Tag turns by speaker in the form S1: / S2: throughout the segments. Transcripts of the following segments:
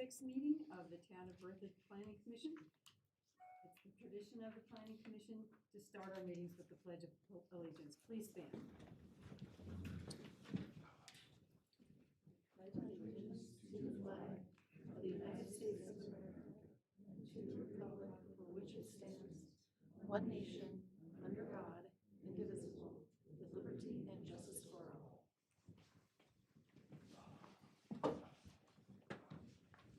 S1: 6th meeting of the Town of Berthoud Planning Commission. It's the tradition of the Planning Commission to start our meetings with the Pledge of Allegiance. Please stand. Pledge allegiance to the flag of the United States of America and to the republic for which it stands, one nation, under God, indivisible, with liberty and justice for all.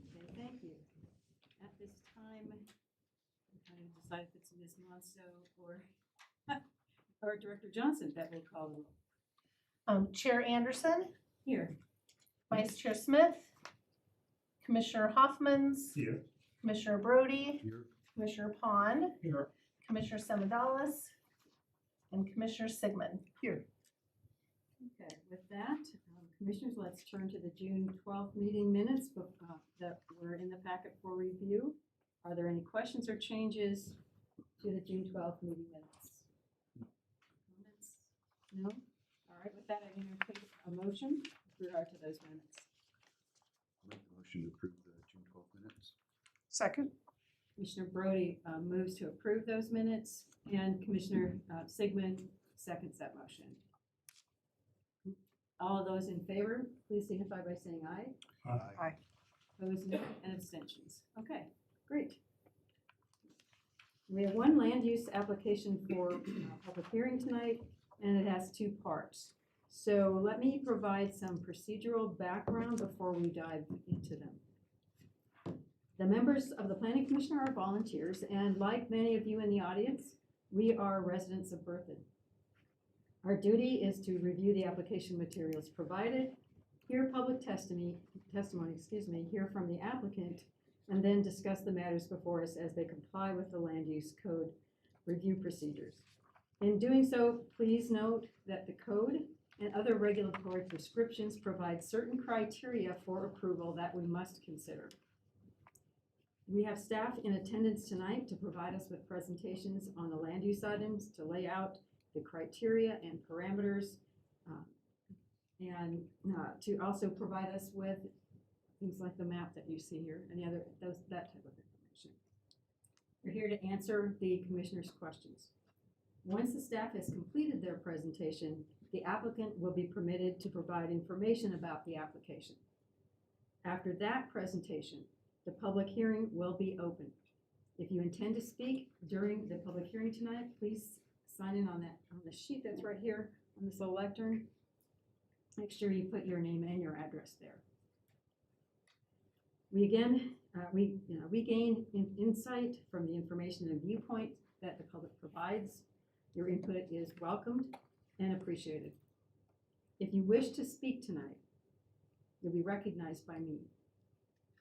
S1: Okay, thank you. At this time, I'm trying to decide if it's Ms. Monso or Director Johnson that will call the roll.
S2: Chair Anderson,
S1: Here.
S2: Vice Chair Smith, Commissioner Hoffmans,
S3: Here.
S2: Commissioner Brody,
S3: Here.
S2: Commissioner Pond,
S3: Here.
S2: Commissioner Semadalis, and Commissioner Sigmund.
S3: Here.
S1: Okay, with that, Commissioners, let's turn to the June 12th meeting minutes that were in the packet for review. Are there any questions or changes to the June 12th meeting minutes? Comments? No? All right, with that, I entertain a motion with regard to those minutes.
S4: I'll make the motion to approve the June 12th minutes.
S3: Second.
S1: Commissioner Brody moves to approve those minutes, and Commissioner Sigmund seconds that motion. All of those in favor, please signify by saying aye.
S3: Aye.
S1: Opposed, no, and abstentions. Okay, great. We have one land use application for public hearing tonight, and it has two parts. So let me provide some procedural background before we dive into them. The members of the Planning Commission are volunteers, and like many of you in the audience, we are residents of Berthoud. Our duty is to review the application materials provided, hear public testimony, hear from the applicant, and then discuss the matters before us as they comply with the land use code review procedures. In doing so, please note that the code and other regulatory prescriptions provide certain criteria for approval that we must consider. We have staff in attendance tonight to provide us with presentations on the land use items, to lay out the criteria and parameters, and to also provide us with things like the map that you see here, and that type of information. We're here to answer the commissioner's questions. Once the staff has completed their presentation, the applicant will be permitted to provide information about the application. After that presentation, the public hearing will be open. If you intend to speak during the public hearing tonight, please sign in on the sheet that's right here on this little lectern. Make sure you put your name and your address there. We gain insight from the information and viewpoint that the public provides. Your input is welcomed and appreciated. If you wish to speak tonight, you'll be recognized by me.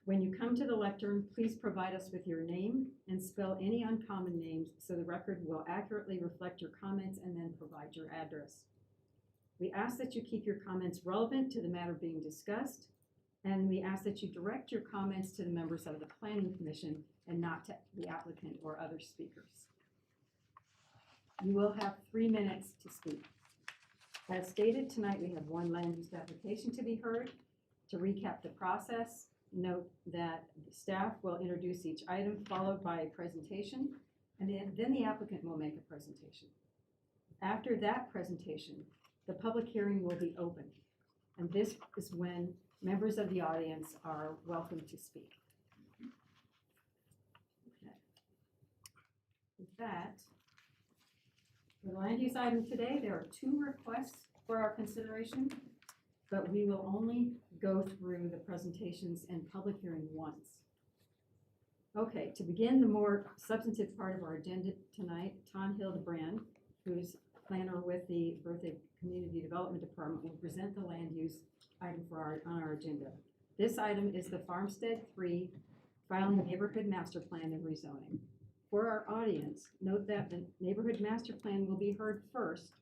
S1: When you come to the lectern, please provide us with your name and spell any uncommon names so the record will accurately reflect your comments, and then provide your address. We ask that you keep your comments relevant to the matter being discussed, and we ask that you direct your comments to the members of the Planning Commission and not to the applicant or other speakers. You will have 3 minutes to speak. As stated, tonight we have one land use application to be heard. To recap the process, note that the staff will introduce each item, followed by a presentation, and then the applicant will make a presentation. After that presentation, the public hearing will be open, and this is when members of the audience are welcome to speak. Okay. With that, for the land use item today, there are 2 requests for our consideration, but we will only go through the presentations and public hearing once. Okay, to begin the more substantive part of our agenda tonight, Ton Hildebrand, who's planner with the Berthoud Community Development Department, will present the land use item on our agenda. This item is the Farmstead 3 Filing Neighborhood Master Plan and Rezoning. For our audience, note that the Neighborhood Master Plan will be heard first,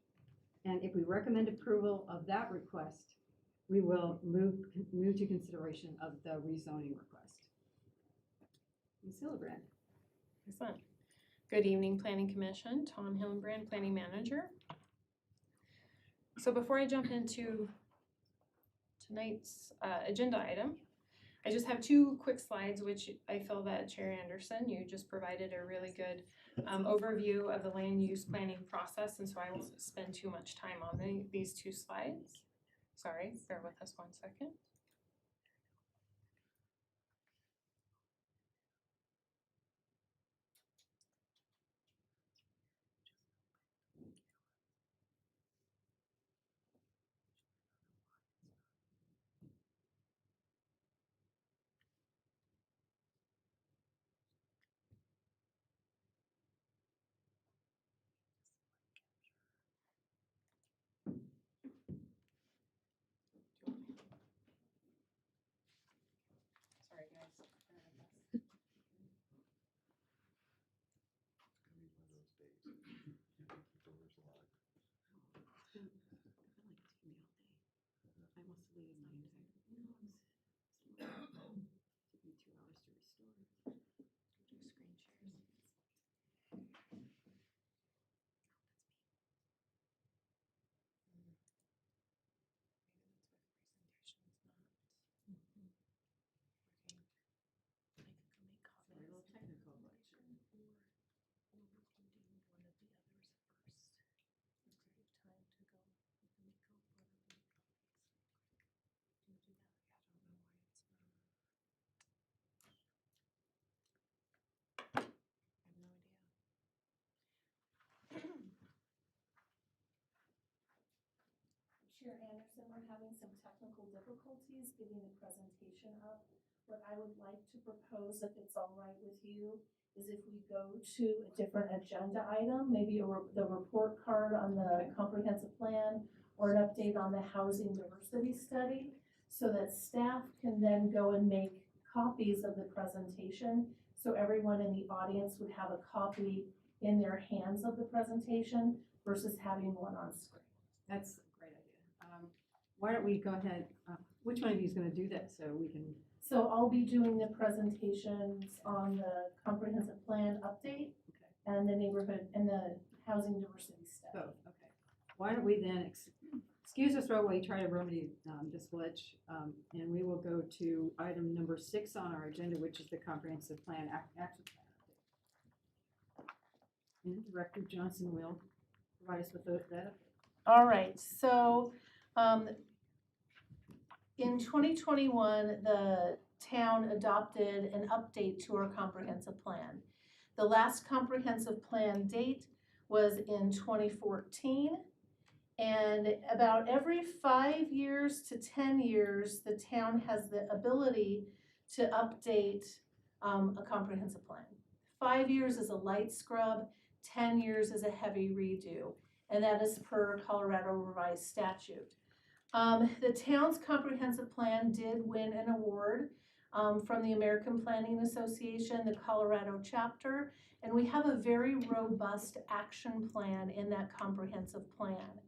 S1: and if we recommend approval of that request, we will move to consideration of the rezoning request. Ms. Hildebrand.
S2: Excellent. Good evening, Planning Commission. Tom Hillenbrand, Planning Manager. So before I jump into tonight's agenda item, I just have two quick slides, which I feel that Chair Anderson, you just provided a really good overview of the land use planning process, and so I won't spend too much time on these two slides. Sorry, bear with us 1 second. Sorry, guys. Bear with us.
S4: It's gonna be one of those days. The door's locked.
S1: I feel like it's gonna be all day. I must leave at 9:30. No, took me 2 hours to restore.
S2: Do screen shares.
S1: Sorry, a little technical, but
S3: Chair Anderson, we're having some technical difficulties getting the presentation up. What I would like to propose, if it's all right with you, is if we go to a different agenda item, maybe the report card on the comprehensive plan, or an update on the housing diversity study, so that staff can then go and make copies of the presentation, so everyone in the audience would have a copy in their hands of the presentation versus having one on screen.
S1: that's a great idea. Why don't we go ahead, which one of you is gonna do that so we can,
S3: So I'll be doing the presentations on the comprehensive plan update
S1: okay,
S3: and the neighborhood and the housing diversity study.
S1: both, okay. Why don't we then, excuse us while we try to remedy this glitch, and we will go to item number 6 on our agenda, which is the comprehensive plan, action plan update. And Director Johnson will provide us with that update.
S3: All right, so in 2021, the town adopted an update to our comprehensive plan. The last comprehensive plan date was in 2014. And about every 5 years to 10 years, the town has the ability to update a comprehensive plan. 5 years is a light scrub, 10 years is a heavy redo, and that is per Colorado revised statute. The town's comprehensive plan did win an award from the American Planning Association, the Colorado chapter, and we have a very robust action plan in that comprehensive plan.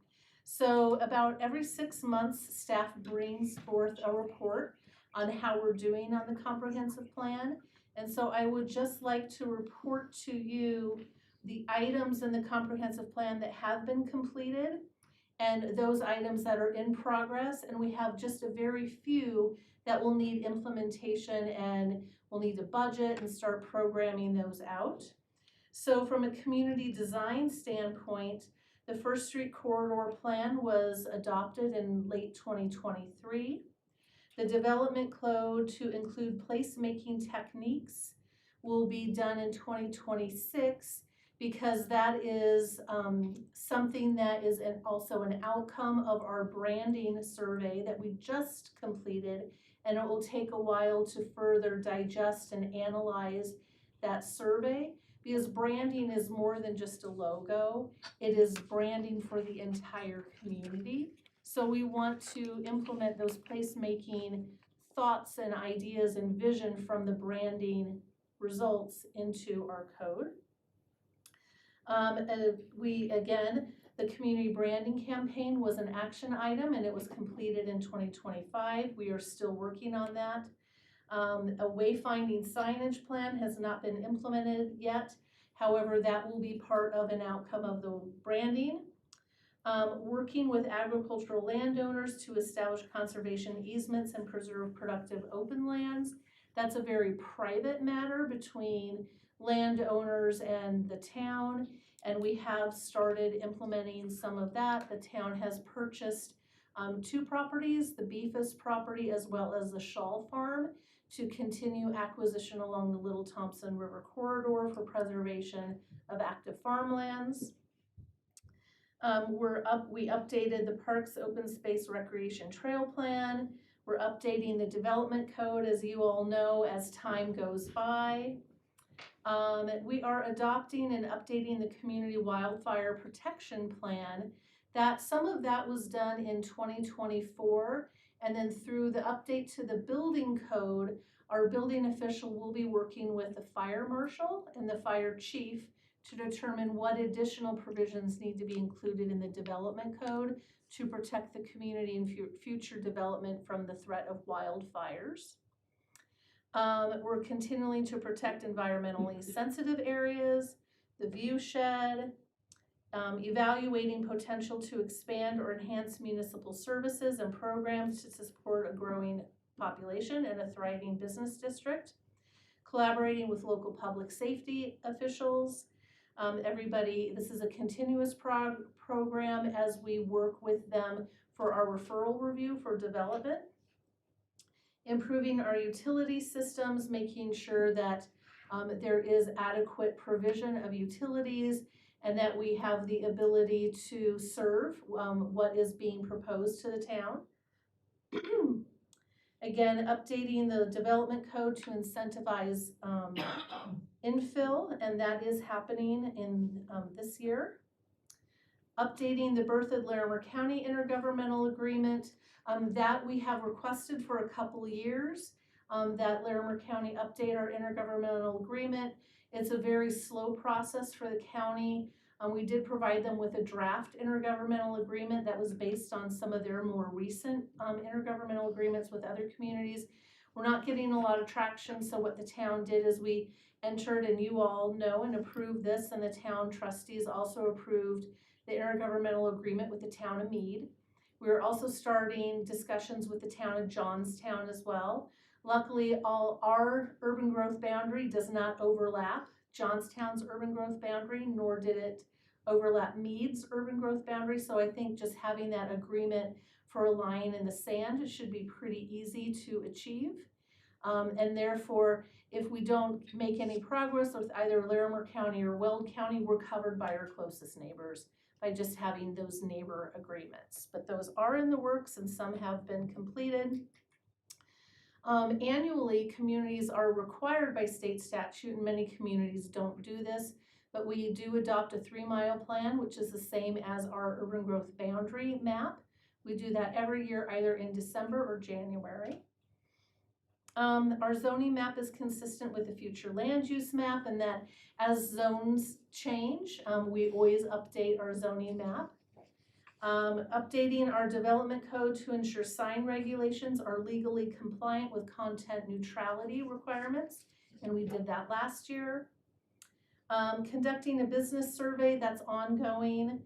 S3: So about every 6 months, staff brings forth a report on how we're doing on the comprehensive plan. And so I would just like to report to you the items in the comprehensive plan that have been completed and those items that are in progress, and we have just a very few that will need implementation and we'll need to budget and start programming those out. So from a community design standpoint, the First Street Corridor Plan was adopted in late 2023. The development code to include placemaking techniques will be done in 2026, because that is something that is also an outcome of our branding survey that we just completed, and it will take a while to further digest and analyze that survey, because branding is more than just a logo. It is branding for the entire community. So we want to implement those placemaking thoughts and ideas and vision from the branding results into our code. The community branding campaign was an action item and it was completed in 2025. We are still working on that. A wayfinding signage plan has not been implemented yet. However, that will be part of an outcome of the branding. Working with agricultural landowners to establish conservation easements and preserve productive open lands. That's a very private matter between landowners and the town, and we have started implementing some of that. The town has purchased 2 properties, the Beefus property as well as the Shaw Farm, to continue acquisition along the Little Thompson River corridor for preservation of active farmlands. We updated the Parks Open Space Recreation Trail Plan. We're updating the development code, as you all know, as time goes by. We are adopting and updating the Community Wildfire Protection Plan. Some of that was done in 2024, and then through the update to the building code, our building official will be working with the fire marshal and the fire chief to determine what additional provisions need to be included in the development code to protect the community and future development from the threat of wildfires. We're continuing to protect environmentally sensitive areas, the view shed, evaluating potential to expand or enhance municipal services and programs to support a growing population and a thriving business district, collaborating with local public safety officials. This is a continuous program as we work with them for our referral review for development. Improving our utility systems, making sure that there is adequate provision of utilities and that we have the ability to serve what is being proposed to the town. Again, updating the development code to incentivize infill, and that is happening in this year. Updating the Berthoud-Larimer County Intergovernmental Agreement that we have requested for a couple of years, that Larimer County update our intergovernmental agreement. It's a very slow process for the county. We did provide them with a draft intergovernmental agreement that was based on some of their more recent intergovernmental agreements with other communities. We're not getting a lot of traction, so what the town did is we entered, and you all know and approved this, and the town trustees also approved the intergovernmental agreement with the town of Meade. We're also starting discussions with the town of Johnstown as well. Luckily, all our urban growth boundary does not overlap Johnstown's urban growth boundary, nor did it overlap Meade's urban growth boundary. So I think just having that agreement for a line in the sand should be pretty easy to achieve. And therefore, if we don't make any progress with either Larimer County or Weld County, we're covered by our closest neighbors by just having those neighbor agreements. But those are in the works and some have been completed. Annually, communities are required by state statute, and many communities don't do this, but we do adopt a 3-mile plan, which is the same as our urban growth boundary map. We do that every year, either in December or January. Our zoning map is consistent with the future land use map, and that as zones change, we always update our zoning map. Updating our development code to ensure sign regulations are legally compliant with content neutrality requirements, and we did that last year. Conducting a business survey, that's ongoing.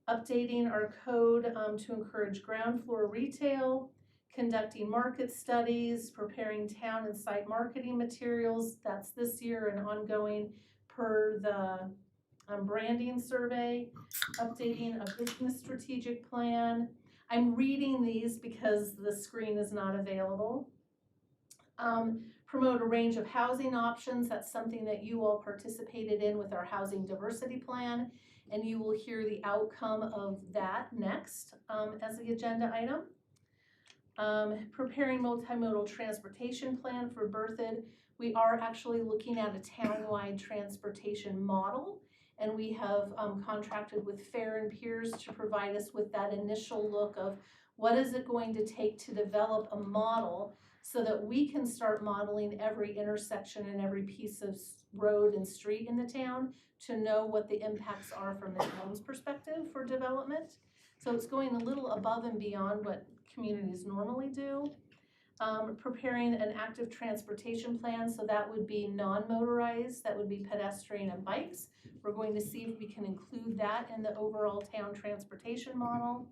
S3: Updating our code to encourage ground floor retail. Conducting market studies, preparing town and site marketing materials, that's this year and ongoing per the branding survey. Updating a business strategic plan. I'm reading these because the screen is not available. Promote a range of housing options. That's something that you all participated in with our housing diversity plan, and you will hear the outcome of that next as the agenda item. Preparing multimodal transportation plan for Berthoud. We are actually looking at a town-wide transportation model, and we have contracted with Fair and Piers to provide us with that initial look of what is it going to take to develop a model so that we can start modeling every intersection and every piece of road and street in the town to know what the impacts are from the town's perspective for development. So it's going a little above and beyond what communities normally do. Preparing an active transportation plan, so that would be non-motorized, that would be pedestrian and bikes. We're going to see if we can include that in the overall town transportation model.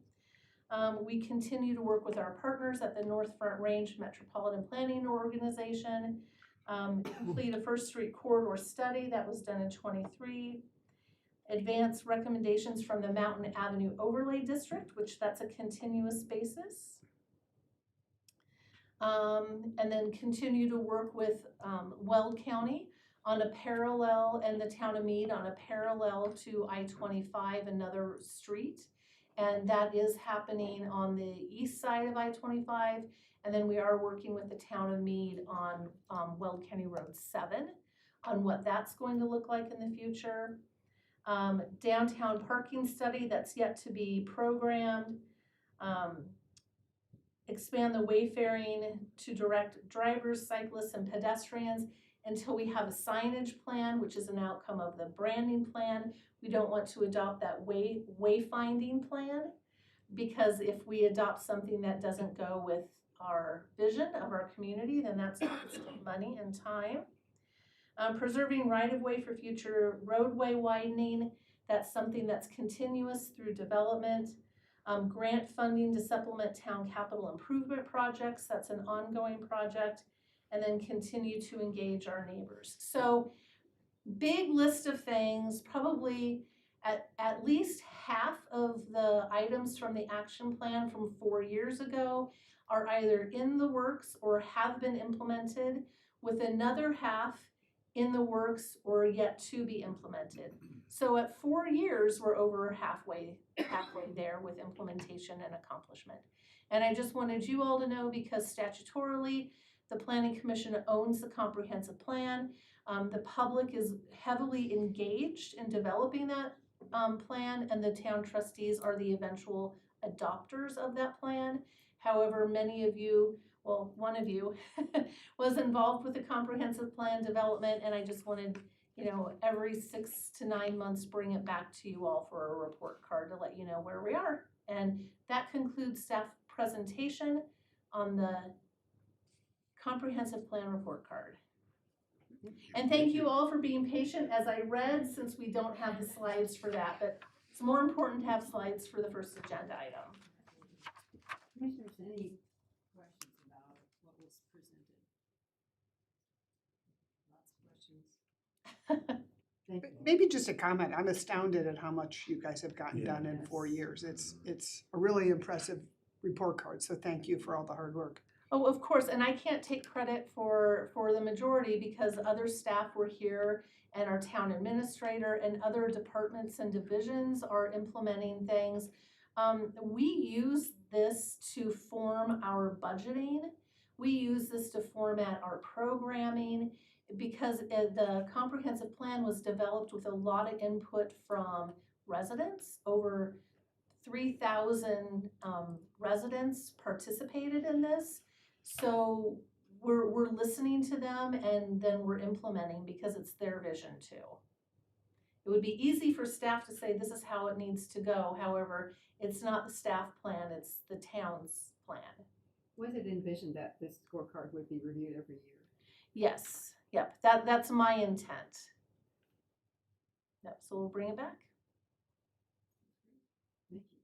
S3: We continue to work with our partners at the North Front Range Metropolitan Planning Organization. Complete a First Street corridor study that was done in '23. Advance recommendations from the Mountain Avenue Overlay District, which that's a continuous basis. And then continue to work with Weld County on a parallel, and the town of Meade on a parallel to I-25, another street. And that is happening on the east side of I-25. And then we are working with the town of Meade on Weld County Road 7 on what that's going to look like in the future. Downtown parking study that's yet to be programmed. Expand the wayfaring to direct drivers, cyclists, and pedestrians until we have a signage plan, which is an outcome of the branding plan. We don't want to adopt that wayfinding plan, because if we adopt something that doesn't go with our vision of our community, then that's money and time. Preserving right-of-way for future roadway widening, that's something that's continuous through development. Grant funding to supplement town capital improvement projects, that's an ongoing project. And then continue to engage our neighbors. So big list of things, probably at least half of the items from the action plan from 4 years ago are either in the works or have been implemented, with another half in the works or yet to be implemented. So at 4 years, we're over halfway there with implementation and accomplishment. And I just wanted you all to know, because statutorily, the Planning Commission owns the comprehensive plan. The public is heavily engaged in developing that plan, and the town trustees are the eventual adopters of that plan. However, many of you, well, one of you was involved with the comprehensive plan development, and I just wanted, every 6 to 9 months, bring it back to you all for a report card to let you know where we are. And that concludes staff presentation on the comprehensive plan report card. And thank you all for being patient as I read, since we don't have the slides for that, but it's more important to have slides for the first agenda item.
S1: Commissioners, any questions about what was presented? Lots of questions. Thank you.
S5: Maybe just a comment. I'm astounded at how much you guys have gotten done in 4 years. It's a really impressive report card, so thank you for all the hard work.
S3: Oh, of course, and I can't take credit for the majority, because other staff were here, and our town administrator and other departments and divisions are implementing things. We use this to form our budgeting. We use this to format our programming, because the comprehensive plan was developed with a lot of input from residents. Over 3,000 residents participated in this. So we're listening to them, and then we're implementing, because it's their vision too. It would be easy for staff to say this is how it needs to go. However, it's not the staff plan, it's the town's plan.
S1: Was it envisioned that this scorecard would be reviewed every year?
S3: Yes, yep, that's my intent. Yep, so we'll bring it back.
S1: Thank you.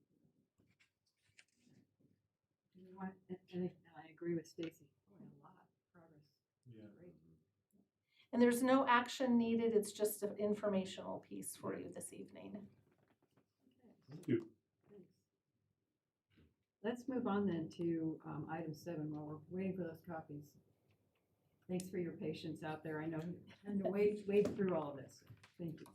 S1: Do you want, and I agree with Stacy, a lot of progress.
S4: Yeah.
S1: Great.
S3: And there's no action needed, it's just an informational piece for you this evening.
S4: Thank you.
S1: Thanks. Let's move on then to item 7 while we're waiting for those copies. Thanks for your patience out there. I know you had to wade through all of this. Thank you.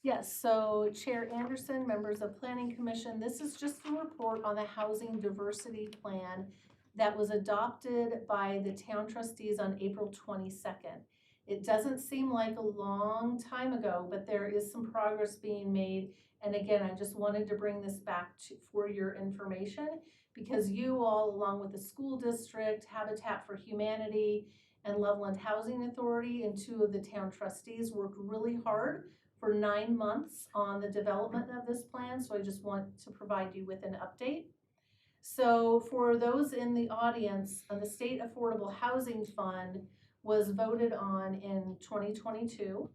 S3: Yes, so Chair Anderson, members of Planning Commission, this is just a report on the Housing Diversity Plan that was adopted by the town trustees on April 22nd. It doesn't seem like a long time ago, but there is some progress being made. And again, I just wanted to bring this back for your information, because you all, along with the school district, Habitat for Humanity, and Loveland Housing Authority, and 2 of the town trustees worked really hard for 9 months on the development of this plan. So I just want to provide you with an update. So for those in the audience, the State Affordable Housing Fund was voted on in 2022,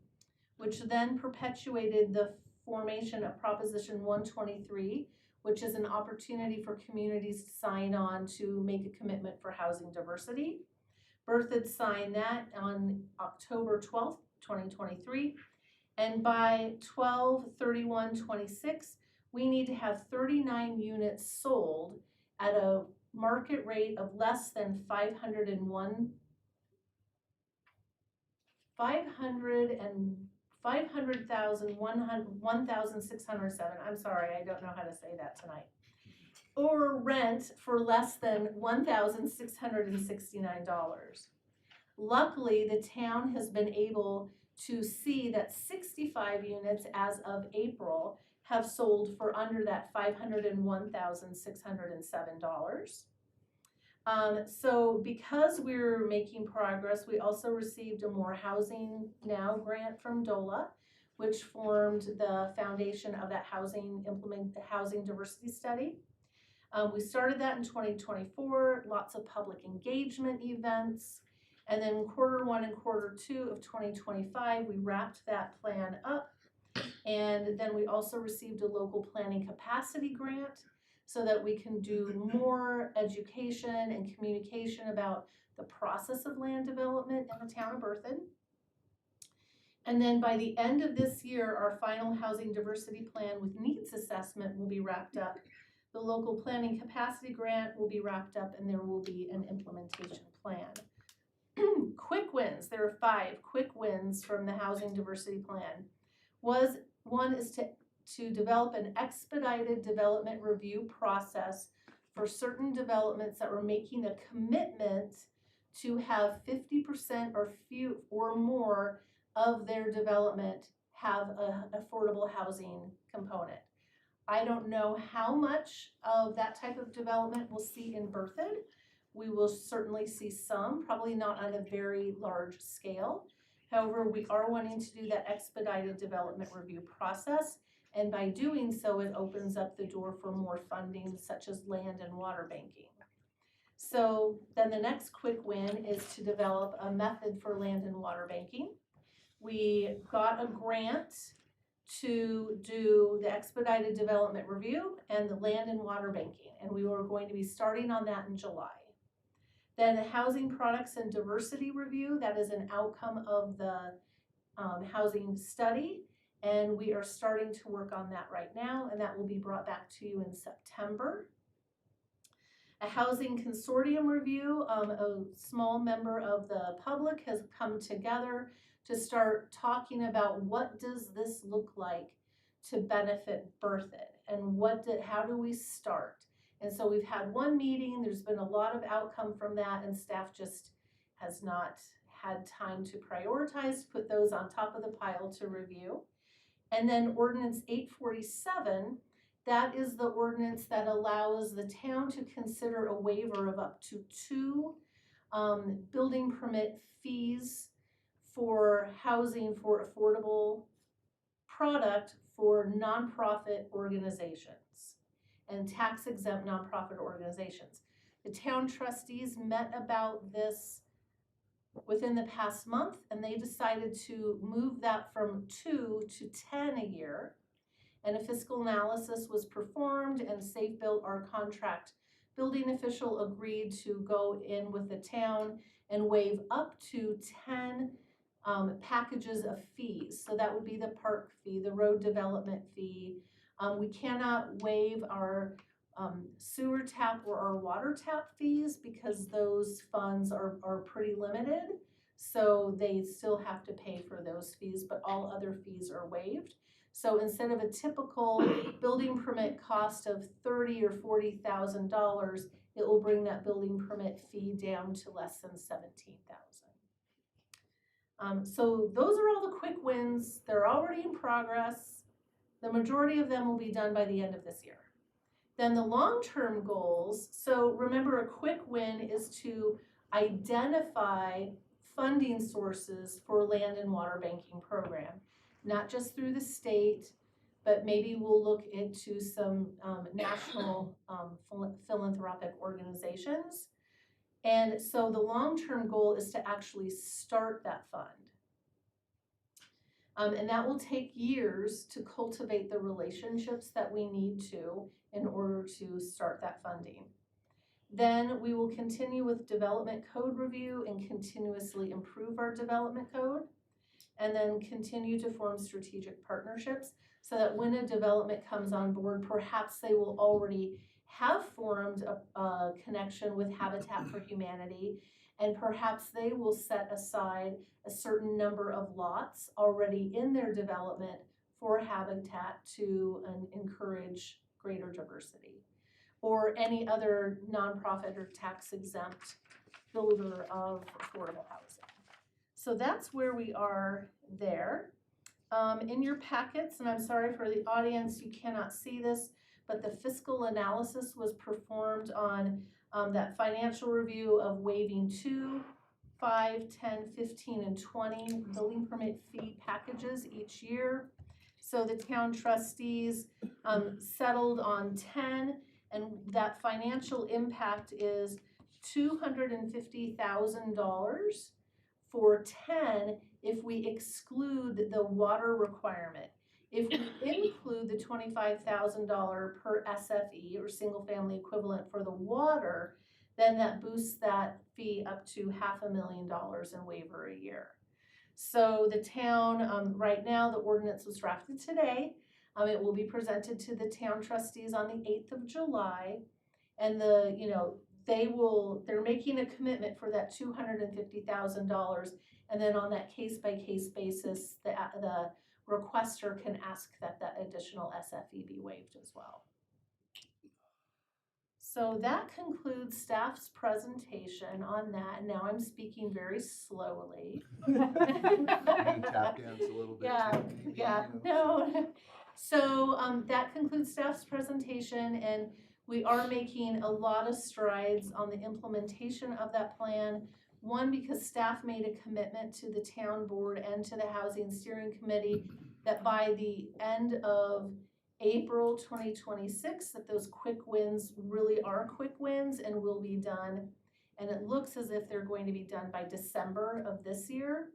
S3: which then perpetuated the formation of Proposition 123, which is an opportunity for communities to sign on to make a commitment for housing diversity. Berthoud signed that on October 12th, 2023. And by 12/31/26, we need to have 39 units sold at a market rate of less than 1,607. I'm sorry, I don't know how to say that tonight. Or rent for less than $1,669. Luckily, the town has been able to see that 65 units as of April have sold for under that $501,607. So because we're making progress, we also received a More Housing Now grant from DOLA, which formed the foundation of that housing diversity study. We started that in 2024, lots of public engagement events. And then Q1 and Q2 of 2025, we wrapped that plan up. And then we also received a local planning capacity grant so that we can do more education and communication about the process of land development in the town of Berthoud. And then by the end of this year, our final housing diversity plan with needs assessment will be wrapped up. The local planning capacity grant will be wrapped up, and there will be an implementation plan. Quick wins, there are 5 quick wins from the housing diversity plan. One is to develop an expedited development review process for certain developments that were making a commitment to have 50% or more of their development have an affordable housing component. I don't know how much of that type of development we'll see in Berthoud. We will certainly see some, probably not on a very large scale. However, we are wanting to do that expedited development review process, and by doing so, it opens up the door for more funding such as land and water banking. So then the next quick win is to develop a method for land and water banking. We got a grant to do the expedited development review and the land and water banking, and we were going to be starting on that in July. Then the housing products and diversity review, that is an outcome of the housing study, and we are starting to work on that right now, and that will be brought back to you in September. A housing consortium review, a small member of the public has come together to start talking about what does this look like to benefit Berthoud, and how do we start? And so we've had one meeting, there's been a lot of outcome from that, and staff just has not had time to prioritize, put those on top of the pile to review. And then Ordinance 847, that is the ordinance that allows the town to consider a waiver of up to 2 building permit fees for housing for affordable product for nonprofit organizations and tax-exempt nonprofit organizations. The town trustees met about this within the past month, and they decided to move that from 2 to 10 a year. And a fiscal analysis was performed, and Safe Built, our contract building official, agreed to go in with the town and waive up to 10 packages of fees. So that would be the park fee, the road development fee. We cannot waive our sewer tap or our water tap fees because those funds are pretty limited. So they still have to pay for those fees, but all other fees are waived. So instead of a typical building permit cost of $30,000 or $40,000, it will bring that building permit fee down to less than $17,000. So those are all the quick wins. They're already in progress. The majority of them will be done by the end of this year. Then the long-term goals, so remember, a quick win is to identify funding sources for land and water banking program, not just through the state, but maybe we'll look into some national philanthropic organizations. And so the long-term goal is to actually start that fund. And that will take years to cultivate the relationships that we need to in order to start that funding. Then we will continue with development code review and continuously improve our development code. And then continue to form strategic partnerships so that when a development comes on board, perhaps they will already have formed a connection with Habitat for Humanity, and perhaps they will set aside a certain number of lots already in their development for Habitat to encourage greater diversity, or any other nonprofit or tax exempt builder of affordable housing. So that's where we are there. In your packets, and I'm sorry for the audience, you cannot see this, but the fiscal analysis was performed on that financial review of waiving 2, 5, 10, 15, and 20 building permit fee packages each year. So the town trustees settled on 10, and that financial impact is $250,000 for 10 if we exclude the water requirement. If we include the $25,000 per SFE or single family equivalent for the water, then that boosts that fee up to $500,000 in waiver a year. So the town, right now, the ordinance was drafted today. It will be presented to the town trustees on the 8th of July. And they're making a commitment for that $250,000. And then on that case-by-case basis, the requester can ask that that additional SFE be waived as well. So that concludes staff's presentation on that. Now I'm speaking very slowly.
S4: You can tap dance a little bit
S3: Yeah,
S4: too, maybe,
S3: yeah,
S4: you know.
S3: no. So that concludes staff's presentation, and we are making a lot of strides on the implementation of that plan. One, because staff made a commitment to the town board and to the housing steering committee that by the end of April 2026, that those quick wins really are quick wins and will be done. And it looks as if they're going to be done by December of this year.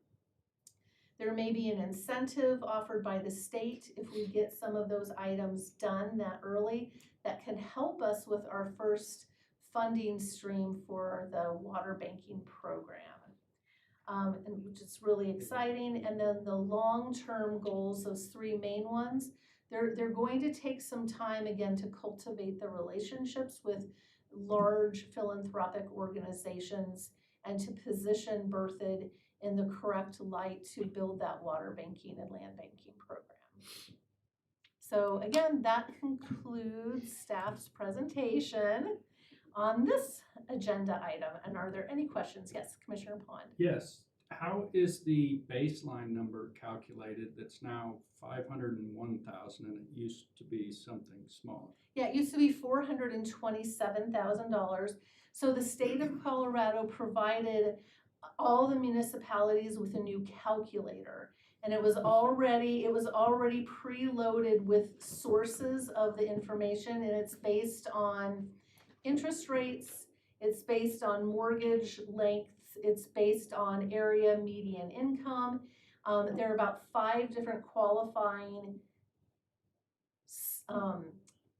S3: There may be an incentive offered by the state if we get some of those items done that early that can help us with our first funding stream for the water banking program, and which is really exciting. And then the long-term goals, those 3 main ones, they're going to take some time again to cultivate the relationships with large philanthropic organizations and to position Berthoud in the correct light to build that water banking and land banking program. So again, that concludes staff's presentation on this agenda item. And are there any questions? Yes, Commissioner Pond.
S6: Yes. How is the baseline number calculated that's now 501,000 and it used to be something smaller?
S3: Yeah, it used to be $427,000. So the state of Colorado provided all the municipalities with a new calculator. And it was already preloaded with sources of the information, and it's based on interest rates, it's based on mortgage lengths, it's based on area median income. There are about 5 different qualifying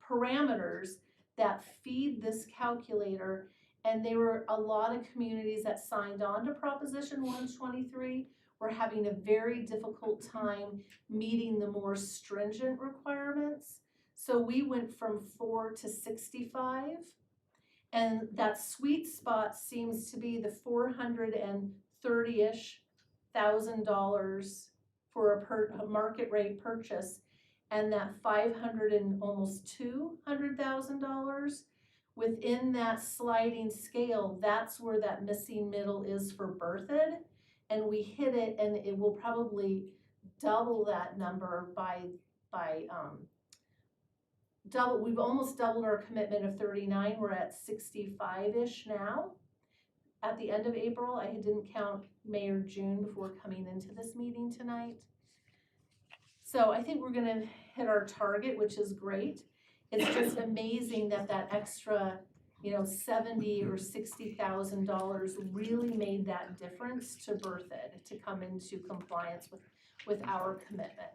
S3: parameters that feed this calculator, and there were a lot of communities that signed on to Proposition 123 were having a very difficult time meeting the more stringent requirements. So we went from 4 to 65. And that sweet spot seems to be the $430-ish thousand for a market rate purchase, and that $500 and almost $200,000 within that sliding scale. That's where that missing middle is for Berthoud, and we hit it, and it will probably double that number by we've almost doubled our commitment of 39. We're at 65-ish now. At the end of April, I didn't count May or June before coming into this meeting tonight. So I think we're gonna hit our target, which is great. It's just amazing that that extra, $70,000 or $60,000 really made that difference to Berthoud to come into compliance with our commitment.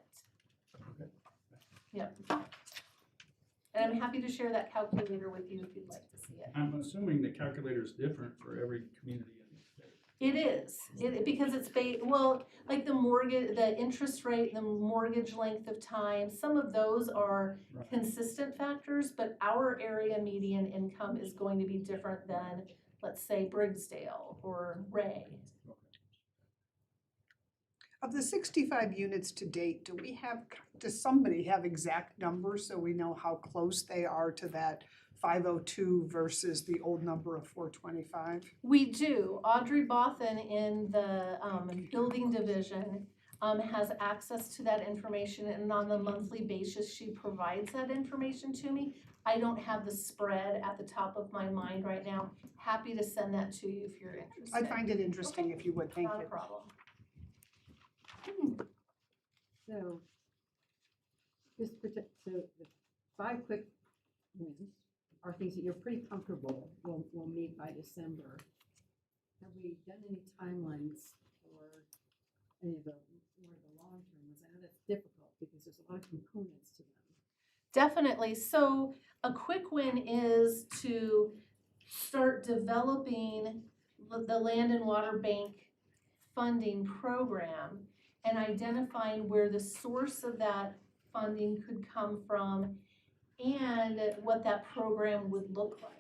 S3: Yep. And I'm happy to share that calculator with you if you'd like to see it.
S6: I'm assuming the calculator is different for every community in the state.
S3: It is, because it's like the interest rate, the mortgage length of time, some of those are
S6: Right.
S3: consistent factors, but our area median income is going to be different than, let's say, Briggsdale or Ray.
S5: Of the 65 units to date, does somebody have exact numbers so we know how close they are to that 502 versus the old number of 425?
S3: We do. Audrey Bothan in the building division has access to that information, and on the monthly basis, she provides that information to me. I don't have the spread at the top of my mind right now. Happy to send that to you if you're interested.
S5: I'd find it interesting if you would, thank
S3: Not a
S5: you.
S3: problem.
S1: So, so the 5 quick wins are things that you're pretty comfortable will meet by December. Have we done any timelines for any of the long term ones? I know that's difficult because there's a lot of components to them.
S3: Definitely. So a quick win is to start developing the Land and Water Bank funding program and identifying where the source of that funding could come from and what that program would look like.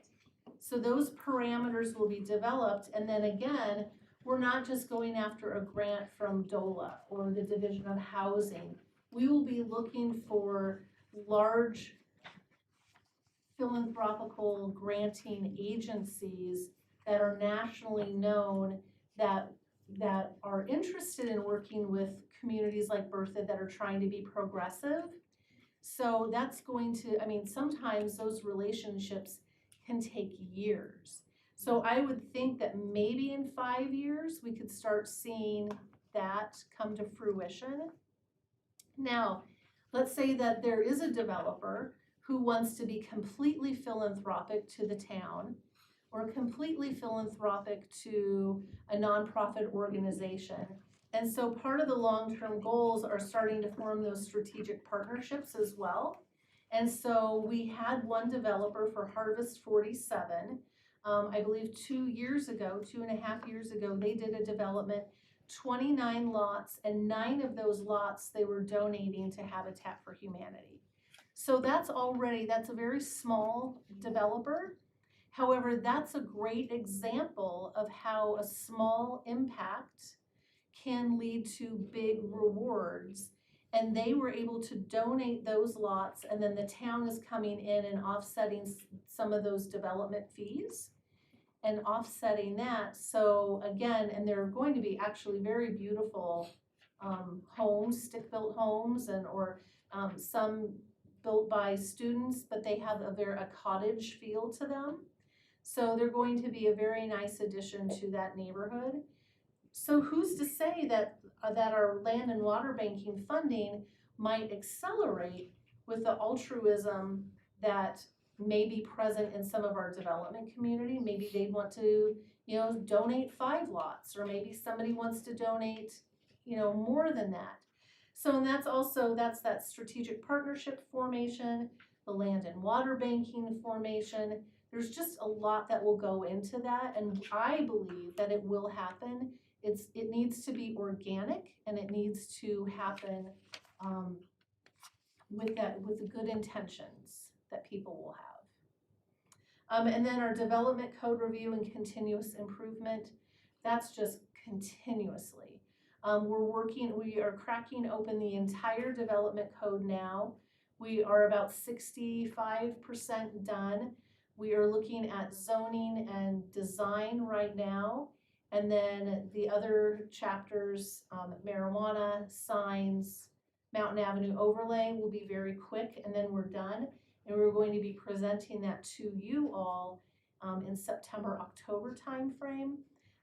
S3: So those parameters will be developed, and then again, we're not just going after a grant from DOLA or the Division of Housing. We will be looking for large philanthropical granting agencies that are nationally known that are interested in working with communities like Berthoud that are trying to be progressive. So that's going to, sometimes those relationships can take years. So I would think that maybe in 5 years, we could start seeing that come to fruition. Now, let's say that there is a developer who wants to be completely philanthropic to the town or completely philanthropic to a nonprofit organization. And so part of the long-term goals are starting to form those strategic partnerships as well. And so we had one developer for Harvest 47, I believe 2.5 years ago, they did a development, 29 lots, and 9 of those lots they were donating to Habitat for Humanity. So that's a very small developer. However, that's a great example of how a small impact can lead to big rewards. And they were able to donate those lots, and then the town is coming in and offsetting some of those development fees and offsetting that. So again, and they're going to be actually very beautiful homes, stick-built homes, or some built by students, but they have a cottage feel to them. So they're going to be a very nice addition to that neighborhood. So who's to say that our land and water banking funding might accelerate with the altruism that may be present in some of our development community? Maybe they'd want to, donate 5 lots, or maybe somebody wants to donate, more than that. So, and that's that strategic partnership formation, the land and water banking formation. There's just a lot that will go into that, and I believe that it will happen. It needs to be organic, and it needs to happen with the good intentions that people will have. And then our development code review and continuous improvement, that's just continuously. We are cracking open the entire development code now. We are about 65% done. We are looking at zoning and design right now. And then the other chapters, marijuana, signs, Mountain Avenue overlay will be very quick, and then we're done. And we're going to be presenting that to you all in September, October timeframe.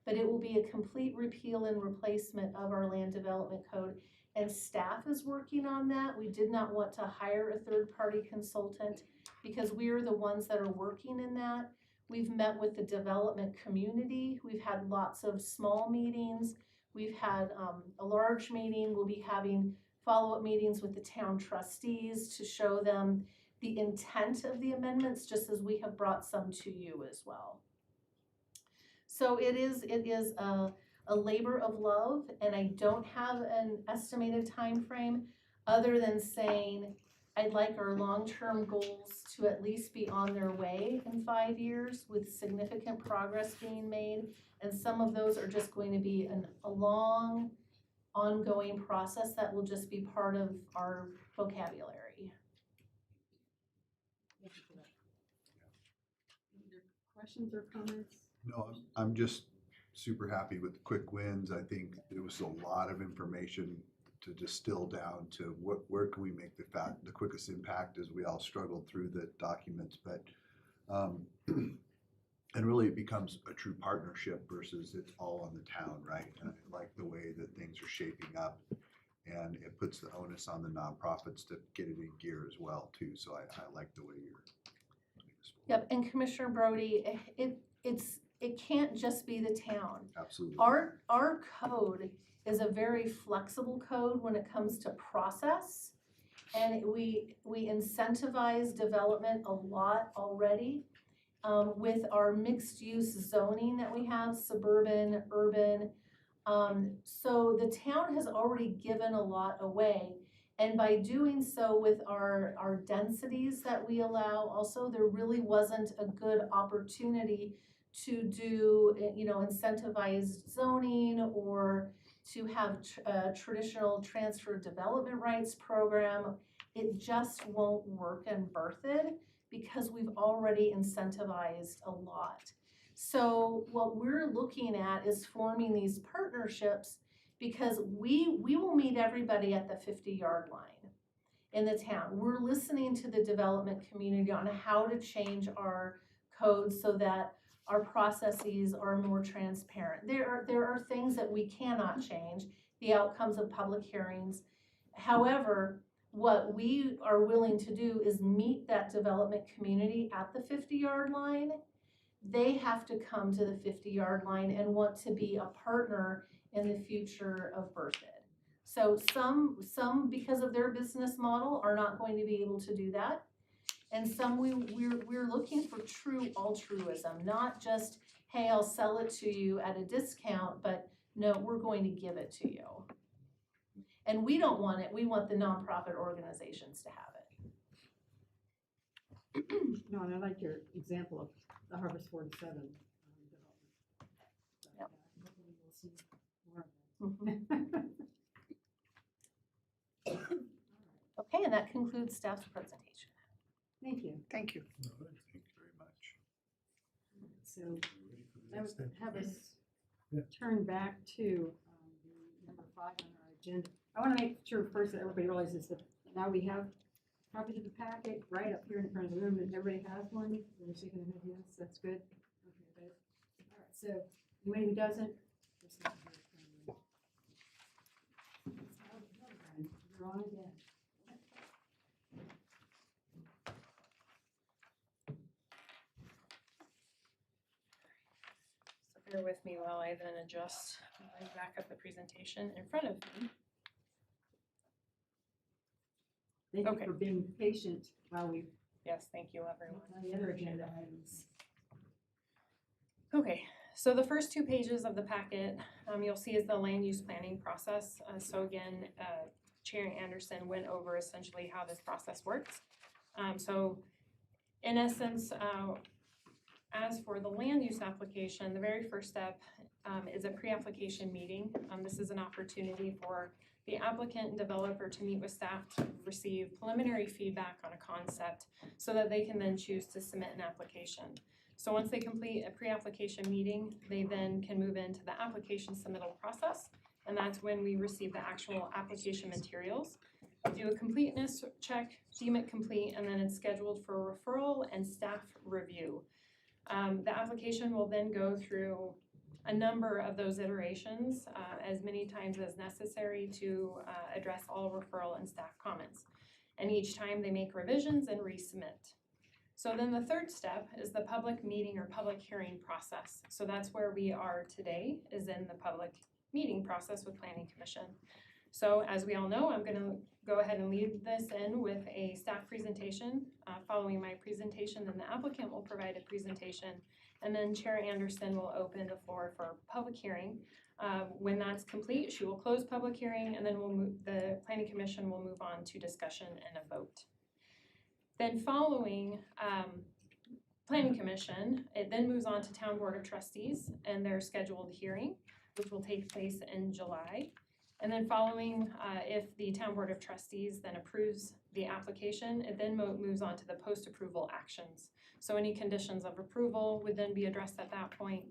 S3: But it will be a complete repeal and replacement of our land development code. and staff is working on that. We did not want to hire a third-party consultant because we are the ones that are working in that. We've met with the development community. We've had lots of small meetings. We've had a large meeting. We'll be having follow-up meetings with the town trustees to show them the intent of the amendments, just as we have brought some to you as well. So it is a labor of love, and I don't have an estimated time frame other than saying I'd like our long-term goals to at least be on their way in 5 years with significant progress being made. And some of those are just going to be a long, ongoing process that will just be part of our vocabulary.
S1: Any other questions or comments?
S4: No, I'm just super happy with the quick wins. I think it was a lot of information to distill down to where can we make the quickest impact as we all struggled through the documents. But and really it becomes a true partnership versus it's all on the town, right? And I like the way that things are shaping up, and it puts the onus on the nonprofits to get it in gear as well too. So I like the way you're putting this forward.
S3: Yep, and Commissioner Brody, it can't just be the town.
S4: Absolutely.
S3: Our code is a very flexible code when it comes to process. And we incentivize development a lot already with our mixed use zoning that we have, suburban, urban. So the town has already given a lot away. And by doing so with our densities that we allow also, there really wasn't a good opportunity to do, incentivized zoning or to have a traditional transfer development rights program. It just won't work in Berthoud because we've already incentivized a lot. So what we're looking at is forming these partnerships because we will meet everybody at the 50-yard line in the town. We're listening to the development community on how to change our codes so that our processes are more transparent. There are things that we cannot change, the outcomes of public hearings. However, what we are willing to do is meet that development community at the 50-yard line. They have to come to the 50-yard line and want to be a partner in the future of Berthoud. So some because of their business model are not going to be able to do that. And some we're looking for true altruism, not just, hey, I'll sell it to you at a discount, but no, we're going to give it to you. And we don't want it, we want the nonprofit organizations to have it.
S1: No, and I like your example of the Harvest 47 development.
S3: Yep.
S1: Hopefully we'll see more of that.
S3: Okay, and that concludes staff's presentation.
S1: Thank you.
S5: Thank you.
S4: Thank you very much.
S1: So I would have us turn back to the number 5 on our agenda. I want to make sure first that everybody realizes that now we have copies of the packet right up here in front of the room, and everybody has one. They're shaking their head, yes, that's good. Okay, good. All right, so anybody who doesn't, just not here from you. You're on again.
S2: So bear with me while I then adjust and back up the presentation in front of me.
S1: Thank you
S2: Okay.
S1: for being patient while we
S2: Yes, thank you, everyone.
S1: on the other agenda items.
S2: Okay, so the first 2 pages of the packet, you'll see is the land use planning process. So again, Chair Anderson went over essentially how this process works. So in essence, as for the land use application, the very first step is a pre-application meeting. This is an opportunity for the applicant and developer to meet with staff to receive preliminary feedback on a concept so that they can then choose to submit an application. So once they complete a pre-application meeting, they then can move into the application submittal process, and that's when we receive the actual application materials, do a completeness check, deem it complete, and then it's scheduled for referral and staff review. The application will then go through a number of those iterations, as many times as necessary to address all referral and staff comments. And each time they make revisions and resubmit. So then the third step is the public meeting or public hearing process. So that's where we are today, is in the public meeting process with Planning Commission. So as we all know, I'm gonna go ahead and lead this in with a staff presentation. Following my presentation, then the applicant will provide a presentation, and then Chair Anderson will open the floor for public hearing. When that's complete, she will close public hearing, and then the Planning Commission will move on to discussion and a vote. Then following Planning Commission, it then moves on to Town Board of Trustees and their scheduled hearing, which will take place in July. And then following, if the Town Board of Trustees then approves the application, it then moves on to the post-approval actions. So any conditions of approval would then be addressed at that point.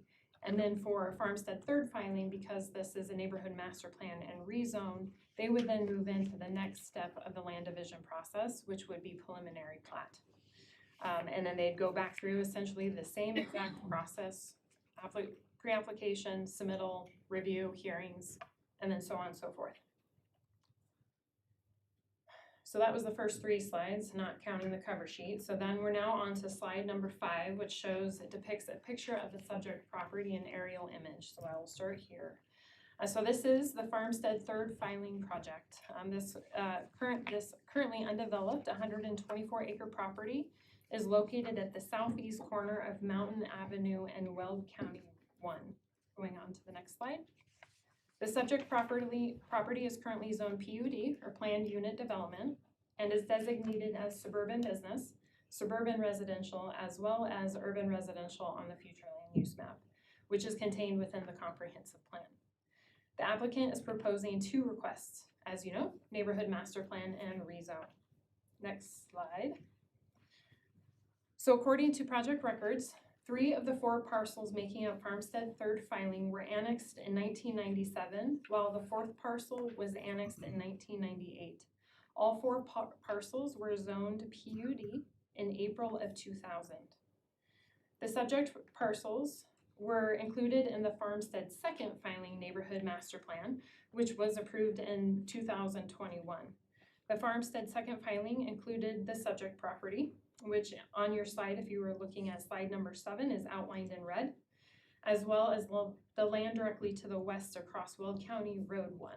S2: And then for Farmstead third filing, because this is a neighborhood master plan and rezone, they would then move into the next step of the land division process, which would be preliminary plat. And then they'd go back through essentially the same exact process, pre-application, submittal, review, hearings, and then so on and so forth. So that was the first 3 slides, not counting the cover sheet. So then we're now on to slide number 5, which depicts a picture of the subject property and aerial image. So I will start here. So this is the Farmstead third filing project. This currently undeveloped 124-acre property is located at the southeast corner of Mountain Avenue and Weld County 1. Going on to the next slide. The subject property is currently zoned PUD, or Planned Unit Development, and is designated as suburban business, suburban residential, as well as urban residential on the future land use map, which is contained within the comprehensive plan. The applicant is proposing 2 requests, as you know, neighborhood master plan and rezone. Next slide. So according to project records, 3 of the 4 parcels making up Farmstead third filing were annexed in 1997, while the 4th parcel was annexed in 1998. All 4 parcels were zoned PUD in April of 2000. The subject parcels were included in the Farmstead second filing neighborhood master plan, which was approved in 2021. The Farmstead second filing included the subject property, which on your slide, if you were looking at slide number 7, is outlined in red, as well as the land directly to the west across Weld County Road 1.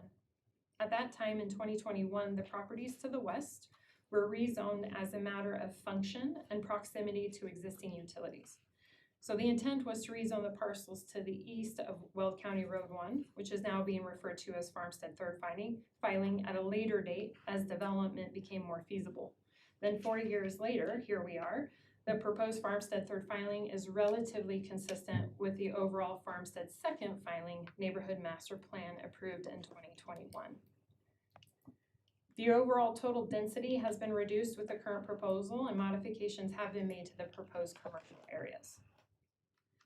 S2: At that time in 2021, the properties to the west were rezoned as a matter of function and proximity to existing utilities. So the intent was to rezone the parcels to the east of Weld County Road 1, which is now being referred to as Farmstead third filing at a later date as development became more feasible. Then 4 years later, here we are, the proposed Farmstead third filing is relatively consistent with the overall Farmstead second filing neighborhood master plan approved in 2021. The overall total density has been reduced with the current proposal, and modifications have been made to the proposed commercial areas.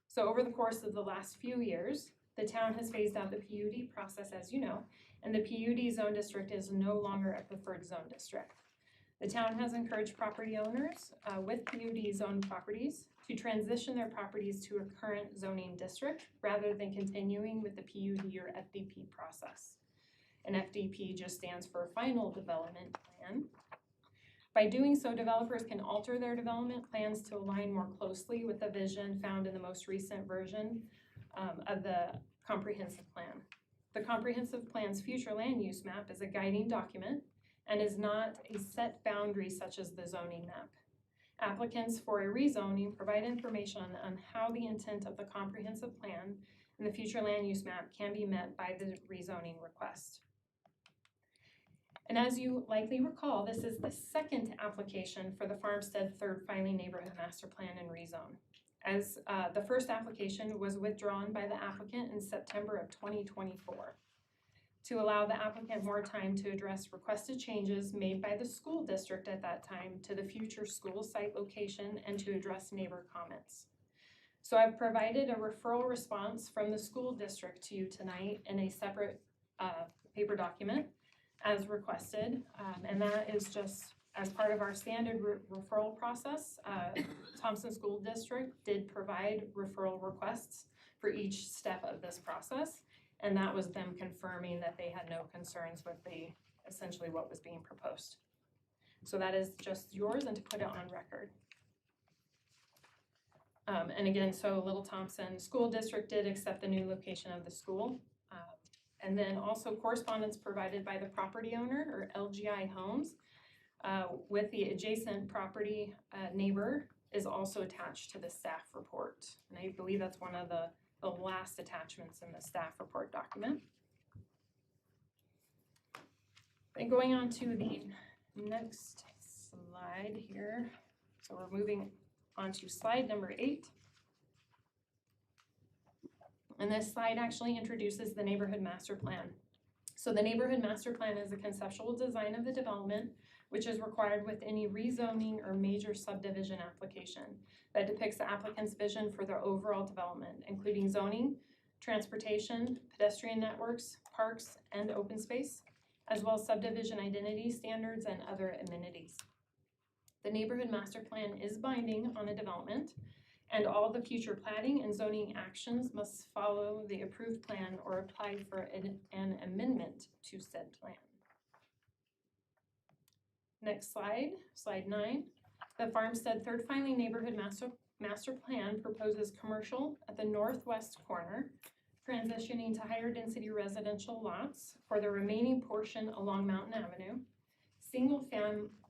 S2: So over the course of the last few years, the town has phased out the PUD process, as you know, and the PUD zone district is no longer a preferred zone district. The town has encouraged property owners with PUD zoned properties to transition their properties to a current zoning district rather than continuing with the PUD or FDP process. And FDP just stands for Final Development Plan. By doing so, developers can alter their development plans to align more closely with the vision found in the most recent version of the comprehensive plan. The comprehensive plan's future land use map is a guiding document and is not a set boundary such as the zoning map. Applicants for a rezoning provide information on how the intent of the comprehensive plan and the future land use map can be met by the rezoning request. And as you likely recall, this is the second application for the Farmstead third filing neighborhood master plan and rezone. As the first application was withdrawn by the applicant in September of 2024. To allow the applicant more time to address requested changes made by the school district at that time to the future school site location and to address neighbor comments. So I've provided a referral response from the school district to you tonight in a separate paper document as requested, and that is just as part of our standard referral process. Thompson School District did provide referral requests for each step of this process. And that was them confirming that they had no concerns with essentially what was being proposed. So that is just yours and to put it on record. And again, so Little Thompson School District did accept the new location of the school. And then also correspondence provided by the property owner, or LGI Homes, with the adjacent property neighbor is also attached to the staff report. And I believe that's one of the last attachments in the staff report document. And going on to the next slide here. So we're moving on to slide number 8. And this slide actually introduces the neighborhood master plan. So the neighborhood master plan is a conceptual design of the development, which is required with any rezoning or major subdivision application that depicts the applicant's vision for their overall development, including zoning, transportation, pedestrian networks, parks, and open space, as well as subdivision identity standards and other amenities. The neighborhood master plan is binding on a development, and all the future platting and zoning actions must follow the approved plan or apply for an amendment to said plan. Next slide, slide 9. The Farmstead Third Filing Neighborhood Master Plan proposes commercial at the northwest corner, transitioning to higher density residential lots for the remaining portion along Mountain Avenue,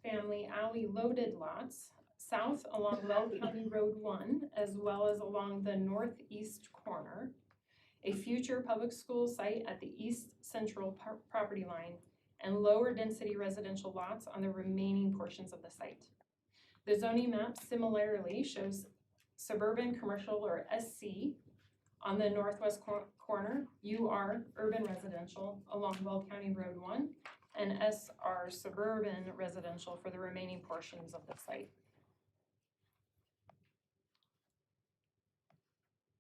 S2: family alley loaded lots south along Weld County Road 1, as well as along the northeast corner, a future public school site at the east central property line, and lower density residential lots on the remaining portions of the site. The zoning map similarly shows suburban commercial, or SC, on the northwest corner, UR urban residential along Weld County Road 1, and SR suburban residential for the remaining portions of the site.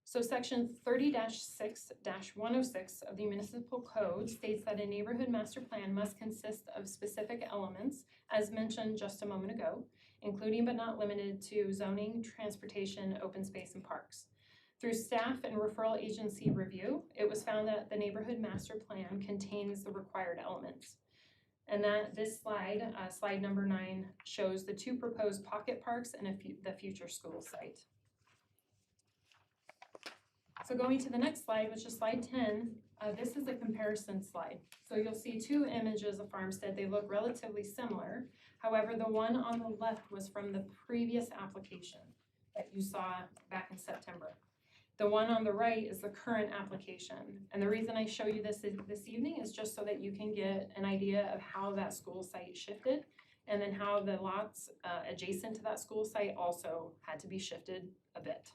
S2: So section 30-6-106 of the municipal code states that a neighborhood master plan must consist of specific elements, as mentioned just a moment ago, including but not limited to zoning, transportation, open space, and parks. Through staff and referral agency review, it was found that the neighborhood master plan contains the required elements. And that this slide, slide number 9, shows the 2 proposed pocket parks and the future school site. So going to the next slide, which is slide 10, this is a comparison slide. So you'll see 2 images of Farmstead. They look relatively similar. However, the one on the left was from the previous application that you saw back in September. The one on the right is the current application. And the reason I show you this evening is just so that you can get an idea of how that school site shifted, and then how the lots adjacent to that school site also had to be shifted a bit.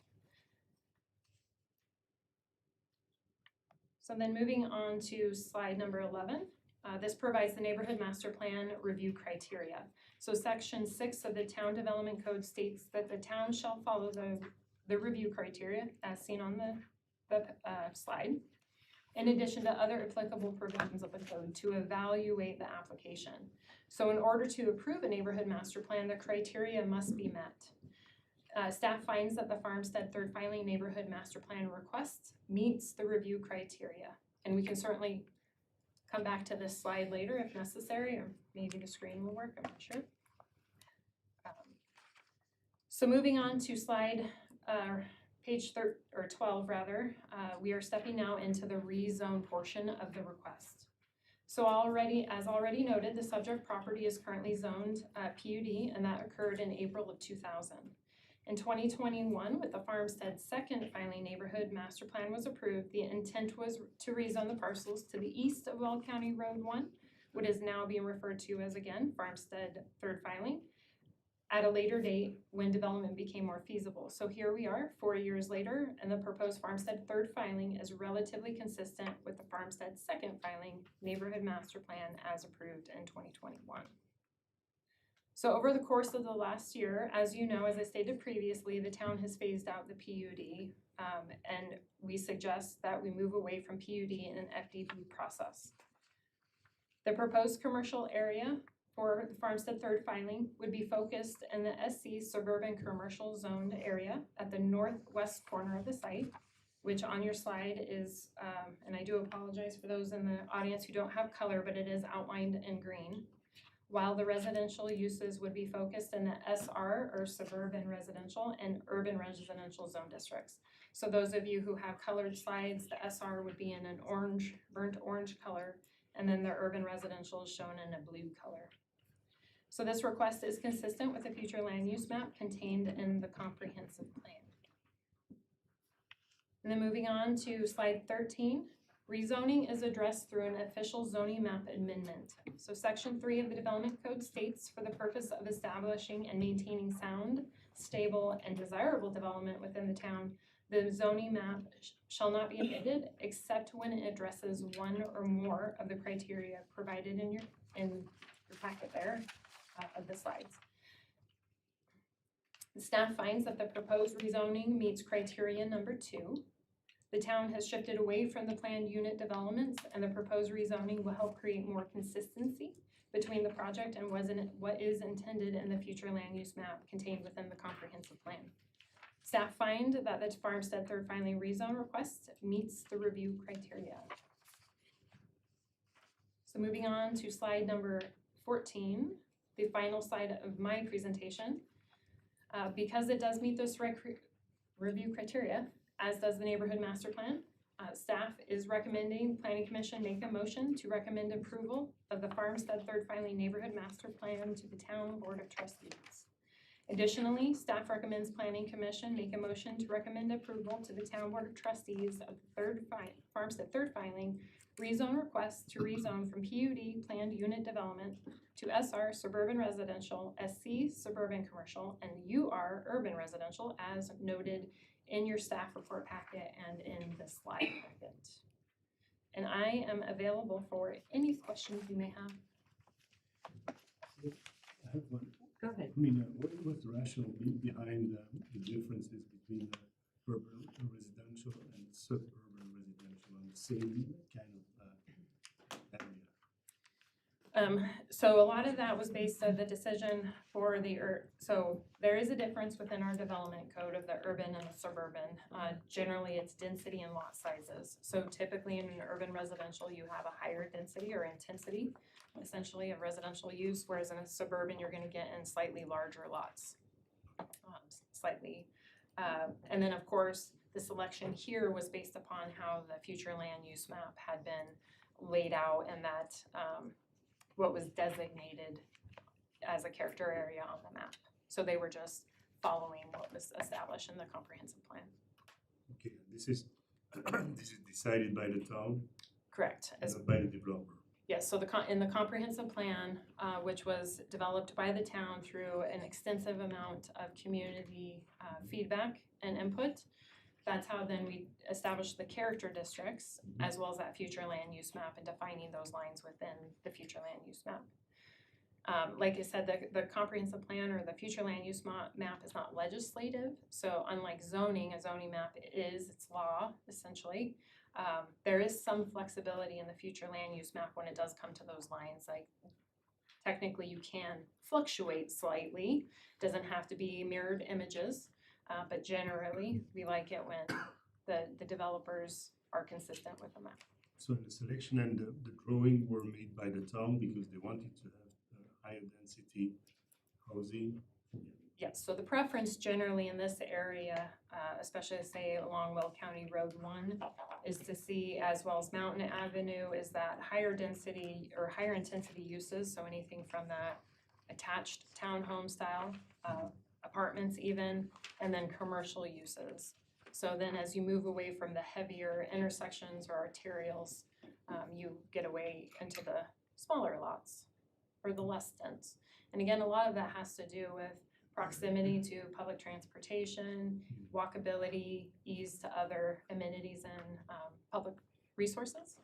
S2: So then moving on to slide number 11, this provides the neighborhood master plan review criteria. So section 6 of the town development code states that the town shall follow the review criteria as seen on the slide, in addition to other applicable provisions of the code to evaluate the application. So in order to approve a neighborhood master plan, the criteria must be met. Staff finds that the Farmstead Third Filing Neighborhood Master Plan request meets the review criteria. And we can certainly come back to this slide later if necessary, or maybe the screen will work, I'm not sure. So moving on to slide, page 12 rather, we are stepping now into the rezone portion of the request. So as already noted, the subject property is currently zoned PUD, and that occurred in April of 2000. In 2021, with the Farmstead Second Filing Neighborhood Master Plan was approved, the intent was to rezone the parcels to the east of Weld County Road 1, what is now being referred to as, again, Farmstead Third Filing, at a later date when development became more feasible. So here we are, 4 years later, and the proposed Farmstead Third Filing is relatively consistent with the Farmstead Second Filing Neighborhood Master Plan as approved in 2021. So over the course of the last year, as you know, as I stated previously, the town has phased out the PUD, and we suggest that we move away from PUD in an FDP process. The proposed commercial area for the Farmstead Third Filing would be focused in the SC suburban commercial zoned area at the northwest corner of the site. which on your slide is, and I do apologize for those in the audience who don't have color, but it is outlined in green. While the residential uses would be focused in the SR or suburban residential and urban residential zone districts. So those of you who have colored slides, the SR would be in an orange, burnt orange color, and then the urban residential is shown in a blue color. So this request is consistent with the future land use map contained in the comprehensive plan. And then moving on to slide 13, rezoning is addressed through an official zoning map amendment. So section 3 of the development code states, for the purpose of establishing and maintaining sound, stable, and desirable development within the town, the zoning map shall not be amended except when it addresses one or more of the criteria provided in your packet there of the slides. The staff finds that the proposed rezoning meets criteria number 2. The town has shifted away from the planned unit developments, and the proposed rezoning will help create more consistency between the project and what is intended in the future land use map contained within the comprehensive plan. Staff find that the Farmstead third filing rezone request meets the review criteria. So moving on to slide number 14, the final slide of my presentation. Because it does meet this review criteria, as does the neighborhood master plan, staff is recommending Planning Commission make a motion to recommend approval of the Farmstead third filing neighborhood master plan to the town board of trustees. Additionally, staff recommends Planning Commission make a motion to recommend approval to the town board of trustees of the Farmstead third filing rezone request to rezone from PUD planned unit development to SR suburban residential, SC suburban commercial, and UR urban residential as noted in your staff report packet and in the slide packet. And I am available for any questions you may have.
S7: I have one.
S1: Go ahead.
S7: I mean, what was the rationale behind the differences between the urban residential and suburban residential on the same kind of area?
S2: So a lot of that was based on the decision for so there is a difference within our development code of the urban and the suburban. Generally, it's density and lot sizes. So typically in an urban residential, you have a higher density or intensity, essentially, of residential use, whereas in a suburban, you're gonna get in slightly larger lots, and then of course, the selection here was based upon how the future land use map had been laid out and that, what was designated as a character area on the map. So they were just following what was established in the comprehensive plan.
S7: Okay, this is this is decided by the town,
S2: Correct.
S7: not by the developer.
S2: Yes, so in the comprehensive plan, which was developed by the town through an extensive amount of community feedback and input, that's how then we established the character districts as well as that future land use map and defining those lines within the future land use map. Like I said, the comprehensive plan or the future land use map is not legislative. So unlike zoning, a zoning map it's law essentially. There is some flexibility in the future land use map when it does come to those lines. Like technically you can fluctuate slightly, doesn't have to be mirrored images. But generally, we like it when the developers are consistent with the map.
S7: So the selection and the drawing were made by the town because they wanted to have higher density housing.
S2: Yes, so the preference generally in this area, especially say along Will County Road 1, is to see, as well as Mountain Avenue, is that higher density or higher intensity uses. So anything from that attached townhome style, apartments even, and then commercial uses. So then as you move away from the heavier intersections or arterials, you get away into the smaller lots or the less dense. And again, a lot of that has to do with proximity to public transportation, walkability, ease to other amenities and public resources.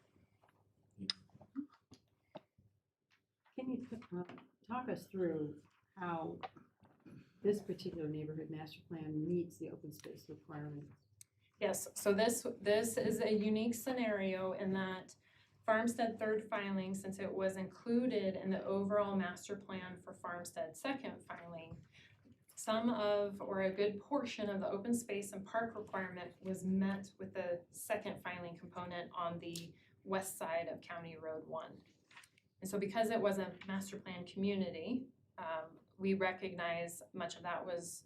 S1: Can you talk us through how this particular neighborhood master plan meets the open space requirements?
S2: Yes, so this is a unique scenario in that Farmstead third filing, since it was included in the overall master plan for Farmstead second filing, some of, or a good portion of the open space and park requirement was met with the second filing component on the west side of County Road 1. And so because it was a master plan community, we recognize much of that was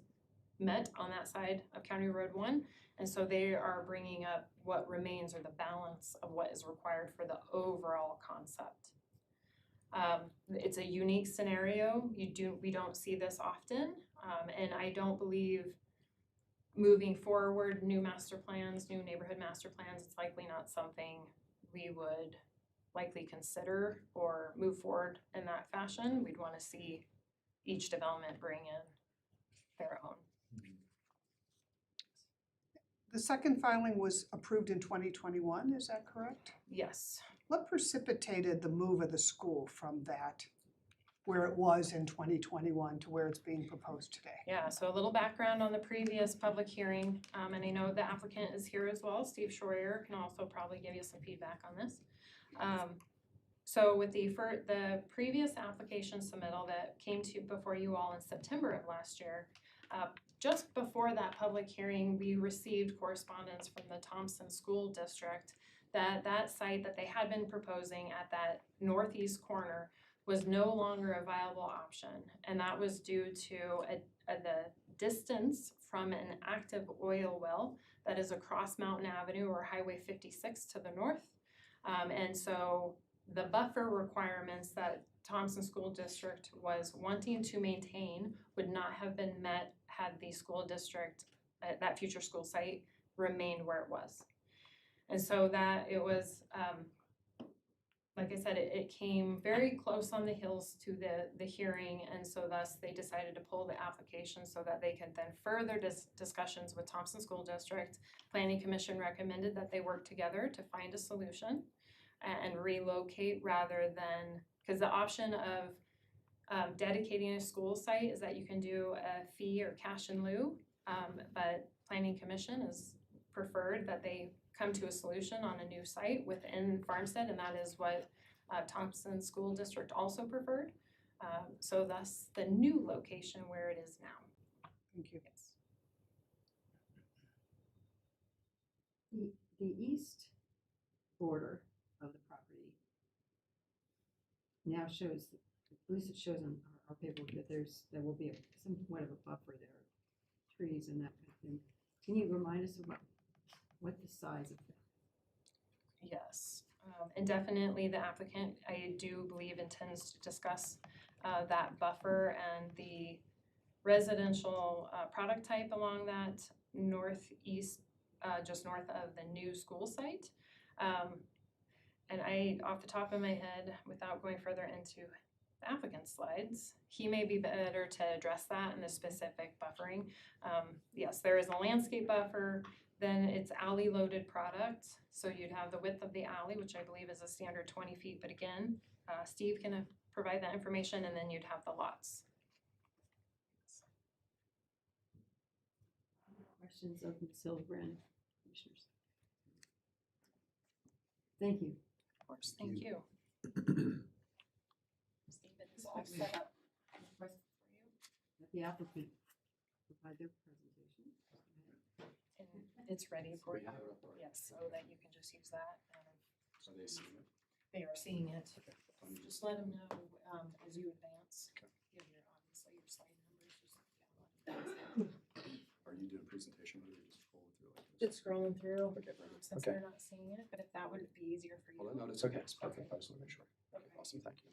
S2: met on that side of County Road 1. And so they are bringing up what remains or the balance of what is required for the overall concept. It's a unique scenario. We don't see this often. And I don't believe moving forward, new master plans, new neighborhood master plans, it's likely not something we would likely consider or move forward in that fashion. We'd want to see each development bring in their own.
S5: The second filing was approved in 2021, is that correct?
S2: Yes.
S5: What precipitated the move of the school from that, where it was in 2021 to where it's being proposed today?
S2: Yeah, so a little background on the previous public hearing, and I know the applicant is here as well. Steve Schroyer can also probably give you some feedback on this. So with the previous application submittal that came to before you all in September of last year, just before that public hearing, we received correspondence from the Thompson School District that site that they had been proposing at that northeast corner was no longer a viable option. And that was due to the distance from an active oil well that is across Mountain Avenue or Highway 56 to the north. And so the buffer requirements that Thompson School District was wanting to maintain would not have been met had the school district, that future school site, remained where it was. And so that it was, like I said, it came very close on the heels to the hearing, and so thus they decided to pull the application so that they could then further discussions with Thompson School District. Planning Commission recommended that they work together to find a solution and relocate rather than, because the option of dedicating a school site is that you can do a fee or cash in lieu, but Planning Commission is preferred that they come to a solution on a new site within Farmstead, and that is what Thompson School District also preferred. So thus the new location where it is now.
S5: Thank you.
S2: Yes.
S1: The east border of the property now shows, at least it shows on our paperwork that there will be somewhat of a buffer there, trees and that kind of thing. Can you remind us of what the size of that?
S2: Yes, and definitely the applicant, I do believe, intends to discuss that buffer and the residential product type along that northeast, just north of the new school site. And I, off the top of my head, without going further into the applicant's slides, he may be better to address that in the specific buffering. Yes, there is a landscape buffer. Then it's alley loaded product. So you'd have the width of the alley, which I believe is a standard 20 feet. But again, Steve can provide that information, and then you'd have the lots.
S1: Questions of Ms. Hildebrand, commissioners? Thank you.
S2: Of course, thank you. Stephen is all set up.
S1: Any questions for you? Let the applicant provide their presentation.
S2: And it's ready for you. Yes, so that you can just use that.
S8: Are they seeing it?
S2: They are seeing it. Just let them know as you advance. Give your, obviously, your slide numbers.
S8: Are you doing a presentation or are you just scrolling through like this?
S2: Just scrolling through since
S8: Okay.
S2: they're not seeing it, but if that would be easier for you.
S8: Well, no, it's okay. It's perfect. I just want to make sure.
S2: Okay.
S8: Awesome. Thank you.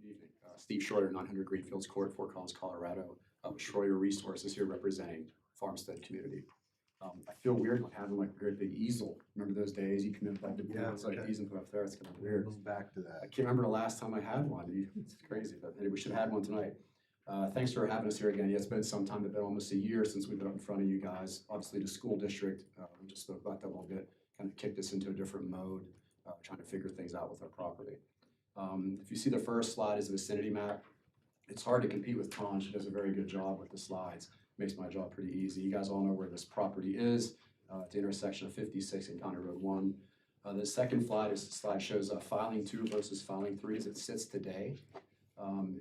S8: Good evening. Steve Schroyer, 900 Greenfields Court, Fort Collins, Colorado. Schroyer Resources here representing Farmstead community. I feel weird like having like a great big easel. Remember those days? You come in with like the
S4: Yeah,
S8: boards like
S4: okay.
S8: these and put up there. It's kind of weird.
S4: We'll back to
S8: I
S4: that.
S8: can't remember the last time I had one. It's crazy, but anyway, we should have had one tonight. Thanks for having us here again. Yeah, it's been some time. It's been almost a year since we've been up in front of you guys. Obviously, the school district, we just spoke about that a little bit, kind of kicked us into a different mode, trying to figure things out with our property. If you see the first slide is a vicinity map. It's hard to compete with Con. She does a very good job with the slides. Makes my job pretty easy. You guys all know where this property is. At the intersection of 56 and County Road 1. The second slide shows filing 2 versus filing 3 as it sits today.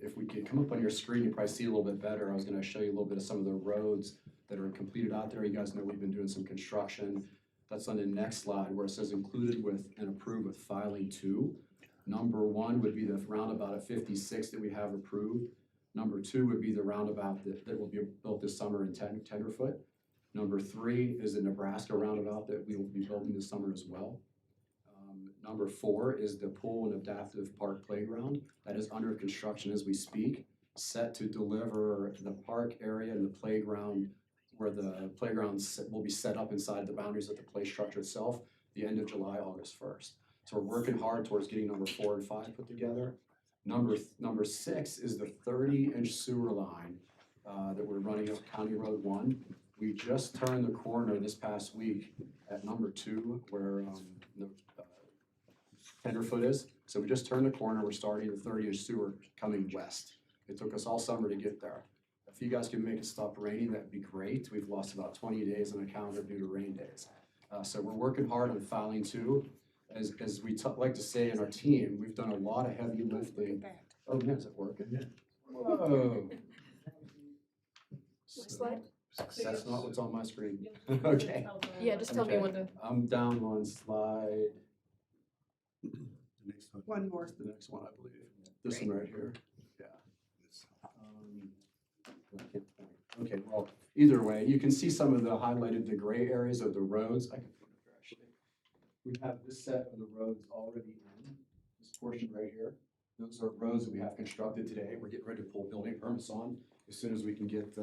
S8: If we could come up on your screen, you probably see a little bit better. I was gonna show you a little bit of some of the roads that are completed out there. You guys know we've been doing some construction. That's on the next slide where it says included with and approved with filing 2. Number 1 would be the roundabout at 56 that we have approved. Number 2 would be the roundabout that will be built this summer in Tenderfoot. Number 3 is the Nebraska roundabout that we will be building this summer as well. Number 4 is the pool and adaptive park playground that is under construction as we speak, set to deliver the park area and the playground where the playground will be set up inside the boundaries of the play structure itself, the end of July, August 1st. So we're working hard towards getting number 4 and 5 put together. Number 6 is the 30-inch sewer line that we're running up County Road 1. We just turned the corner this past week at number 2 where the Tenderfoot is. So we just turned the corner, we're starting the 30-inch sewer coming west. It took us all summer to get there. If you guys can make it stop raining, that'd be great. We've lost about 20 days on the calendar due to rain days. So we're working hard on filing 2. As we like to say in our team, we've done a lot of heavy lifting. Oh, yeah, is it working?
S7: Yeah.
S8: Whoa.
S3: Slide?
S8: That's not what's on my screen. Okay.
S2: Yeah, just tell me
S8: Okay.
S2: when to.
S8: I'm down on slide.
S7: The next one.
S5: One more.
S8: What's the next one, I believe? This one right here. Yeah. I can't point. Okay, well, either way, you can see some of the highlighted, the gray areas of the roads. I can put it there actually. We have this set of the roads already in, this portion right here. Those are roads that we have constructed today. We're getting ready to pull building permits on as soon as we can get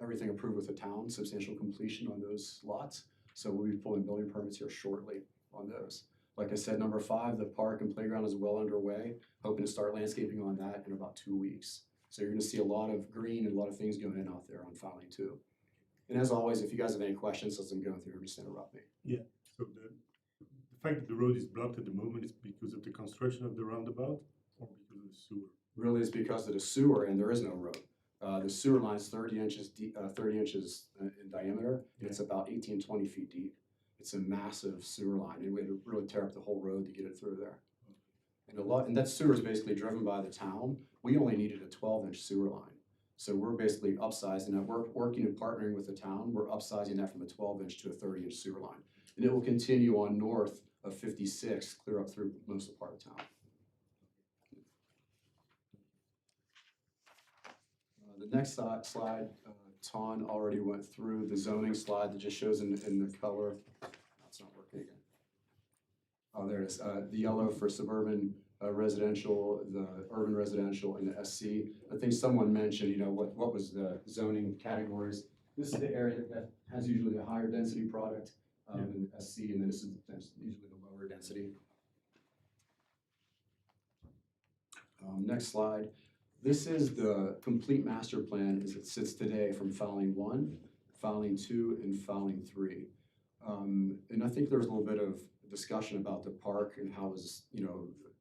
S8: everything approved with the town, substantial completion on those lots. So we'll be pulling building permits here shortly on those. Like I said, number 5, the park and playground is well underway. Hoping to start landscaping on that in about 2 weeks. So you're gonna see a lot of green and a lot of things going in out there on filing 2. And as always, if you guys have any questions as I'm going through, just interrupt me.
S7: So the fact that the road is blocked at the moment is because of the construction of the roundabout or because of the sewer?
S8: Really, it's because of the sewer and there is no road. The sewer line is 30 inches deep, 30 inches in diameter, and it's about 18, 20 feet deep. It's a massive sewer line, and we had to really tear up the whole road to get it through there. And that sewer is basically driven by the town. We only needed a 12-inch sewer line. So we're basically upsizing that. We're working and partnering with the town. We're upsizing that from a 12-inch to a 30-inch sewer line. And it will continue on north of 56, clear up through most of the part of town. The next slide, Ton already went through the zoning slide that just shows in the color. That's not working again. Oh, there it is. The yellow for suburban residential, the urban residential, and the SC. I think someone mentioned, what was the zoning categories. This is the area that has usually a higher density product in the SC, and then this is usually the lower density. Next slide. This is the complete master plan as it sits today from filing 1, filing 2, and filing 3. And I think there's a little bit of discussion about the park and how it was,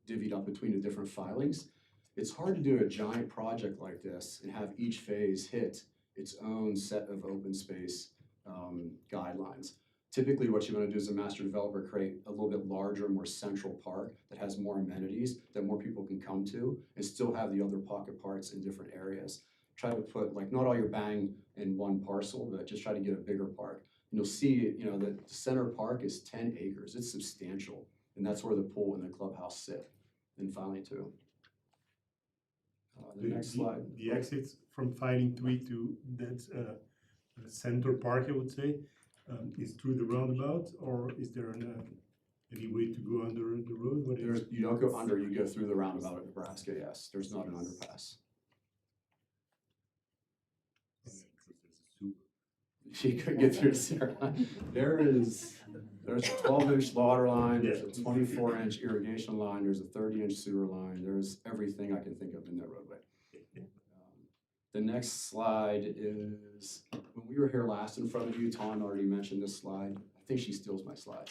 S8: divvied up between the different filings. It's hard to do a giant project like this and have each phase hit its own set of open space guidelines. Typically, what you want to do as a master developer, create a little bit larger, more central park that has more amenities that more people can come to and still have the other pocket parks in different areas. Try to put, not all your bang in one parcel, but just try to get a bigger park. And you'll see, the center park is 10 acres. It's substantial. And that's where the pool and the clubhouse sit in filing 2. The next slide.
S7: The exits from filing 3 to that center park, I would say, is through the roundabout, or is there any way to go under the road?
S8: You don't go under, you go through the roundabout at Nebraska, yes. There's not an underpass. You could get through the center line. There's a 12-inch water line, there's a 24-inch irrigation line, there's a 30-inch sewer line, there's everything I can think of in that roadway. The next slide is, when we were here last in front of you, Tom already mentioned this slide. I think she steals my slide.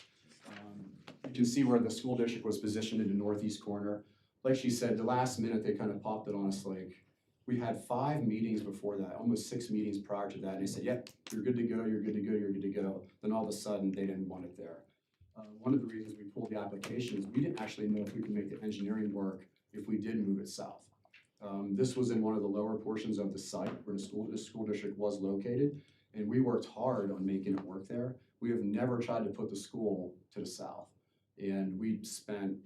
S8: You can see where the school district was positioned in the northeast corner. Like she said, the last minute they kind of popped it on us we had 5 meetings before that, almost 6 meetings prior to that, and they said, yep, you're good to go, you're good to go, you're good to go. Then all of a sudden, they didn't want it there. one of the reasons we pulled the applications, we didn't actually know if we could make the engineering work if we did move it south. This was in one of the lower portions of the site where the school district was located, and we worked hard on making it work there. We have never tried to put the school to the south. And we spent,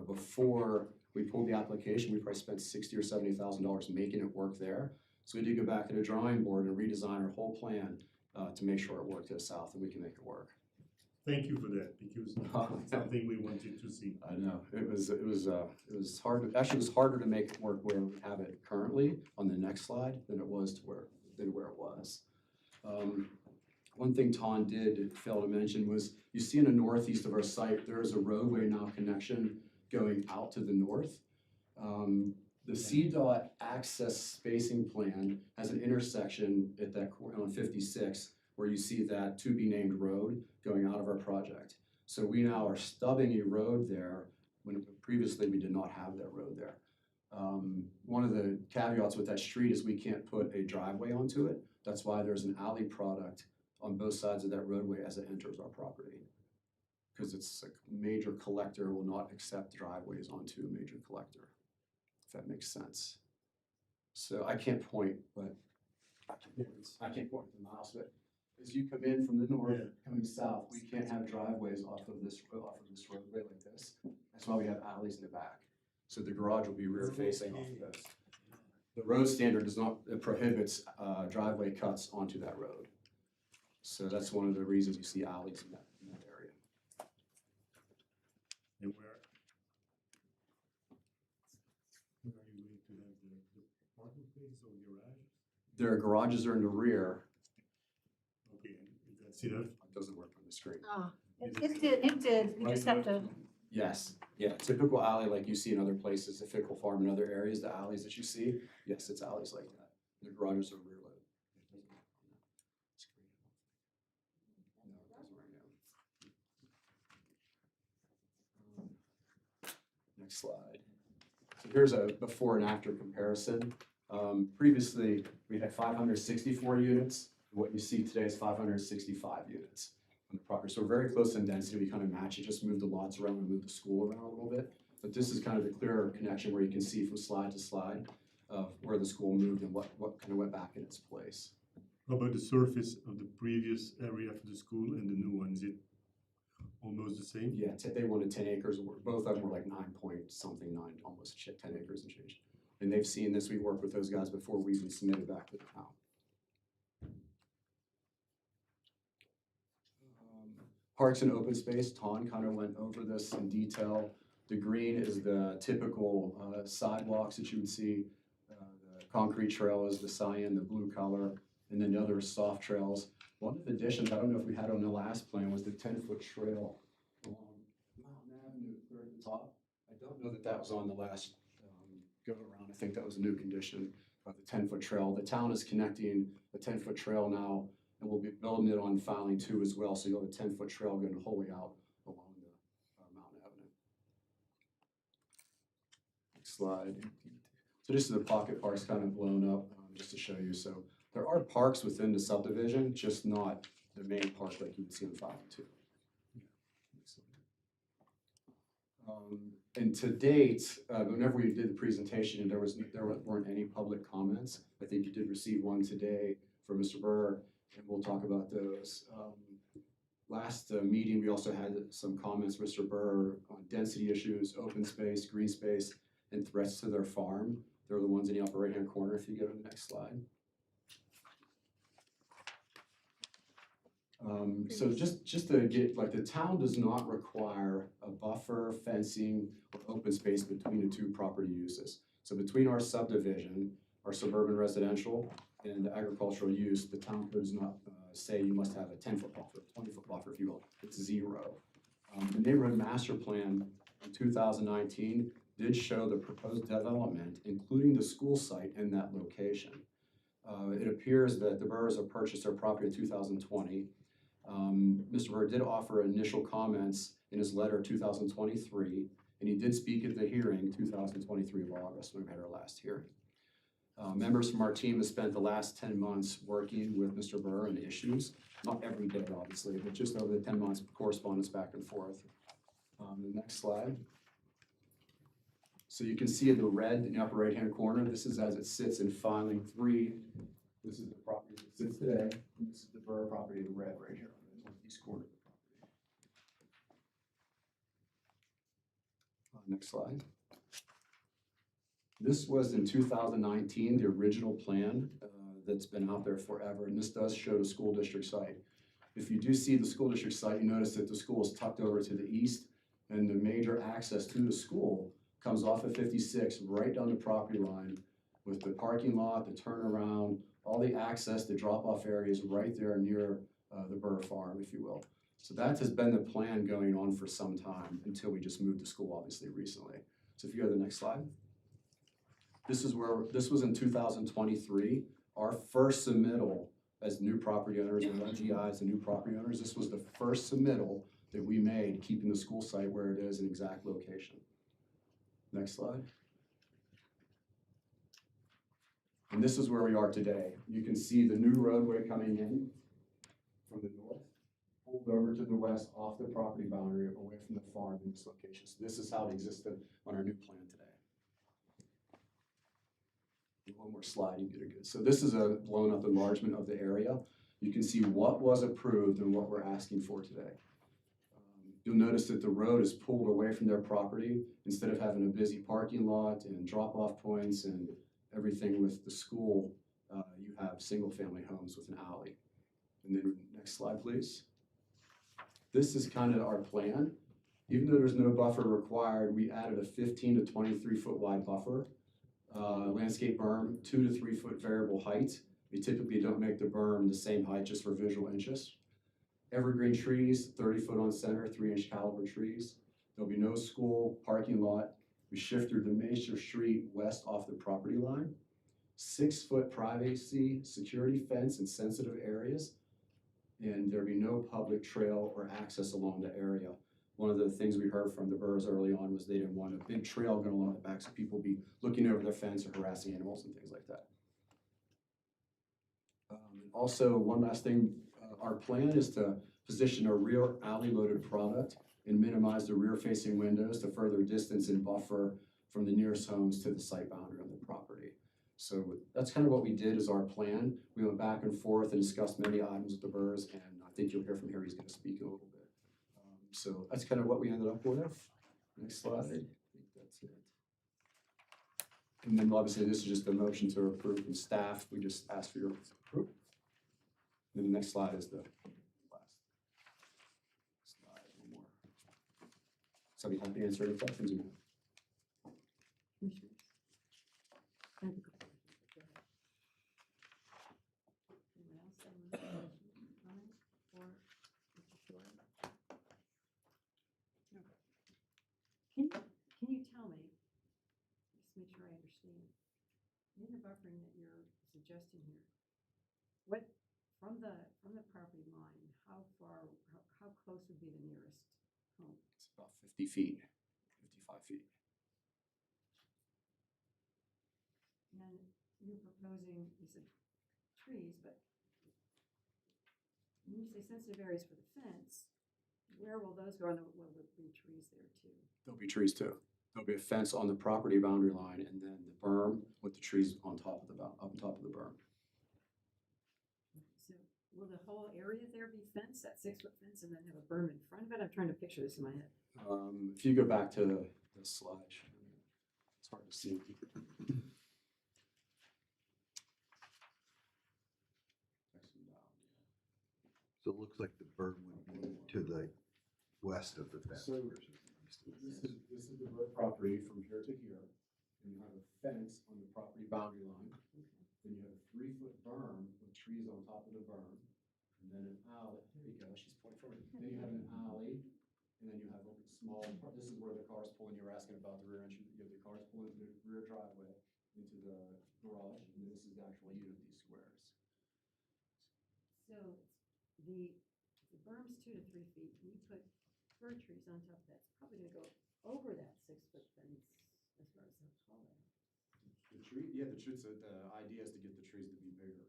S8: before we pulled the application, we probably spent $60,000 or $70,000 making it work there. So we did go back to the drawing board and redesign our whole plan to make sure it worked to the south and we can make it work.
S7: Thank you for that, because it's something we wanted to see.
S8: I know, it was hard, actually it was harder to make it work where we have it currently on the next slide than it was to where it was. One thing Ton did fail to mention was, you see in the northeast of our site, there is a roadway now connection going out to the north. The CDOT access spacing plan has an intersection at that corner on 56 where you see that to be named road going out of our project. So we now are stubbing a road there when previously we did not have that road there. One of the caveats with that street is we can't put a driveway onto it. That's why there's an alley product on both sides of that roadway as it enters our property. Because it's a major collector will not accept driveways onto a major collector, if that makes sense. So I can't point, but I can't point the mouse, but as you come in from the north, coming south, we can't have driveways off of this roadway like this. That's why we have alleys in the back. So the garage will be rear facing off of this. The road standard does not, it prohibits driveway cuts onto that road. So that's one of the reasons you see alleys in that area.
S7: And where are you going to have the parking space or garage?
S8: Their garages are in the rear.
S7: Okay, and that's enough?
S8: It doesn't work on the screen.
S3: It did, you just have to,
S8: Yes, yeah, typical alley like you see in other places, the Fickle Farm and other areas, the alleys that you see, yes, it's alleys like that. The garages are rear load. No, it doesn't right now. Next slide. So here's a before and after comparison. Previously, we had 564 units. What you see today is 565 units on the property. So we're very close in density. We kind of match it, just move the lots around and move the school around a little bit. But this is kind of the clearer connection where you can see from slide to slide of where the school moved and what kind of went back in its place.
S7: How about the surface of the previous area for the school and the new one? Is it almost the same?
S8: Yeah, they wanted 10 acres. Both of them were like 9 point something, almost 10 acres and change. And they've seen this. We worked with those guys before we even submitted back to the town. Parks and open space, Ton kind of went over this in detail. The green is the typical sidewalks that you would see. The concrete trail is the cyan, the blue color, and then the other soft trails. One of the additions, I don't know if we had on the last plan, was the 10-foot trail along Mountain Avenue there at the top. I don't know that that was on the last go around. I think that was a new condition of the 10-foot trail. The town is connecting the 10-foot trail now, and we'll be building it on Filing 2 as well, so you'll have a 10-foot trail going the whole way out along the Mountain Avenue. Next slide. So this is the pocket parks kind of blown up, just to show you. So there are parks within the subdivision, just not the main park like you would see on Filing 2. And to date, whenever we did the presentation, there weren't any public comments. I think you did receive one today from Mr. Burr, and we'll talk about those. Last meeting, we also had some comments, Mr. Burr, on density issues, open space, green space, and threats to their farm. They're the ones in the upper right-hand corner, if you go to the next slide. So just to get, like, the town does not require a buffer, fencing, or open space between the two property uses. So between our subdivision, our suburban residential, and the agricultural use, the town does not say you must have a 10-foot buffer, 20-foot buffer, if you will. It's 0. The neighborhood master plan in 2019 did show the proposed development, including the school site in that location. It appears that the Burrs have purchased their property in 2020. Mr. Burr did offer initial comments in his letter 2023, and he did speak at the hearing 2023 of August when we had our last hearing. Members from our team have spent the last 10 months working with Mr. Burr on issues, not every day, obviously, but just over the 10 months, correspondence back and forth. The next slide. So you can see in the red in the upper right-hand corner, this is as it sits in filing 3. This is the property that sits today. This is the Burr property in red right here on the northeast corner of the property. Next slide. This was in 2019, the original plan that's been out there forever, and this does show the school district site. If you do see the school district site, you notice that the school is tucked over to the east, and the major access to the school comes off of 56 right down the property line with the parking lot, the turnaround, all the access, the drop-off areas right there near the Burr farm, if you will. So that has been the plan going on for some time until we just moved the school, obviously, recently. So if you go to the next slide. This was in 2023, our first submittal as new property owners, with LGIs and new property owners. This was the first submittal that we made, keeping the school site where it is in exact location. Next slide. And this is where we are today. You can see the new roadway coming in from the north, pulled over to the west off the property boundary away from the farm in this location. So this is how it existed on our new plan today. One more slide, you get it good. So this is a blown up enlargement of the area. You can see what was approved and what we're asking for today. You'll notice that the road is pulled away from their property. Instead of having a busy parking lot and drop-off points and everything with the school, you have single-family homes with an alley. And then next slide, please. This is kind of our plan. Even though there's no buffer required, we added a 15 to 23 foot wide buffer. Landscape berm, 2 to 3 foot variable height. We typically don't make the berm the same height just for visual interest. Evergreen trees, 30 foot on center, 3-inch caliber trees. There'll be no school parking lot. We shifted the major street west off the property line. 6 foot privacy, security fence in sensitive areas. And there'll be no public trail or access along the area. One of the things we heard from the Burrs early on was they didn't want a big trail going along the back so people would be looking over their fence or harassing animals and things like that. Also, one last thing, our plan is to position a rear alley loaded product and minimize the rear facing windows to further distance and buffer from the nearest homes to the site boundary on the property. So that's kind of what we did as our plan. We went back and forth and discussed many items with the Burrs, and I think you'll hear from Harry. He's going to speak in a little bit. So that's kind of what we ended up with. Next slide. I think that's it. And then obviously this is just a motion to approve from staff. We just asked for your approval. Then the next slide is the last slide. One more. So I'd be happy to answer any questions you have.
S1: Commissioners? I have a couple questions, but go ahead. Anyone else have any questions, comments, or Mr. Shore? No. Can you tell me, just make sure I understand, in the buffering that you're suggesting here, what, from the property line, how close would be the nearest home?
S8: It's about 50 feet, 55 feet.
S1: And you're proposing, you said trees, but when you say sensitive areas for the fence, where will those go? And will there be trees there too?
S8: There'll be trees too. There'll be a fence on the property boundary line and then the berm with the trees on top of the berm.
S1: So will the whole area there be fenced, that 6-foot fence, and then have a berm in front of it? I'm trying to picture this in my head.
S8: If you go back to the slide, it's hard to see.
S4: So it looks like the berm would be to the west of the fence
S8: So,
S4: versus the east of the
S8: This
S4: fence.
S8: is the road property from here to here, and you have a fence on the property boundary line. Then you have a 3-foot berm with trees on top of the berm, and then an alley, there you go, she's pointing forward. Then you have an alley, and then you have a small, this is where the cars pull in, you were asking about the rear entry, you have the cars pull into the rear driveway, into the garage, and this is the actual unit of these squares.
S1: So the berm's 2 to 3 feet, and you put fir trees on top of that, it's probably gonna go over that 6-foot fence as far as how tall that is.
S8: The tree, yeah, the trees, the idea is to get the trees to be bigger,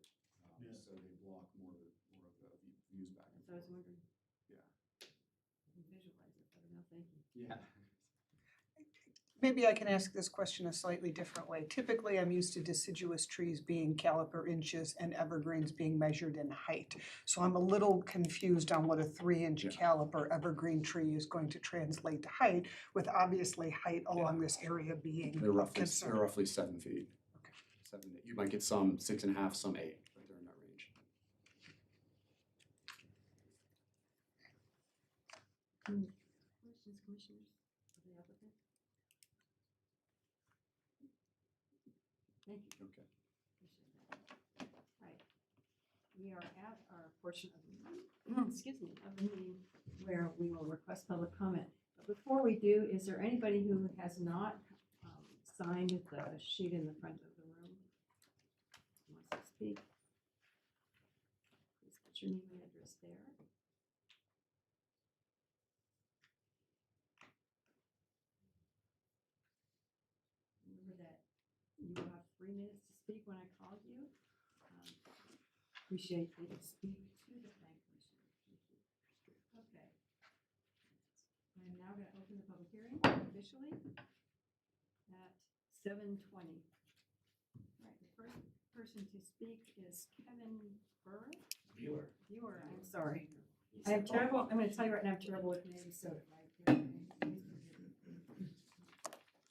S7: Yeah.
S8: so they block more of the views back and
S1: So I was
S8: forth.
S1: wondering.
S8: Yeah.
S1: I can visualize it better now, thank you.
S8: Yeah.
S5: Maybe I can ask this question a slightly different way. Typically, I'm used to deciduous trees being caliper inches and evergreens being measured in height. So I'm a little confused on what a 3-inch
S8: Yeah.
S5: caliper evergreen tree is going to translate to height, with obviously height along this area being
S8: They're
S5: of
S8: roughly,
S5: concern.
S8: 7 feet.
S5: Okay.
S8: 7, 8. You might get some 6.5, some 8, right there in that range.
S1: Questions, commissioners, of the applicant? Thank you.
S8: Okay.
S1: Appreciate that. Right. We are at our portion of the meeting, excuse me, of the meeting where we will request public comment. But before we do, is there anybody who has not signed the sheet in the front of the room? Who wants to speak? Please put your name and address there. Remember that you will have 3 minutes to speak when I call you. Appreciate you to speak to the planning commission. Thank you. Okay. I am now going to open the public hearing officially at 7:20. All right, the first person to speak is Kevin Viewer, I'm sorry. I have terrible, I'm going to tell you right now, I'm terrible with names, so.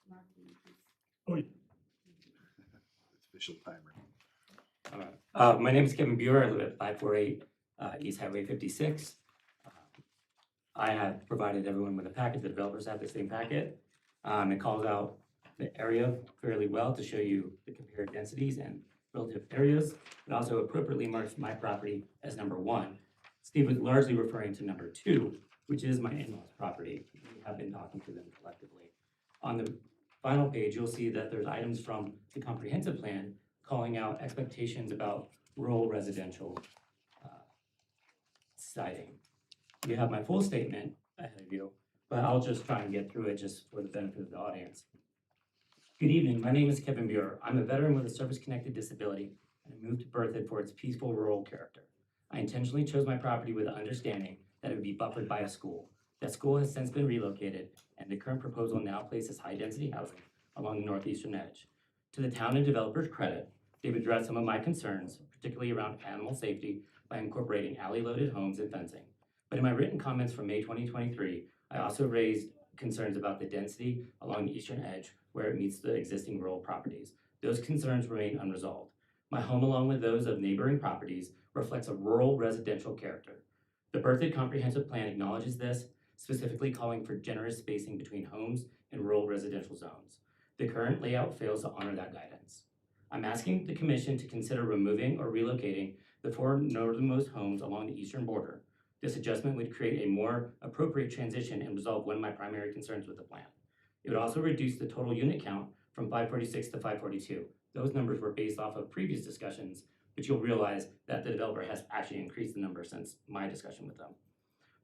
S1: Mark, will you please?
S7: Oh, yeah.
S4: Official timer.
S9: My name is Kevin Buer. I live at 548 East Highway 56. I have provided everyone with a packet. The developers have the same packet. It calls out the area fairly well to show you the compared densities and relative areas. It also appropriately marks my property as number 1. Steve was largely referring to number 2, which is my in-laws property. We have been talking to them collectively. On the final page, you'll see that there's items from the comprehensive plan calling out expectations about rural residential siting. You have my full statement ahead of you, but I'll just try and get through it just for the benefit of the audience. Good evening, my name is Kevin Buer. I'm a veteran with a service-connected disability, and I moved to Berthoud for its peaceful rural character. I intentionally chose my property with the understanding that it would be buffered by a school. That school has since been relocated, and the current proposal now places high-density housing along the northeastern edge. To the town and developers' credit, they've addressed some of my concerns, particularly around animal safety, by incorporating alley-loaded homes and fencing. But in my written comments from May 2023, I also raised concerns about the density along the eastern edge where it meets the existing rural properties. Those concerns remain unresolved. My home, along with those of neighboring properties, reflects a rural residential character. The Berthoud Comprehensive Plan acknowledges this, specifically calling for generous spacing between homes and rural residential zones. The current layout fails to honor that guidance. I'm asking the commission to consider removing or relocating the 4 northernmost homes along the eastern border. This adjustment would create a more appropriate transition and resolve one of my primary concerns with the plan. It would also reduce the total unit count from 546 to 542. Those numbers were based off of previous discussions, but you'll realize that the developer has actually increased the number since my discussion with them.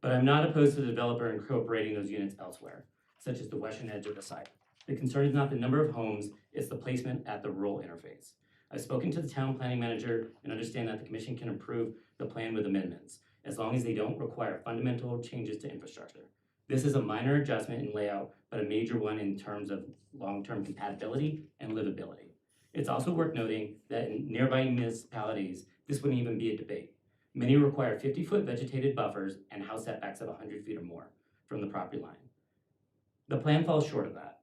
S9: But I'm not opposed to the developer incorporating those units elsewhere, such as the western edge of the site. The concern is not the number of homes, it's the placement at the rural interface. I've spoken to the town planning manager and understand that the commission can approve the plan with amendments, as long as they don't require fundamental changes to infrastructure. This is a minor adjustment in layout, but a major one in terms of long-term compatibility and livability. It's also worth noting that in nearby municipalities, this wouldn't even be a debate. Many require 50-foot vegetated buffers and house setbacks of 100 feet or more from the property line. The plan falls short of that.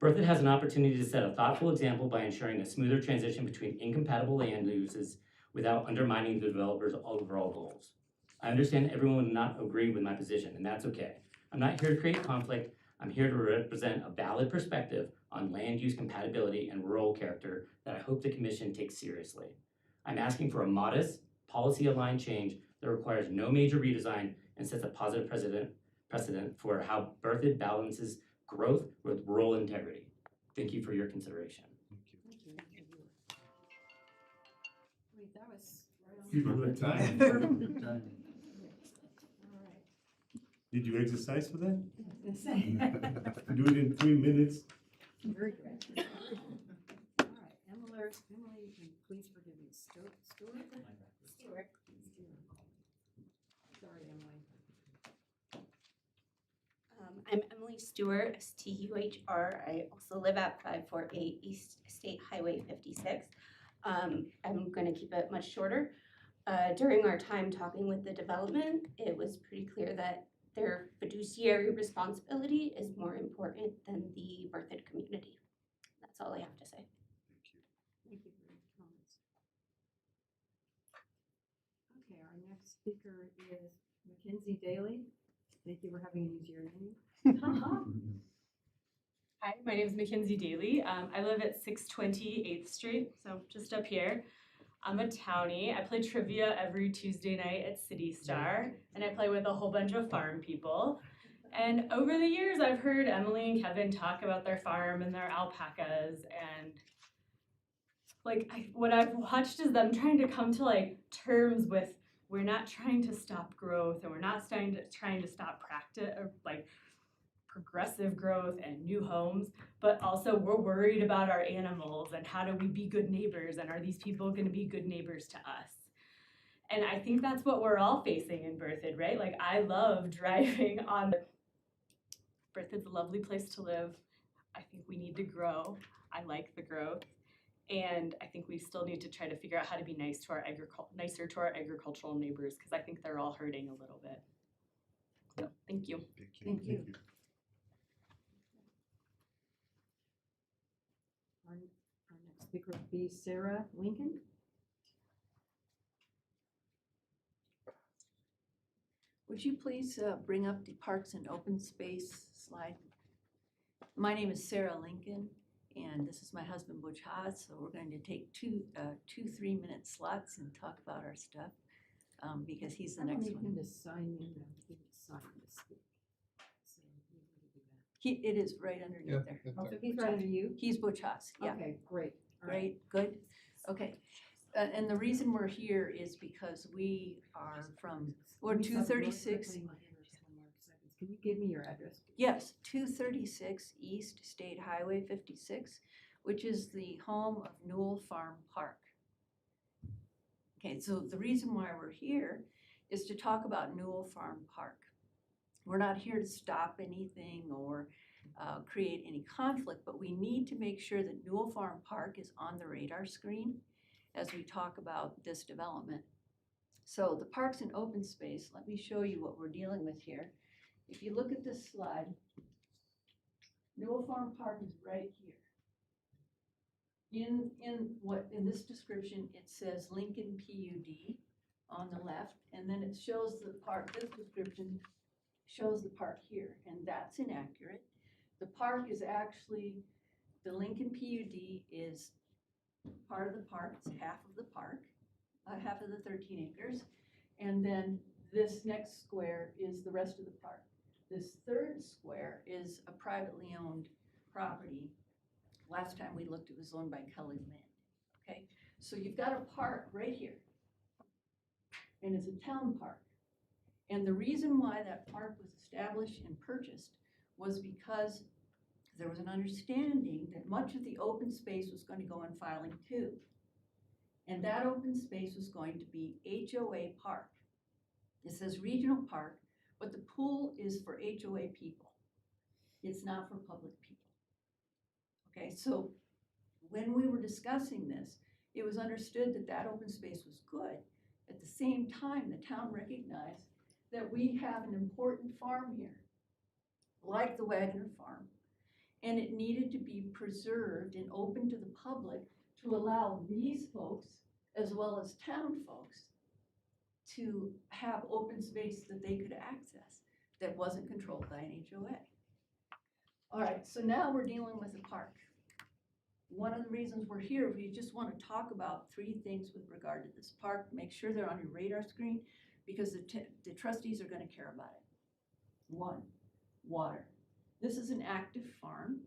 S9: Berthoud has an opportunity to set a thoughtful example by ensuring a smoother transition between incompatible land uses without undermining the developer's overall goals. I understand everyone would not agree with my position, and that's okay. I'm not here to create conflict. I'm here to represent a valid perspective on land use compatibility and rural character that I hope the commission takes seriously. I'm asking for a modest, policy-aligned change that requires no major redesign and sets a positive precedent for how Berthoud balances growth with rural integrity. Thank you for your consideration.
S1: Thank you. Wait, that was right on.
S7: Give you a time.
S1: Perfect. All right.
S7: Did you exercise for that?
S1: I was gonna say.
S7: Do it in 3 minutes.
S1: Very good. All right, Taylor, Emily, and please forgive me, Stewart?
S10: Stewart.
S1: Sorry, Emily.
S10: I'm Emily Stewart, Stuhr. I also live at 548 East State Highway 56. I'm going to keep it much shorter. During our time talking with the development, it was pretty clear that their fiduciary responsibility is more important than the Berthoud community. That's all I have to say.
S4: Thank you.
S1: Thank you for your comments. Okay, our next speaker is Mackenzie Daly. Thank you for having an easier name.
S11: Hi, my name is Mackenzie Daly. I live at 620 8th Street, so just up here. I'm a townie. I play trivia every Tuesday night at City Star, and I play with a whole bunch of farm people. And over the years, I've heard Emily and Kevin talk about their farm and their alpacas, and what I've watched is them trying to come to terms with, we're not trying to stop growth, and we're not trying to stop progressive growth and new homes, but also we're worried about our animals and how do we be good neighbors, and are these people going to be good neighbors to us? And I think that's what we're all facing in Berthoud, right? Like, I love driving on. Berthoud's a lovely place to live. I think we need to grow. I like the growth. And I think we still need to try to figure out how to be nicer to our agricultural neighbors, because I think they're all hurting a little bit. So, thank you.
S1: Thank you. Our next speaker would be Sarah Lincoln.
S12: Would you please bring up the Parks and Open Space slide? My name is Sarah Lincoln, and this is my husband Butch Haas, so we're going to take two 3-minute slots and talk about our stuff, because he's the next
S1: I
S12: one.
S1: don't need him to sign in, though. He can sign to speak. So you need to do that.
S12: It is right underneath there.
S1: Oh, so he's right under you?
S12: He's Butch Haas, yeah.
S1: Okay, great. All right.
S12: Great, good, okay. And the reason we're here is because we are from, we're
S1: Can you stop really
S12: 236.
S1: quickly? My interest, 1 more second. Can you give me your address?
S12: Yes, 236 East State Highway 56, which is the home of Newell Farm Park. Okay, so the reason why we're here is to talk about Newell Farm Park. We're not here to stop anything or create any conflict, but we need to make sure that Newell Farm Park is on the radar screen as we talk about this development. So the Parks and Open Space, let me show you what we're dealing with here. If you look at this slide, Newell Farm Park is right here. In this description, it says Lincoln PUD on the left, and then it shows the park, this description shows the park here, and that's inaccurate. The park is actually, the Lincoln PUD is part of the park, it's half of the park, half of the 13 acres, and then this next square is the rest of the park. This third square is a privately owned property. Last time we looked, it was owned by Kelly Land, okay? So you've got a park right here, and it's a town park. And the reason why that park was established and purchased was because there was an understanding that much of the open space was going to go in filing too. And that open space was going to be HOA Park. It says regional park, but the pool is for HOA people. It's not for public people. Okay, so when we were discussing this, it was understood that that open space was good. At the same time, the town recognized that we have an important farm here, like the Wagner Farm, and it needed to be preserved and open to the public to allow these folks, as well as town folks, to have open space that they could access that wasn't controlled by an HOA. All right, so now we're dealing with the park. One of the reasons we're here, we just want to talk about 3 things with regard to this park, make sure they're on your radar screen, because the trustees are going to care about it. 1, water. This is an active farm.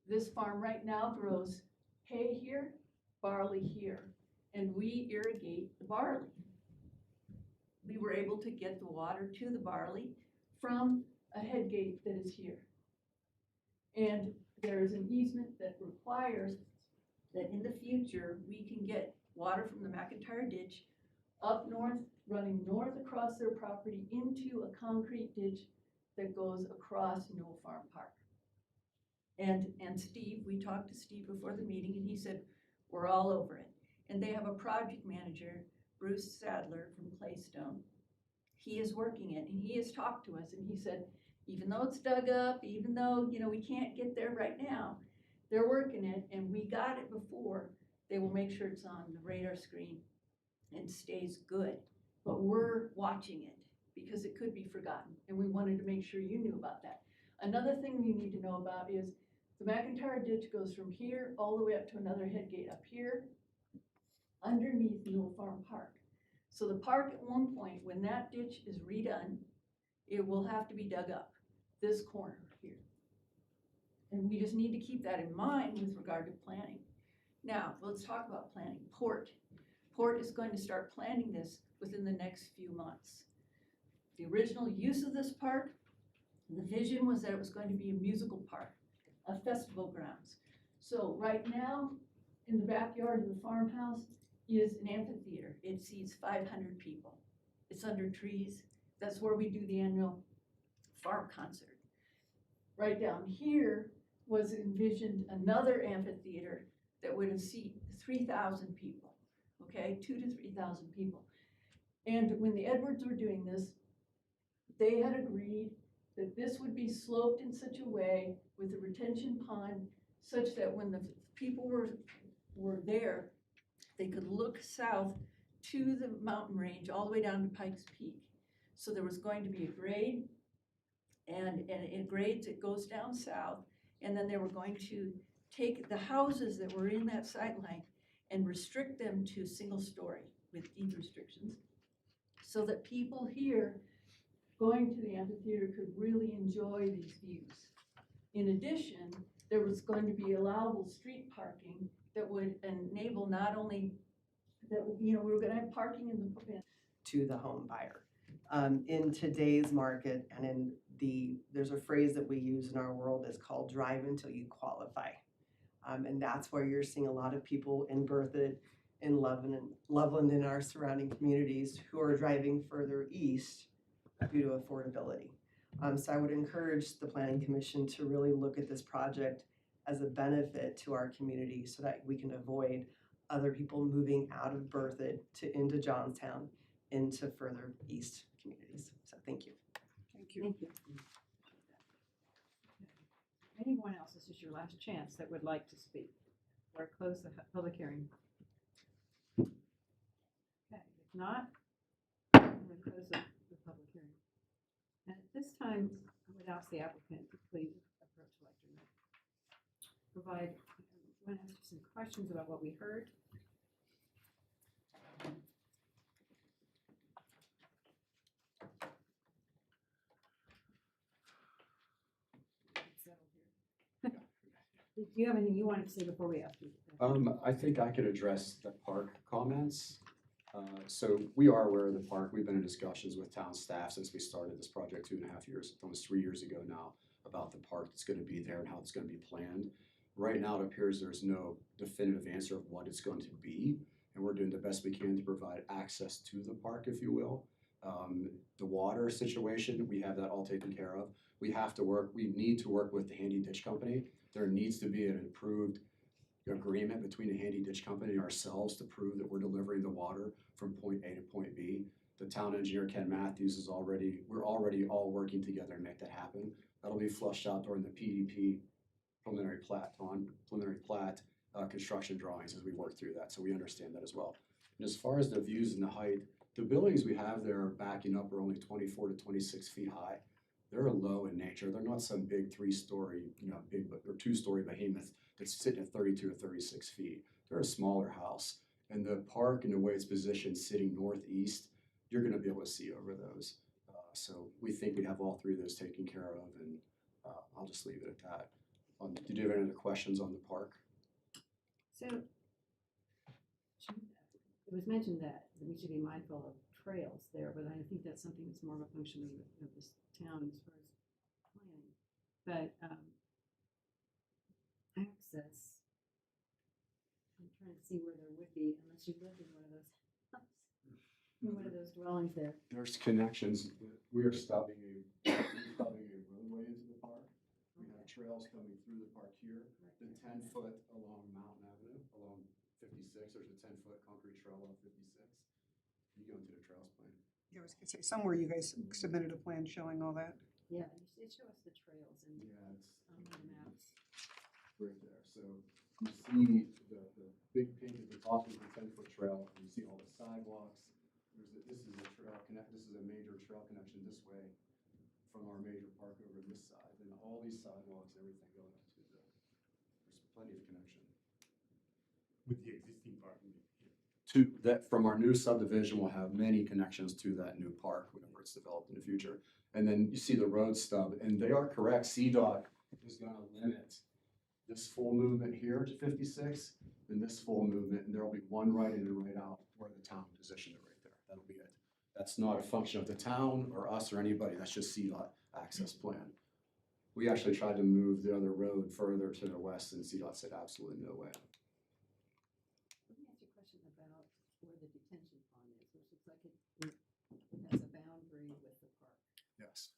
S12: This farm right now grows hay here, barley here, and we irrigate the barley. We were able to get the water to the barley from a head gate that is here. And there is an easement that requires that in the future, we can get water from the McIntyre ditch up north, running north across their property into a concrete ditch that goes across Newell Farm Park. And Steve, we talked to Steve before the meeting, and he said, we're all over it. And they have a project manager, Bruce Sadler from Claystone. He is working it, and he has talked to us, and he said, even though it's dug up, even though, you know, we can't get there right now, they're working it, and we got it before. They will make sure it's on the radar screen and stays good. But we're watching it because it could be forgotten, and we wanted to make sure you knew about that. Another thing you need to know about is the McIntyre ditch goes from here all the way up to another head gate up here underneath Newell Farm Park. So the park at one point, when that ditch is redone, it will have to be dug up, this corner here. And we just need to keep that in mind with regard to planning. Now, let's talk about planning. Port is going to start planning this within the next few months. The original use of this park, the vision was that it was going to be a musical park, a festival grounds. So right now, in the backyard of the farmhouse is an amphitheater. It seats 500 people. It's under trees. That's where we do the annual farm concert. Right down here was envisioned another amphitheater that would have seated 3,000 people, okay, 2,000 to 3,000 people. And when the Edwards were doing this, they had agreed that this would be sloped in such a way with a retention pond such that when the people were there, they could look south to the mountain range all the way down to Pikes Peak. So there was going to be a grade, and it grades, it goes down south, and then they were going to take the houses that were in that sightline and restrict them to single story with deed restrictions, so that people here going to the amphitheater could really enjoy these views. In addition, there was going to be allowable street parking that would enable not only that, you know, we were gonna have parking in the
S13: to the home buyer. In today's market and there's a phrase that we use in our world that's called drive until you qualify. And that's where you're seeing a lot of people in Berthoud, in Loveland and our surrounding communities who are driving further east due to affordability. So I would encourage the Planning Commission to really look at this project as a benefit to our community so that we can avoid other people moving out of Berthoud into Johnstown, into further east communities. So thank you.
S5: Thank you.
S1: Thank you. Anyone else, this is your last chance that would like to speak or close the public hearing. Okay, if not, I'm going to close the public hearing. And at this time, I would ask the applicant to please approach the lectern. Provide, I want to ask you some questions about what we heard. Do you have anything you wanted to say before we ask you?
S8: I think I could address the park comments. So we are aware of the park. We've been in discussions with town staff since we started this project 2.5 years, almost 3 years ago now, about the park that's going to be there and how it's going to be planned. Right now, it appears there's no definitive answer of what it's going to be, and we're doing the best we can to provide access to the park, if you will. The water situation, we have that all taken care of. We need to work with the Handy Ditch Company. There needs to be an improved agreement between the Handy Ditch Company and ourselves to prove that we're delivering the water from point A to point B. The town engineer, Ken Matthews, we're already all working together to make that happen. That'll be flushed out during the PDP preliminary plat construction drawings as we work through that, so we understand that as well. And as far as the views and the height, the buildings we have there backing up are only 24 to 26 feet high. They're low in nature. They're not some big 3-story, or 2-story behemoth that's sitting at 32 or 36 feet. They're a smaller house. And the park and the way it's positioned sitting northeast, you're gonna be able to see over those. So we think we have all three of those taken care of, and I'll just leave it at that. Did you have any other questions on the park?
S1: So, it was mentioned that we should be mindful of trails there, but I think that's something that's more of a function of this town as far as planning. But access, I'm trying to see where there would be, unless you lived in one of those, in one of those dwellings there.
S8: There's connections. We are stubbing a roadway into the park. We have trails coming through the park here. The 10-foot along Mountain Avenue, along 56, there's a 10-foot concrete trail on 56. You go into the trails plan.
S5: Yeah, I was gonna say, somewhere you guys submitted a plan showing all that.
S1: Yeah, it show us the trails and
S8: Yeah, it's
S1: on the maps.
S8: right there. So you see the big pink at the top is the 10-foot trail. You see all the sidewalks. This is a trail connect. This is a major trail connection this way from our major park over this side. And all these sidewalks, everything going up to there's plenty of connection.
S7: With the existing parking here.
S8: To that, from our new subdivision, we'll have many connections to that new park whenever it's developed in the future. And then you see the road stub, and they are correct. CDOT is gonna limit this full movement here to 56, and this full movement, and there'll be one right in and right out where the town positioned it right there. That'll be it. That's not a function of the town or us or anybody. That's just CDOT access plan. We actually tried to move the other road further to the west, and CDOT said absolutely no way.
S1: Let me ask you a question about where the detention pond is, which looks like it has a boundary with the park.
S8: Yes.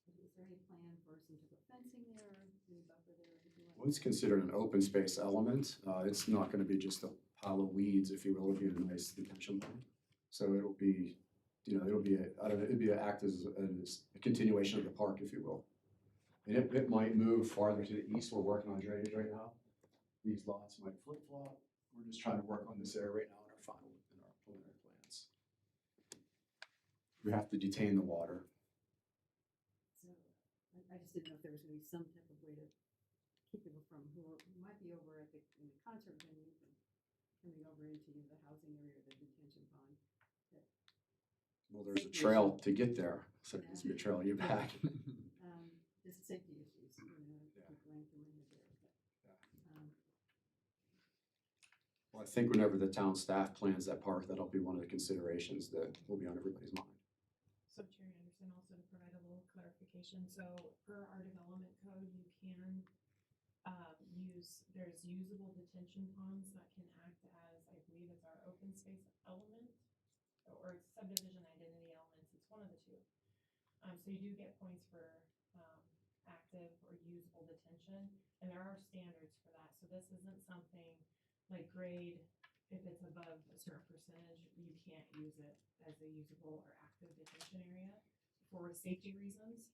S1: Is there any plan for some type of fencing there, any buffer there, anything like that?
S8: Well, it's considered an open space element. It's not gonna be just a pile of weeds, if you will. It'll be a nice detention pond. So it'll be, it'll be, it'd be act as a continuation of the park, if you will. And it might move farther to the east. We're working on drainage right now. These lots might flip-flop. We're just trying to work on this area right now in our preliminary plans. We have to detain the water.
S1: So, I just didn't know if there was gonna be some type of way to keep people from who might be over at in the concert venue and coming over into the housing area, the detention pond.
S8: Well, there's a trail to get there, so there needs to be a trail you back.
S1: Just safety issues,
S8: Yeah.
S1: people ain't doing it there, but,
S8: Well, I think whenever the town staff plans that park, that'll be one of the considerations that will be on everybody's mind.
S2: So Chair Anderson, also to provide a little clarification, so per our development code, you can there's usable detention ponds that can act as, I believe it's our open space element, or it's subdivision identity elements, it's one of the two. So you do get points for active or usable detention, and there are standards for that, so this isn't something like grade, if it's above a certain percentage, you can't use it as a usable or active detention area for safety reasons.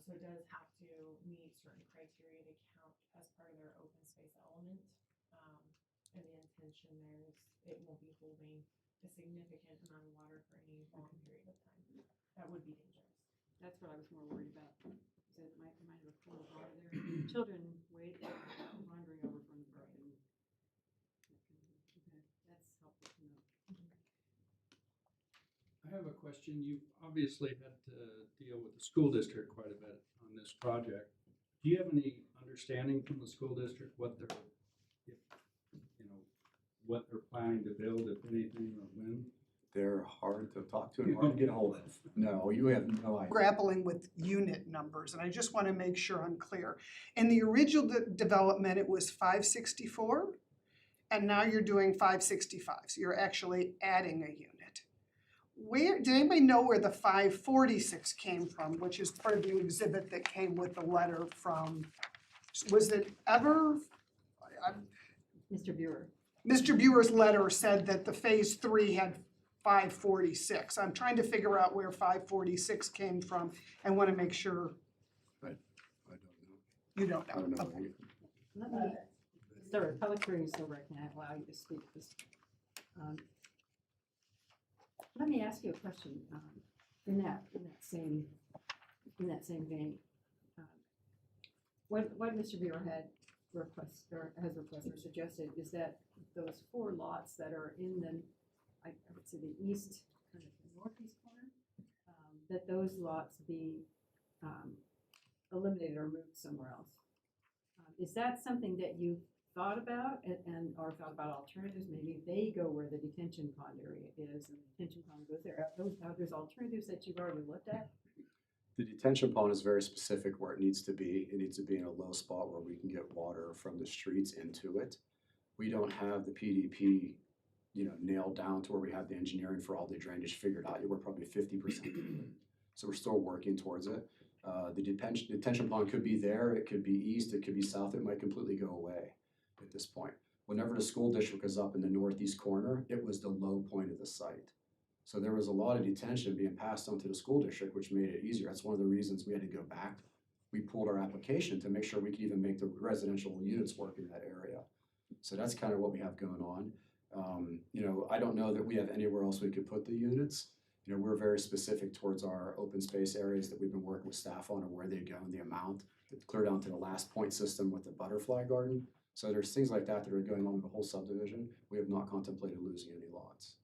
S2: So it does have to meet certain criteria to count as part of their open space element. And the intention there is it won't be holding a significant amount of water for any long period of time. That would be dangerous.
S1: that's what I was more worried about. So it might have a pool of water there, children wandering over from the park and. Okay, that's helpful to know.
S6: I have a question. You've obviously had to deal with the school district quite a bit on this project. Do you have any understanding from the school district what they're, what they're planning to build, if anything, or when?
S8: They're hard to talk to and hard to get a hold of. No, you have no idea.
S5: Grappling with unit numbers, and I just want to make sure I'm clear. In the original development, it was 564, and now you're doing 565, so you're actually adding a unit. Where, did anybody know where the 546 came from, which is part of the exhibit that came with the letter from, was it ever?
S1: Mr. Buer.
S5: Mr. Buer's letter said that the phase 3 had 546. I'm trying to figure out where 546 came from and want to make sure
S8: I don't know.
S5: you don't
S8: I don't
S5: know.
S8: know.
S5: Okay.
S1: Let me, sir, public hearing is still right, can I allow you to speak this? Let me ask you a question, in that same vein. What Mr. Buer had has requested or suggested is that those 4 lots that are in the, I would say the east, kind of northeast corner, that those lots be eliminated or moved somewhere else. Is that something that you've thought about and or thought about alternatives? Maybe they go where the detention pond area is and the detention pond goes there. Are those alternatives that you've already looked at?
S8: The detention pond is very specific where it needs to be. It needs to be in a low spot where we can get water from the streets into it. we don't have the PDP, nailed down to where we have the engineering for all the drainage figured out. We're probably 50%. So we're still working towards it. The detention pond could be there, it could be east, it could be south, it might completely go away at this point. Whenever the school district was up in the northeast corner, it was the low point of the site. So there was a lot of detention being passed on to the school district, which made it easier. That's one of the reasons we had to go back. We pulled our application to make sure we could even make the residential units work in that area. So that's kind of what we have going on. I don't know that we have anywhere else we could put the units. We're very specific towards our open space areas that we've been working with staff on and where they go and the amount, clear down to the last point system with the butterfly garden. So there's things like that that are going on with the whole subdivision. We have not contemplated losing any lots.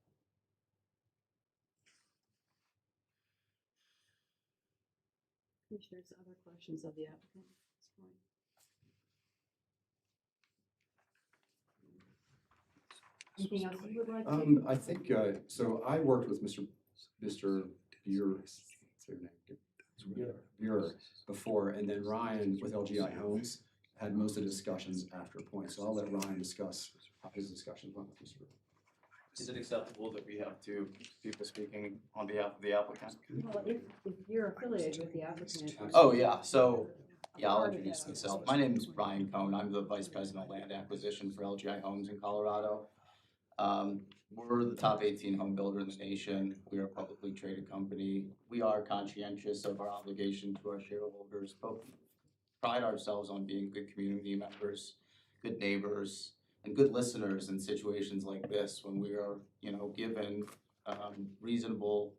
S1: Commissioners, other questions of the applicant at this point? Anything else you would like to?
S8: I think, so I worked with Mr. Buer, say your name, Buer before, and then Ryan with LGI Homes had most of the discussions after point. So I'll let Ryan discuss his discussions with Mr. Buer.
S14: Is it acceptable that we have two people speaking on behalf of the applicant?
S1: Well, if you're affiliated with the applicant.
S14: Oh, yeah, so, yeah, I'll introduce myself. My name is Brian Cohn. I'm the Vice President of Land Acquisition for LGI Homes in Colorado. We're the top 18 home builder in the nation. We are a publicly traded company. We are conscientious of our obligation to our shareholders, but pride ourselves on being good community members, good neighbors, and good listeners in situations like this when we are, given reasonable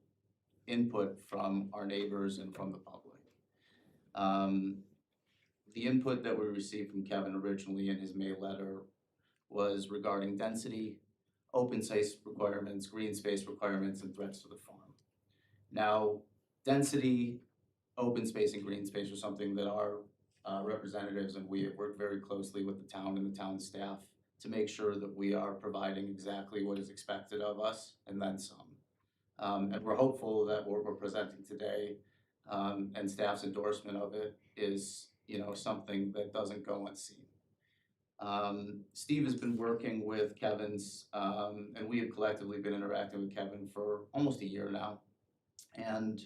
S14: input from our neighbors and from the public. The input that we received from Kevin originally in his May letter was regarding density, open space requirements, green space requirements, and threats to the farm. Now, density, open space, and green space are something that our representatives and we have worked very closely with the town and the town staff to make sure that we are providing exactly what is expected of us and then some. And we're hopeful that what we're presenting today and staff's endorsement of it is, something that doesn't go unseen. Steve has been working with Kevin's, and we have collectively been interacting with Kevin for almost a year now. And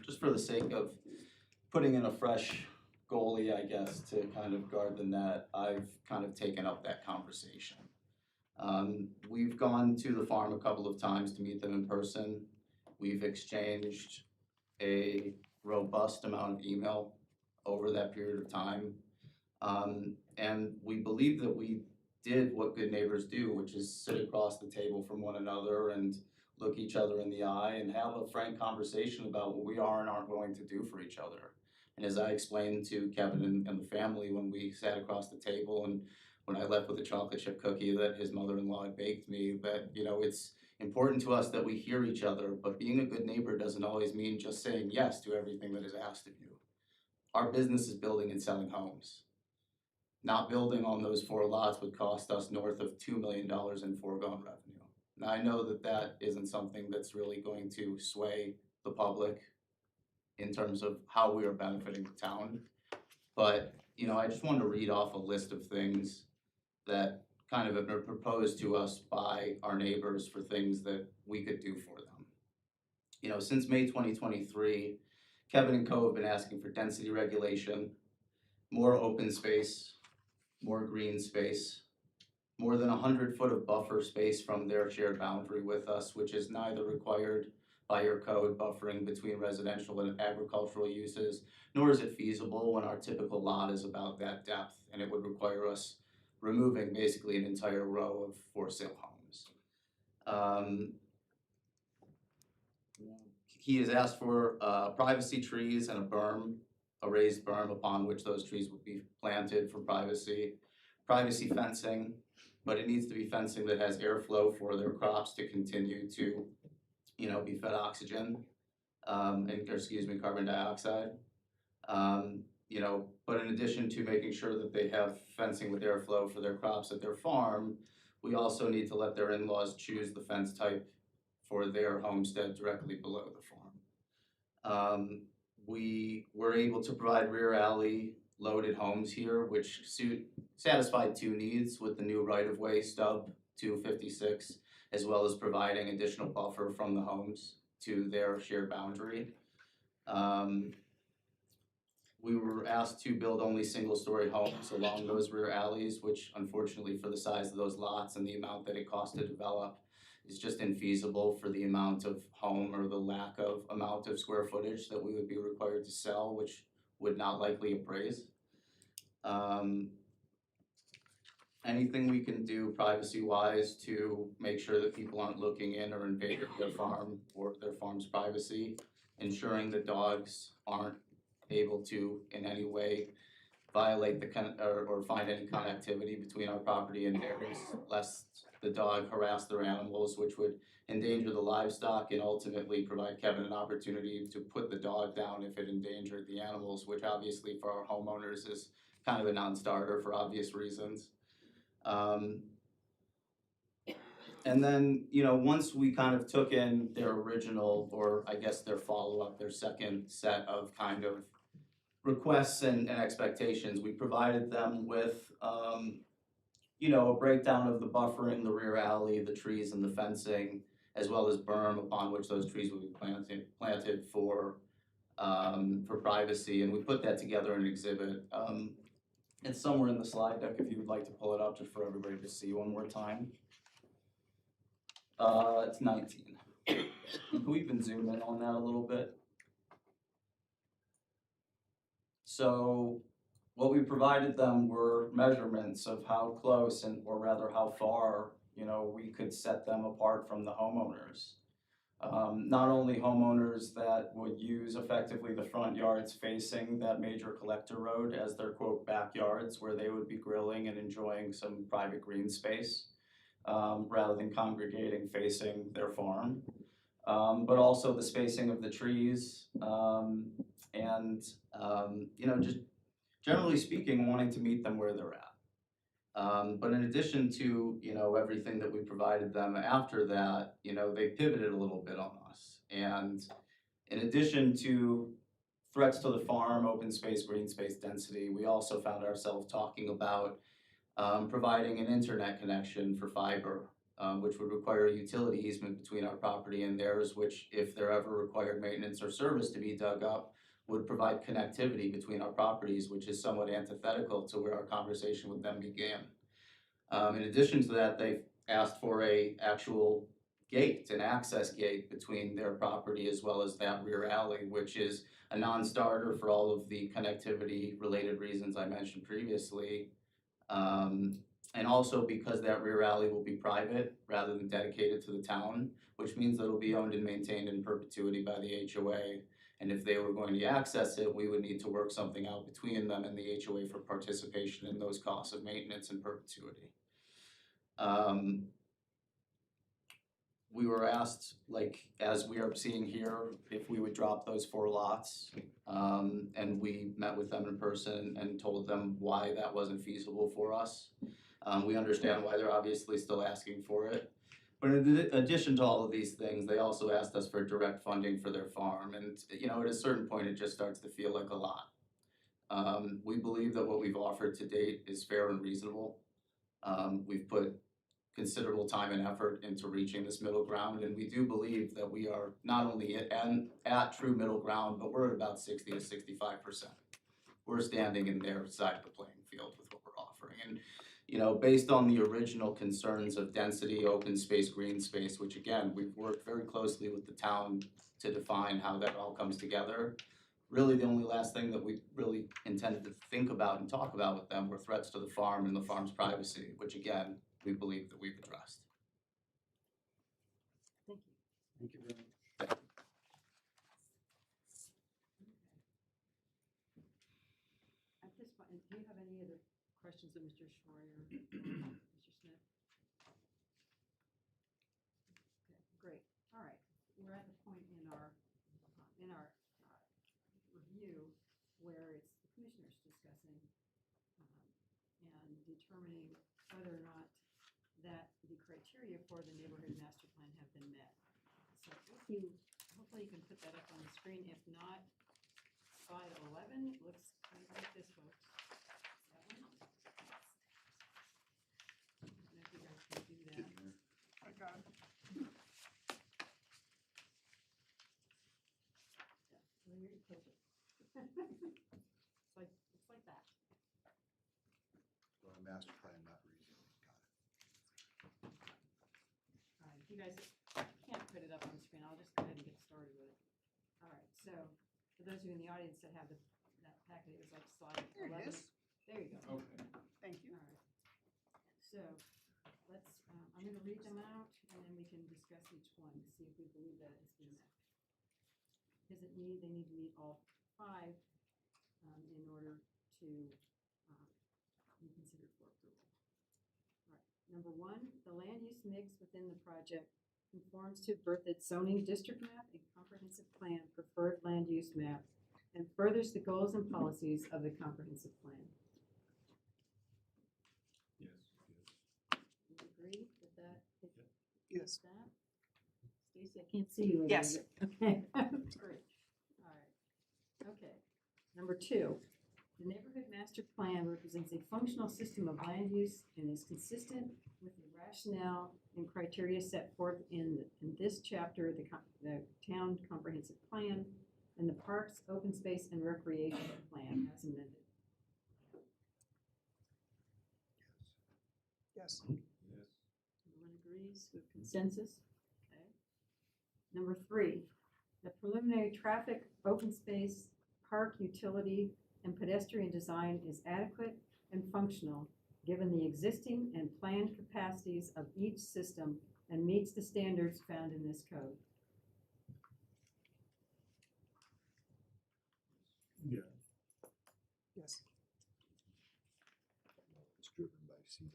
S14: just for the sake of putting in a fresh goalie, I guess, to kind of guard the net, I've kind of taken up that conversation. We've gone to the farm a couple of times to meet them in person. We've exchanged a robust amount of email over that period of time. And we believe that we did what good neighbors do, which is sit across the table from one another and look each other in the eye and have a frank conversation about what we are and aren't willing to do for each other. And as I explained to Kevin and the family when we sat across the table and when I left with a chocolate chip cookie that his mother-in-law had baked me, that, it's important to us that we hear each other, but being a good neighbor doesn't always mean just saying yes to everything that is asked of you. Our business is building and selling homes. Not building on those 4 lots would cost us north of $2 million in foregone revenue. Now, I know that that isn't something that's really going to sway the public in terms of how we are benefiting the town. But, I just wanted to read off a list of things that kind of have been proposed to us by our neighbors for things that we could do for them. Since May 2023, Kevin and Co have been asking for density regulation, more open space, more green space, more than 100 foot of buffer space from their shared boundary with us, which is neither required by your code buffering between residential and agricultural uses, nor is it feasible when our typical lot is about that depth, and it would require us removing basically an entire row of for sale homes. He has asked for privacy trees and a raised berm upon which those trees would be planted for privacy fencing, but it needs to be fencing that has airflow for their crops to continue to, be fed oxygen, carbon dioxide. But in addition to making sure that they have fencing with airflow for their crops at their farm, we also need to let their in-laws choose the fence type for their homestead directly below the farm. We were able to provide rear alley loaded homes here, which satisfied two needs with the new right-of-way stub to 56, as well as providing additional buffer from the homes to their shared boundary. We were asked to build only single-story homes along those rear alleys, which unfortunately for the size of those lots and the amount that it costs to develop is just infeasible for the amount of home or the lack of amount of square footage that we would be required to sell, which would not likely appraise. Anything we can do privacy-wise to make sure that people aren't looking in or invading their farm or their farm's privacy, ensuring that dogs aren't able to in any way violate or find any connectivity between our property and theirs, lest the dog harass their animals, which would endanger the livestock and ultimately provide Kevin an opportunity to put the dog down if it endangered the animals, which obviously for our homeowners is kind of a non-starter for obvious reasons. And then, you know, once we kind of took in their original, or I guess their follow-up, their second set of kind of requests and expectations, we provided them with, you know, a breakdown of the buffering, the rear alley, the trees and the fencing, as well as berm upon which those trees would be planted for privacy, and we put that together in an exhibit. It's somewhere in the slide deck if you would like to pull it up just for everybody to see one more time. It's 19. Can we even zoom in on that a little bit? So what we provided them were measurements of how close or rather how far, you know, we could set them apart from the homeowners. Not only homeowners that would use effectively the front yards facing that major collector road as their quote backyards where they would be grilling and enjoying some private green space rather than congregating facing their farm, but also the spacing of the trees and you know, just generally speaking, wanting to meet them where they're at. But in addition to, you know, everything that we provided them after that, you know, they pivoted a little bit on us. And in addition to threats to the farm, open space, green space density, we also found ourselves talking about providing an internet connection for fiber, which would require a utility easement between our property and theirs, which if there ever required maintenance or service to be dug up, would provide connectivity between our properties, which is somewhat antithetical to where our conversation with them began. In addition to that, they've asked for an actual gate, an access gate between their property as well as that rear alley, which is a non-starter for all of the connectivity related reasons I mentioned previously. And also because that rear alley will be private rather than dedicated to the town, which means that it'll be owned and maintained in perpetuity by the HOA. And if they were going to access it, we would need to work something out between them and the HOA for participation in those costs of maintenance and perpetuity. We were asked, like, as we are seeing here, if we would drop those 4 lots. And we met with them in person and told them why that wasn't feasible for us. We understand why they're obviously still asking for it. But in addition to all of these things, they also asked us for direct funding for their farm. And, you know, at a certain point, it just starts to feel like a lot. We believe that what we've offered to date is fair and reasonable. We've put considerable time and effort into reaching this middle ground. And we do believe that we are not only at true middle ground, but we're at about 60 to 65%. We're standing in their side of the playing field with what we're offering. And, you know, based on the original concerns of density, open space, green space, which again, we've worked very closely with the town to define how that all comes together. Really, the only last thing that we really intended to think about and talk about with them were threats to the farm and the farm's privacy, which again, we believe that we've addressed.
S1: Thank you.
S6: Thank you very much.
S1: At this point, do you have any other questions of Mr. Schroyer or Mr. Smith? Okay, great. All right. We're at the point in our review where it's the commissioners discussing and determining whether or not that the criteria for the neighborhood master plan have been met. So if you, hopefully you can put that up on the screen. If not, slide 11 looks like this, folks. That one. I don't know if you guys can do that.
S4: Getting there.
S5: I got it.
S1: Well, you're close it. It's like that.
S4: Well, a master plan, not reason. Got it.
S1: All right, if you guys can't put it up on the screen, I'll just go ahead and get started with it. All right, so for those of you in the audience that have that packet, it was like slide
S5: There
S1: 11.
S5: it is.
S1: There you go.
S6: Okay.
S5: Thank you.
S1: All right. So let's, I'm gonna read them out and then we can discuss each one to see if we believe that it's been met. Does it need, they need to meet all 5 in order to be considered for approval. All right, number 1, the land use mix within the project conforms to Berthoud's zoning district map and comprehensive plan preferred land use map and furthers the goals and policies of the comprehensive plan.
S6: Yes.
S1: You agree with that?
S5: Yes.
S1: That? Stacy, I can't see you. over
S5: Yes.
S1: there. Okay, great. All right. Okay. Number 2, the neighborhood master plan represents a functional system of land use and is consistent with the rationale and criteria set forth in this chapter, the town comprehensive plan and the parks, open space, and recreation plan as amended.
S5: Yes.
S6: Yes.
S1: Everyone agrees with consensus? Okay. Number 3, the preliminary traffic, open space, park utility, and pedestrian design is adequate and functional given the existing and planned capacities of each system and meets the standards found in this code.
S7: Yeah.
S5: Yes.
S4: It's driven by CDOT.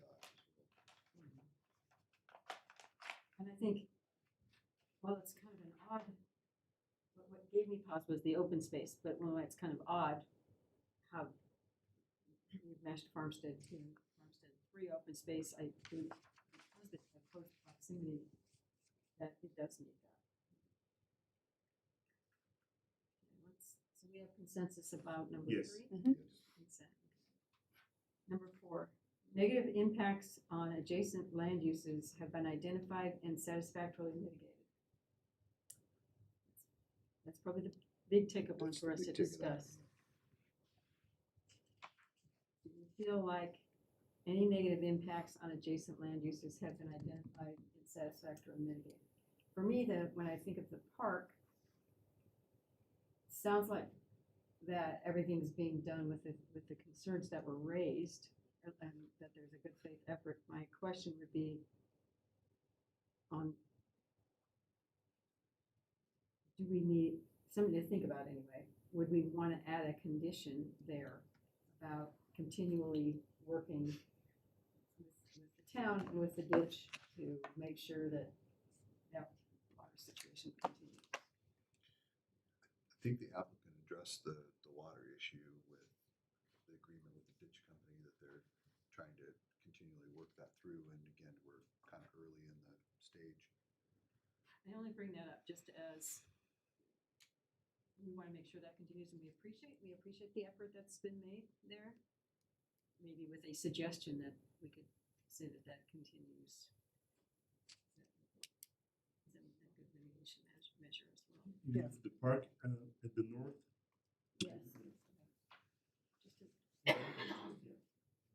S1: And I think, well, it's kind of an odd, what gave me pause was the open space, but well, it's kind of odd how we've matched Farmstead 2, Farmstead 3 open space, I think, because of the close proximity, that it does need that. Okay, so we have consensus about number
S7: Yes.
S1: 3?
S5: Mhm.
S1: Consent. Number 4, negative impacts on adjacent land uses have been identified and satisfactorily mitigated. That's probably the big take-up one
S4: That's
S1: for us
S4: the
S1: to
S4: big ticket item.
S1: discuss. Do you feel like any negative impacts on adjacent land uses have been identified and satisfactorily mitigated? For me, when I think of the park, sounds like that everything's being done with the concerns that were raised and that there's a good faith effort. My question would be on, do we need, something to think about anyway, would we want to add a condition there about continually working with the town and with the ditch to make sure that that water situation continues?
S4: I think the applicant addressed the water issue with the agreement with the ditch company that they're trying to continually work that through. And again, we're kind of early in the stage.
S1: I only bring that up just as we want to make sure that continues, and we appreciate the effort that's been made there. Maybe with a suggestion that we could say that continues. Is that a good mitigation measure as well?
S7: You have the park at the north.
S1: Yes.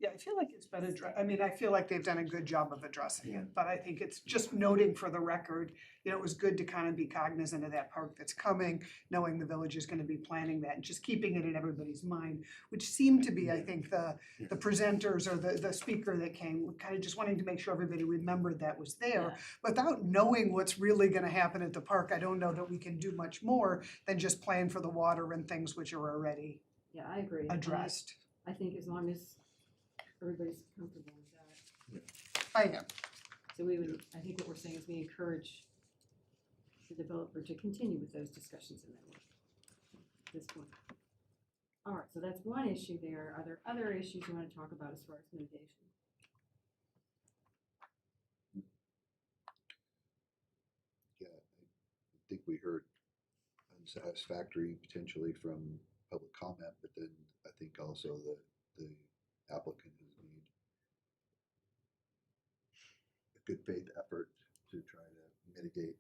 S5: Yeah, I feel like it's been addressed. I mean, I feel like they've done a good job of addressing it, but I think it's just noting for the record, it was good to kind of be cognizant of that park that's coming, knowing the village is gonna be planning that, and just keeping it in everybody's mind, which seemed to be, I think, the presenters or the speaker that came, kind of just wanting to make sure everybody remembered that was there.
S1: Yeah.
S5: Without knowing what's really gonna happen at the park, I don't know that we can do much more than just plan for the water and things which are already
S1: Yeah, I agree.
S5: addressed.
S1: I think as long as everybody's comfortable with that.
S5: I am.
S1: So we would, I think what we're saying is we encourage the developer to continue with those discussions in that way at this point. All right, so that's one issue there. Are there other issues you want to talk about as far as mitigation?
S4: Yeah, I think we heard unsatisfactory potentially from public comment, but then I think also the applicant has made a good faith effort to try to mitigate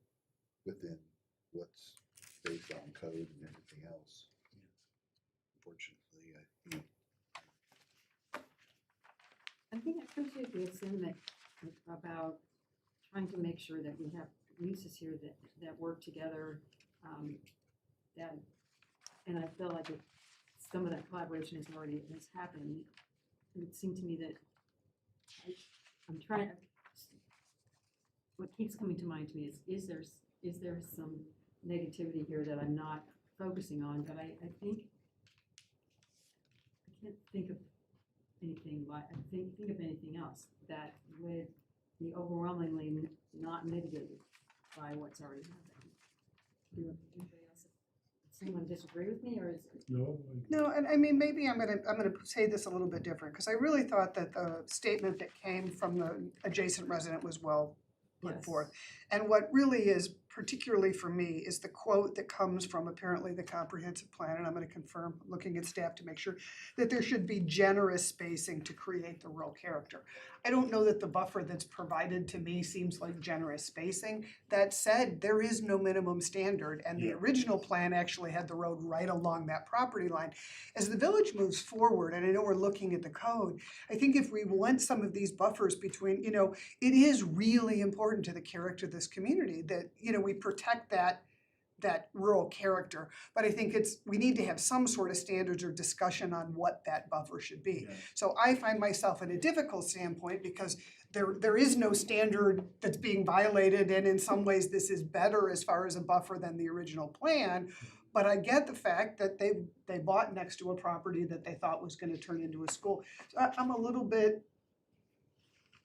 S4: within what's based on code and everything else. Unfortunately,
S1: I think I appreciate the sentiment about trying to make sure that we have uses here that work together. That, and I feel like some of that collaboration has happened. It would seem to me that I'm trying, what keeps coming to mind to me is there some negativity here that I'm not focusing on, but I think, I can't think of anything like, think of anything else that would be overwhelmingly not mitigated by what's already happening. Do anybody else, someone disagree with me, or is it?
S7: No,
S5: No, and I mean, maybe I'm gonna say this a little bit different, because I really thought that the statement that came from the adjacent resident was well put
S1: Yes.
S5: forth. And what really is particularly for me is the quote that comes from apparently the comprehensive plan, and I'm gonna confirm, looking at staff to make sure, that there should be generous spacing to create the rural character. I don't know that the buffer that's provided to me seems like generous spacing. That said, there is no minimum standard, and the original plan actually had the road right along that property line. As the village moves forward, and I know we're looking at the code, I think if we want some of these buffers between, it is really important to the character of this community that, we protect that rural character. But I think we need to have some sort of standards or discussion on what that buffer should be.
S7: Yeah.
S5: So I find myself in a difficult standpoint because there is no standard that's being violated, and in some ways this is better as far as a buffer than the original plan. But I get the fact that they bought next to a property that they thought was gonna turn into a school. So I'm a little bit,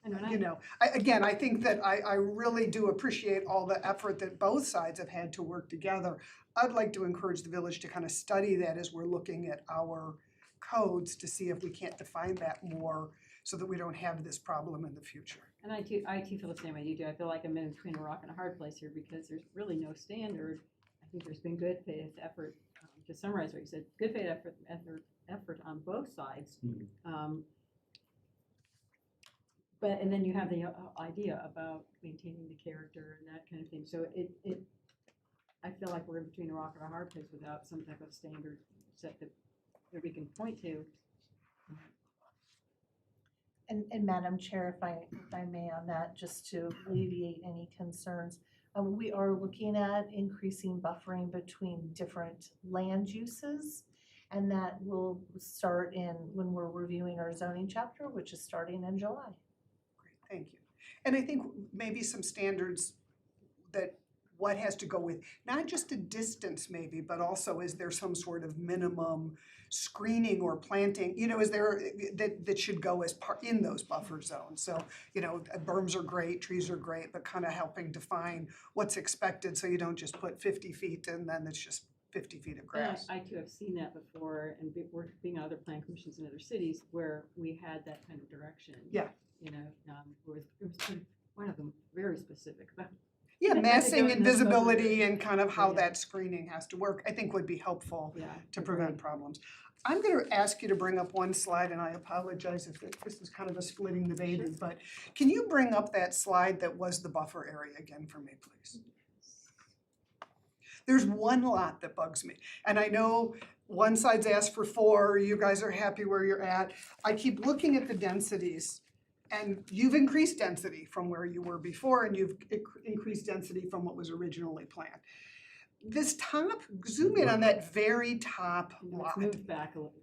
S5: I think that I really do appreciate all the effort that both sides have had to work together. I'd like to encourage the village to kind of study that as we're looking at our codes to see if we can't define that more so that we don't have this problem in the future.
S1: And I too feel the same way you do. I feel like I'm in between a rock and a hard place here because there's really no standard. I think there's been good faith effort, to summarize what you said, good faith effort on both sides. And then you have the idea about maintaining the character and that kind of thing. So I feel like we're in between a rock and a hard place without some type of standard set that we can point to.
S3: And Madam Chair, if I may on that, just to alleviate any concerns, we are looking at increasing buffering between different land uses. And that will start when we're reviewing our zoning chapter, which is starting in July.
S5: Thank you. And I think maybe some standards that what has to go with, not just a distance maybe, but also is there some sort of minimum screening or planting, is there, that should go as part in those buffer zones. So, berms are great, trees are great, but kind of helping define what's expected so you don't just put 50 feet and then it's just 50 feet of grass.
S1: I too have seen that before and being on other plan commissions in other cities where we had that kind of direction.
S5: Yeah.
S1: It was one of them very specific about.
S5: Yeah,
S1: They had to
S5: massing
S1: go
S5: and
S1: in those
S5: visibility
S1: buffers.
S5: and kind of how
S1: Yeah.
S5: that screening has to work, I think would be helpful
S1: Yeah.
S5: to prevent problems. I'm gonna ask you to bring up one slide, and I apologize if this is kind of a splitting the baby, but can you bring up that slide that was the buffer area again for me, please? There's one lot that bugs me, and I know one side's asked for 4, you guys are happy where you're at. I keep looking at the densities, and you've increased density from where you were before, and you've increased density from what was originally planned. This top, zoom in on that very top lot.
S1: Let's move back a little.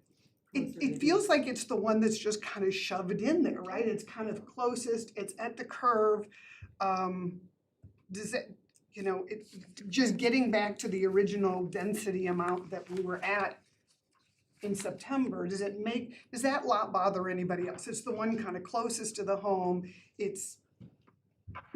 S5: It feels like it's the one that's just kind of shoved in there, right? It's kind of closest, it's at the curve. Does it, just getting back to the original density amount that we were at in September, does that lot bother anybody else? It's the one kind of closest to the home. It's,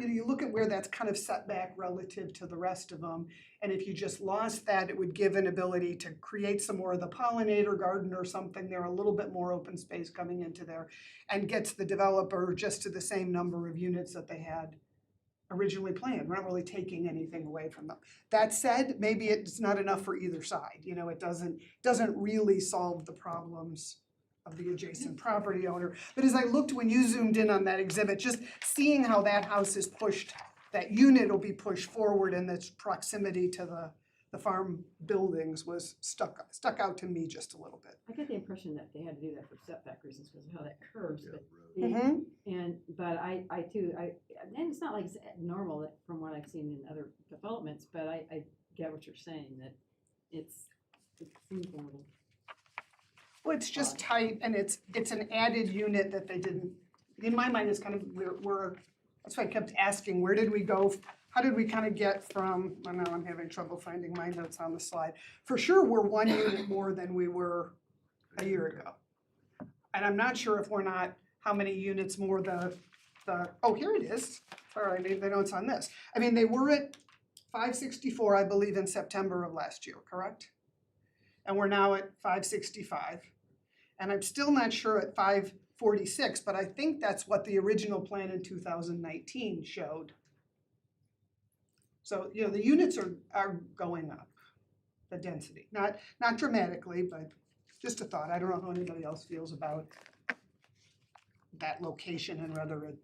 S5: you look at where that's kind of set back relative to the rest of them. And if you just lost that, it would give an ability to create some more of the pollinator garden or something there, a little bit more open space coming into there, and gets the developer just to the same number of units that they had originally planned. We're not really taking anything away from them. That said, maybe it's not enough for either side, you know, it doesn't really solve the problems of the adjacent property owner. But as I looked, when you zoomed in on that exhibit, just seeing how that house is pushed, that unit will be pushed forward in its proximity to the farm buildings was stuck out to me just a little bit.
S1: I get the impression that they had to do that for setback reasons because of how that curves,
S4: Yeah,
S1: but
S4: road.
S5: Mhm.
S1: but I too, and it's not like it's normal that from what I've seen in other developments, but I get what you're saying, that it seems a little.
S5: Well, it's just tight and it's an added unit that they didn't, in my mind, it's kind of, that's why I kept asking, where did we go? How did we kind of get from, I know I'm having trouble finding my notes on the slide. For sure, we're one unit more than we were a year ago. And I'm not sure if we're not, how many units more oh, here it is. Sorry, I made the notes on this. I mean, they were at 564, I believe, in September of last year, correct? And we're now at 565. And I'm still not sure at 546, but I think that's what the original plan in 2019 showed. So, you know, the units are going up, the density, not dramatically, but just a thought. I don't know how anybody else feels about that location and whether it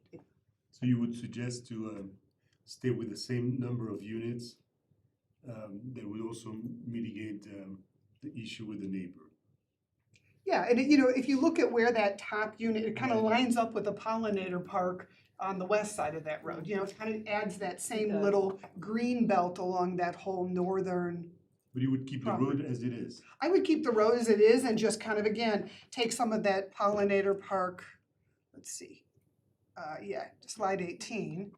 S7: So you would suggest to stay with the same number of units that would also mitigate the issue with the neighbor?
S5: yeah, and you know, if you look at where that top unit, it kind of lines up with the pollinator park on the west side of that road. You know, it kind of adds that same
S1: does.
S5: little green belt along that whole northern.
S7: But you would keep the road as it is?
S5: I would keep the road as it is and just kind of, again, take some of that pollinator park, let's see, slide 18.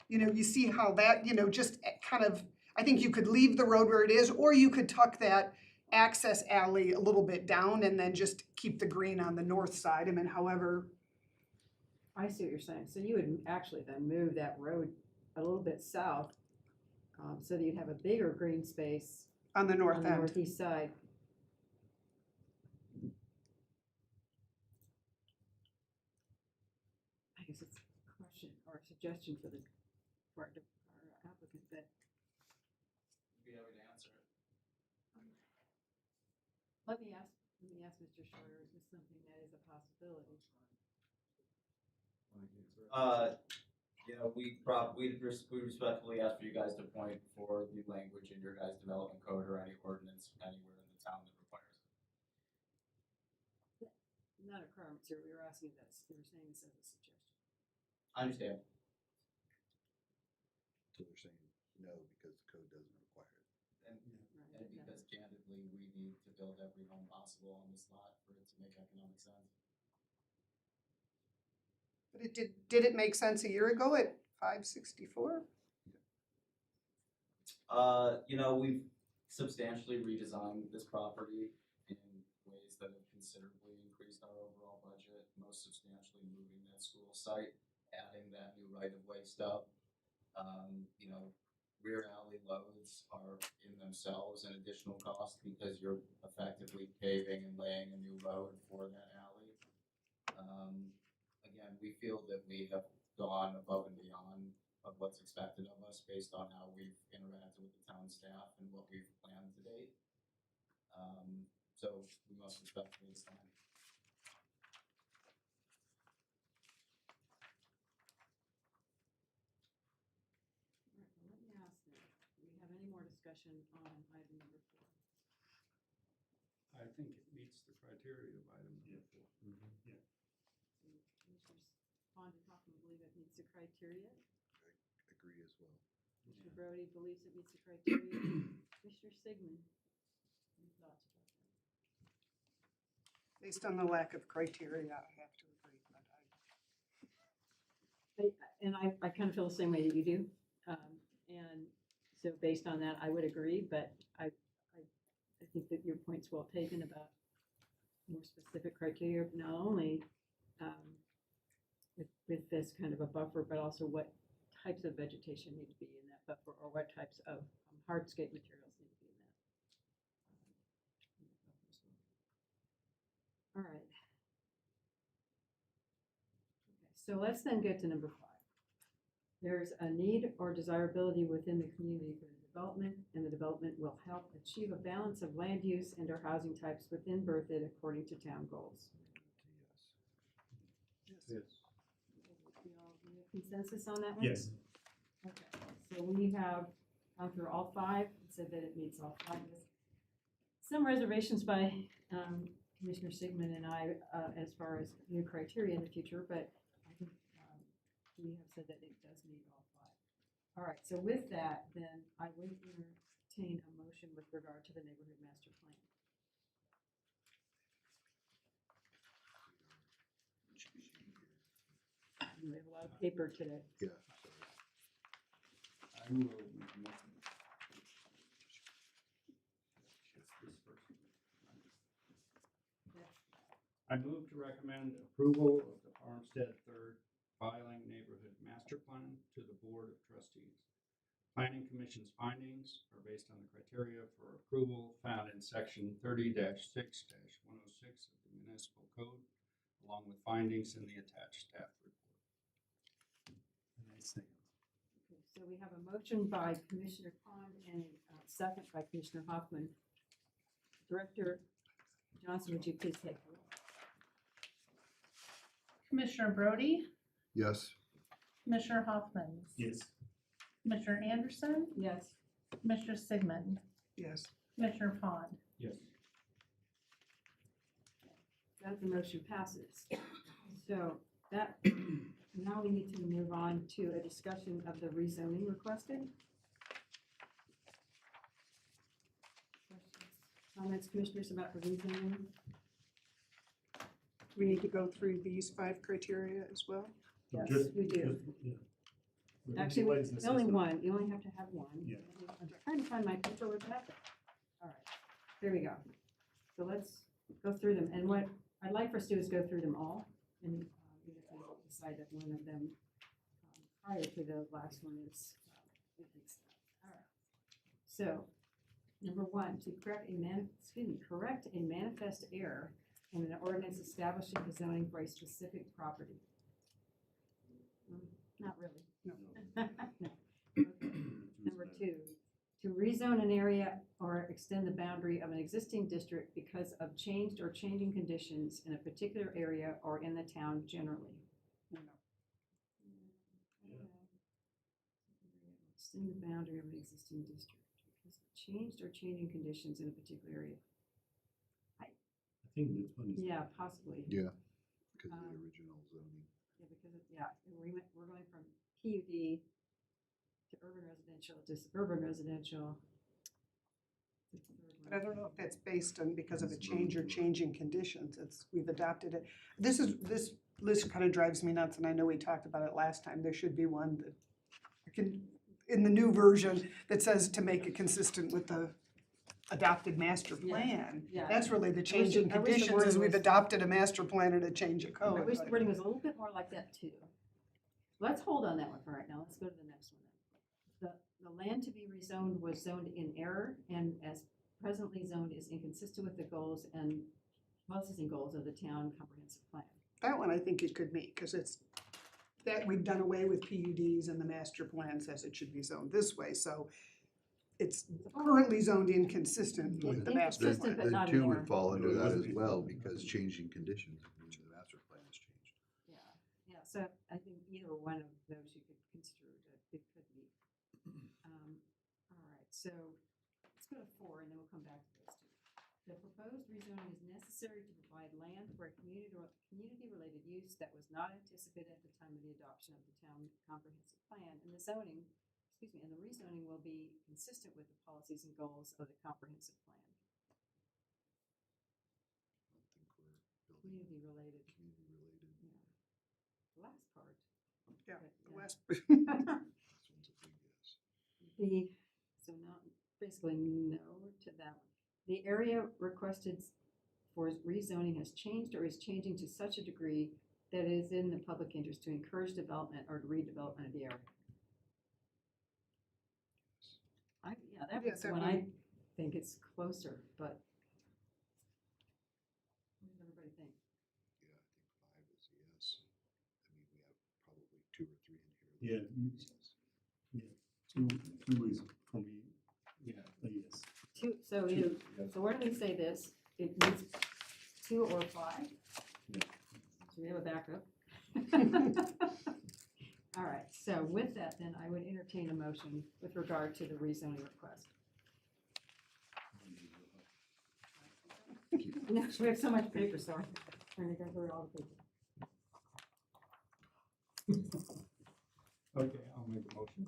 S5: You know, you see how that, you know, just kind of, I think you could leave the road where it is, or you could tuck that access alley a little bit down and then just keep the green on the north side. I mean, however.
S1: I see what you're saying. So you would actually then move that road a little bit south, so that you'd have a bigger green space
S5: On the north
S1: on the
S5: end.
S1: northeast side. I guess it's a question or a suggestion for our applicant, but
S14: Be happy to answer it.
S1: let me ask Mr. Shorter, is this something that is a possibility?
S14: You know, we respectfully ask for you guys to point for the language in your guys' development code or any ordinance anywhere in the town that requires it.
S1: Not a requirement, sir, we were asking this, we were saying this as a suggestion.
S14: I understand.
S4: So they're saying no because the code doesn't require it.
S14: And
S1: Right, no.
S14: because candidly, we need to build every home possible on this lot for it to make economic sense.
S5: But did it make sense a year ago at 564?
S14: You know, we've substantially redesigned this property in ways that have considerably increased our overall budget, most substantially moving that school site, adding that new right-of-way stuff. You know, rear alley loads are in themselves an additional cost because you're effectively paving and laying a new road for that alley. Again, we feel that we have gone above and beyond of what's expected of us based on how we've interacted with the town staff and what we've planned to date. So we must respectfully decline.
S1: All right, well, let me ask then, do we have any more discussion on item number 4?
S6: I think it meets the criteria of item number 4.
S7: Yeah.
S1: Commissioner Pond and Hoffman believe it meets the criteria.
S4: Agree as well.
S1: Mr. Brody believes it meets the criteria. Commissioner Sigmund, any thoughts about that?
S5: Based on the lack of criteria, I have to agree, but
S1: And I kind of feel the same way that you do. And so based on that, I would agree, but I think that your point's well taken about more specific criteria, not only with this kind of a buffer, but also what types of vegetation need to be in that buffer, or what types of hardscape materials need to be in that. Buffer as well. All right. Okay, so let's then get to number 5. there's a need or desirability within the community for the development, and the development will help achieve a balance of land use and or housing types within Berthoud according to town goals.
S7: Yes.
S1: We all agree with consensus on that one?
S7: Yes.
S1: Okay, so we have gone through all five, and said that it meets all five. Some reservations by Commissioner Sigmund and I as far as new criteria in the future, but I think we have said that it does meet all five. All right, so with that, then I would entertain a motion with regard to the neighborhood master plan. We have a lot of paper today.
S4: Yeah.
S6: I will make a motion. I move to recommend approval of the Farmstead Third Filing Neighborhood Master Plan to the Board of Trustees. Planning Commission's findings are based on the criteria for approval found in section 30-6-106 of the municipal code, along with findings in the attached staff report.
S1: Okay, so we have a motion by Commissioner Pond and a second by Commissioner Hoffman. Director Johnson, would you please take the roll?
S3: Commissioner Brody,
S4: Yes.
S3: Commissioner Hoffman,
S7: Yes.
S3: Commissioner Anderson,
S1: Yes.
S3: Commissioner Sigmund,
S5: Yes.
S3: Commissioner Pond.
S6: Yes.
S1: That the motion passes. So that, now we need to move on to a discussion of the rezoning requested. Questions, comments, commissioners, about the rezoning?
S5: We need to go through these five criteria as well.
S1: Yes,
S7: Just-
S1: we do.
S7: yeah.
S1: Actually,
S7: What is
S1: only
S7: necessary?
S1: one, you only have to have one.
S7: Yeah.
S1: I'm trying to find my paper with that. All right, there we go. So let's go through them, and what I'd like for us to do is go through them all, and we decide that one of them prior to the last one is, all right. So, number one, to correct a manifest error in an ordinance establishing the zoning for a specific property. Not really.
S5: No.
S1: No. Okay. Number two, to rezone an area or extend the boundary of an existing district because of changed or changing conditions in a particular area or in the town generally. Extend the boundary of an existing district because of changed or changing conditions in a particular area.
S7: I think that one is.
S1: Yeah, possibly.
S4: Yeah, because of the original zoning.
S1: Yeah, because of, we're going from PUD to urban residential to suburban residential.
S5: But I don't know if that's based on because of a change or changing conditions. We've adopted it. This list kind of drives me nuts, and I know we talked about it last time. There should be one that in the new version that says to make it consistent with the adopted master
S1: Yeah,
S5: plan.
S1: yeah.
S5: That's really the
S1: I wish
S5: changing
S1: the
S5: conditions
S1: wording
S5: is we've
S1: was-
S5: adopted a master plan and a change of
S1: I
S5: code.
S1: wish the
S5: but-
S1: wording was a little bit more like that too. Let's hold on that one for right now. Let's go to the next one then. The land to be rezoned was zoned in error and as presently zoned is inconsistent with the goals and policies and goals of the town comprehensive plan.
S5: That one I think it could meet, because it's, that we've done away with PUDs and the master plan says it should be zoned this way, so it's currently zoned inconsistent with the master
S1: Inconsistent,
S5: plan.
S1: but not
S4: The two
S1: in
S4: would
S1: error.
S4: fall under
S7: It
S4: that
S7: wasn't
S4: as well, because changing conditions means the master plan has changed.
S1: Yeah, so I think either one of those you could consider that it could be. All right, so let's go to 4 and then we'll come back to those two. The proposed rezoning is necessary to provide land for a community-related use that was not anticipated at the time of the adoption of the town comprehensive plan, and the rezoning will be consistent with the policies and goals of the comprehensive plan.
S4: I don't think we're building
S1: Community-related,
S4: community-related.
S1: yeah. The last part.
S5: Yeah,
S1: but,
S5: the last,
S4: This one's a big yes.
S1: So not, basically no to that one. The area requested for rezoning has changed or is changing to such a degree that it is in the public interest to encourage development or redevelopment of the area. That
S5: Yeah,
S1: was
S5: that
S1: one
S5: one.
S1: I think it's closer, but what does everybody think?
S4: Yeah, I think 5 is a yes. I mean, we have probably 2 or 3 in here.
S7: Yeah, two ways for me, yeah, yes.
S1: So where do we say this? It needs 2 or 5?
S7: Yeah.
S1: So we have a backup. All right, so with that, then I would entertain a motion with regard to the rezoning request. No, we have so much paper, sorry. Trying to go through all the paper.
S6: Okay, I'll make a motion.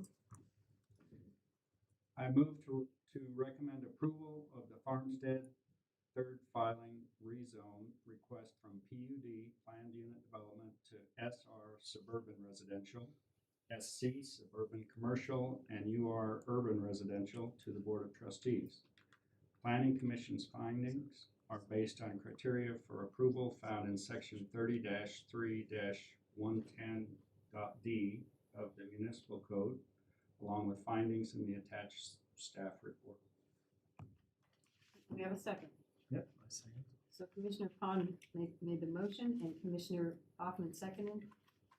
S6: I move to recommend approval of the Farmstead third filing rezone request from PUD planned unit development to SR suburban residential, SC suburban commercial, and UR urban residential to the Board of Trustees. Planning Commission's findings are based on criteria for approval found in section 30-3-110.d of the municipal code, along with findings in the attached staff report.
S1: We have a second.
S7: Yep, I say it.
S1: So Commissioner Pond made the motion and Commissioner Hoffman seconded.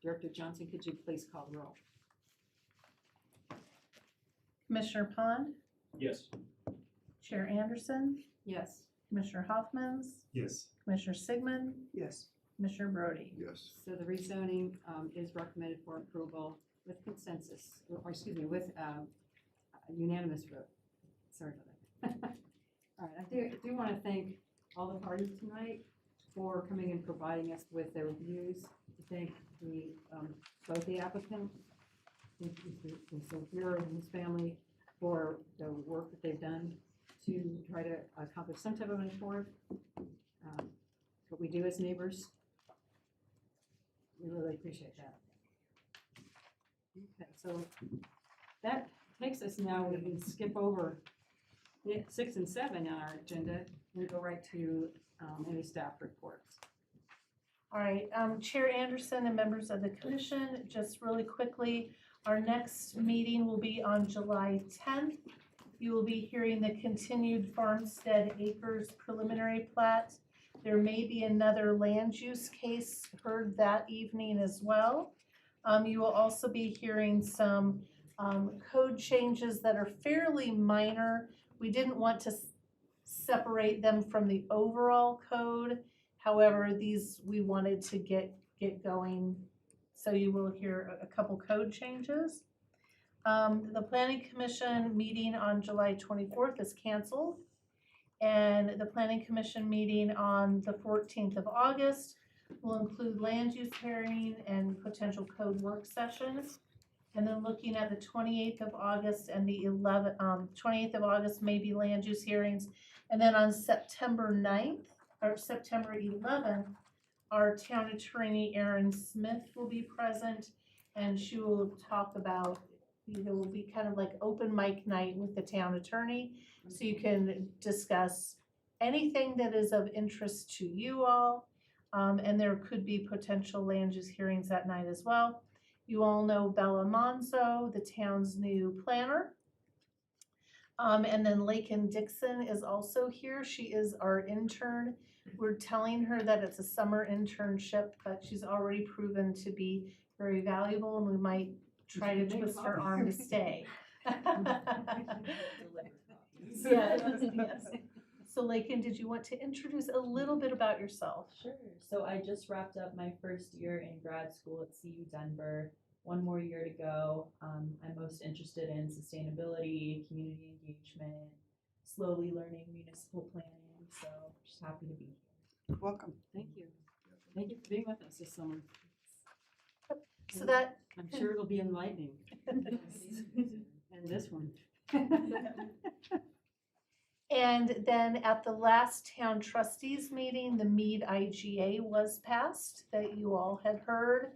S1: Director Johnson, could you please call the roll?
S3: Commissioner Pond,
S6: Yes.
S3: Chair Anderson,
S1: Yes.
S3: Commissioner Hoffmans,
S7: Yes.
S3: Commissioner Sigmund,
S5: Yes.
S3: Commissioner Brody.
S4: Yes.
S1: So the rezoning is recommended for approval with consensus, or excuse me, with a unanimous vote. Sorry about that. All right, I do want to thank all the parties tonight for coming and providing us with their views. To thank both the applicant, Mr. Bureau and his family, for the work that they've done to try to accomplish some type of an accord. What we do as neighbors. We really appreciate that. Okay, so that takes us now, we can skip over 6 and 7 on our agenda and go right to any staff reports.
S3: All right, Chair Anderson and members of the commission, just really quickly, our next meeting will be on July 10th. You will be hearing the continued Farmstead Acres preliminary plat. There may be another land use case heard that evening as well. You will also be hearing some code changes that are fairly minor. We didn't want to separate them from the overall code. However, these we wanted to get going. So you will hear a couple code changes. The Planning Commission meeting on July 24th is canceled. And the Planning Commission meeting on the 14th of August will include land use hearing and potential code work sessions. And then looking at the 28th of August and the 28th of August, maybe land use hearings. And then on September 9th, or September 11th, our town attorney, Erin Smith, will be present, and she will talk about, it will be kind of like open mic night with the town attorney, so you can discuss anything that is of interest to you all, and there could be potential land use hearings that night as well. You all know Bella Monzo, the town's new planner. And then Lakin Dixon is also here. She is our intern. We're telling her that it's a summer internship, but she's already proven to be very valuable, and we might try to twist her arm to stay. Yes, yes. So Lakin, did you want to introduce a little bit about yourself?
S15: Sure. So I just wrapped up my first year in grad school at CU Denver. One more year to go. I'm most interested in sustainability, community engagement, slowly learning municipal planning. So just happy to be here.
S5: Welcome.
S1: Thank you. Thank you for being with us this summer.
S3: So that,
S1: I'm sure it'll be enlightening. And this one.
S3: and then at the last town trustees meeting, the Mead IGA was passed that you all had heard.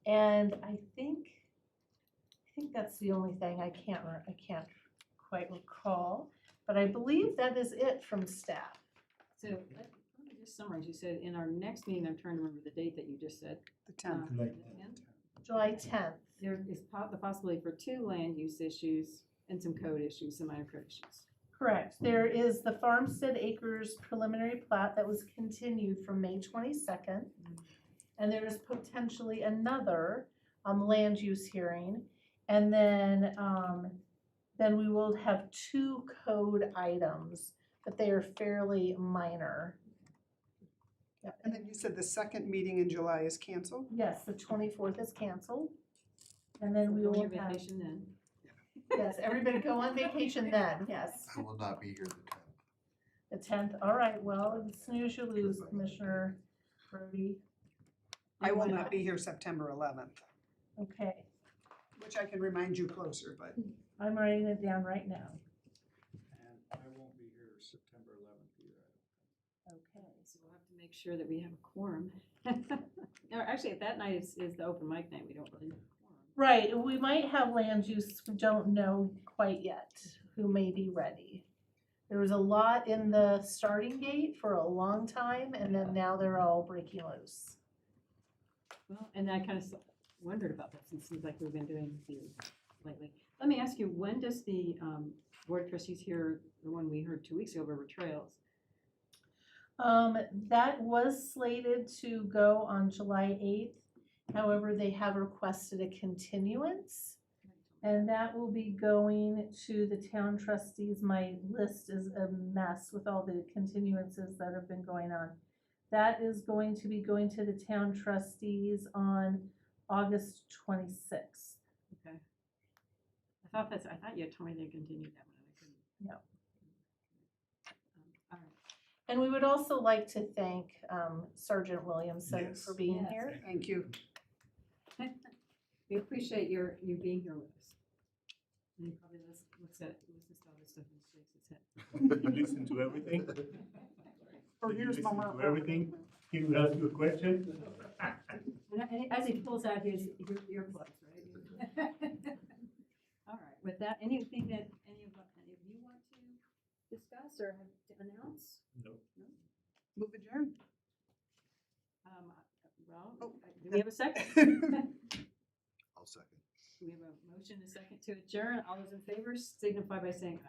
S3: And I think that's the only thing I can't quite recall, but I believe that is it from staff.
S1: So let me just summarize. You said in our next meeting, I'm trying to remember the date that you just said.
S5: The 10th.
S1: The 10th?
S3: July 10th.
S1: There is the possibility for 2 land use issues and some code issues, some minor code issues.
S3: Correct. There is the Farmstead Acres preliminary plat that was continued from May 22nd. And there is potentially another land use hearing. And then we will have 2 code items, but they are fairly minor. Yep.
S5: And then you said the second meeting in July is canceled?
S3: Yes, the 24th is canceled. And then we
S1: Go on
S3: will
S1: your
S3: have,
S1: vacation then.
S3: yes, everybody go on vacation then, yes.
S4: I will not be here the 10th.
S3: The 10th, all right, well, you snooze, you lose, Commissioner Brody.
S5: I will not be here September 11th,
S3: Okay,
S5: which I can remind you closer, but
S3: I'm writing it down right now.
S6: And I won't be here September 11th either.
S3: Okay.
S1: So we'll have to make sure that we have a quorum. Or actually, that night is the open mic night, we don't really have a quorum.
S3: Right, we might have land use, we don't know quite yet who may be ready. There was a lot in the starting gate for a long time, and then now they're all breaking loose.
S1: Well, and I kind of wondered about that since it seems like we've been doing these lately. Let me ask you, when does the board of trustees hear the one we heard 2 weeks ago over trails?
S3: That was slated to go on July 8th. However, they have requested a continuance. And that will be going to the town trustees. My list is a mess with all the continuances that have been going on. That is going to be going to the town trustees on August 26th.
S1: Okay. I thought you had told me they continued that one, and I couldn't.
S3: No.
S1: All right.
S3: And we would also like to thank Sergeant Williamson
S5: Yes.
S3: for being
S1: Yes.
S3: here.
S5: thank you.
S1: We appreciate you being here with us. And he probably listens to all this stuff and shakes his head.
S7: You listen to everything?
S5: Or
S7: Did you
S5: here's
S7: listen
S5: Mama.
S7: to everything? He will ask you a question?
S1: And as he pulls out his earplugs, right? All right, with that, anything that any of you want to discuss or have to announce?
S7: No.
S5: Move adjourned.
S1: Well,
S5: Oh.
S1: do we have a second?
S4: I'll second.
S1: We have a motion, a second to adjourn. All those in favor signify by saying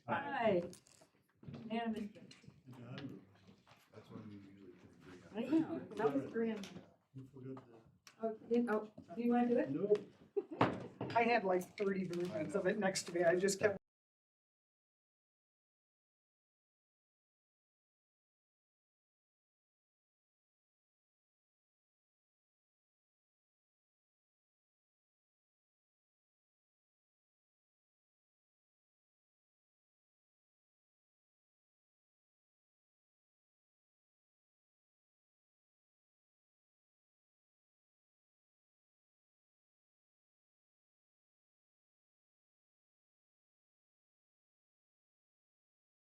S1: aye.
S4: Aye.
S1: Aye. Unanimous.
S4: That's when we usually agree on.
S1: I know, that was grand.
S7: You forgot
S1: Oh, do you want to do it?
S7: the, no.
S5: I had like 30 versions of it next to me. I just kept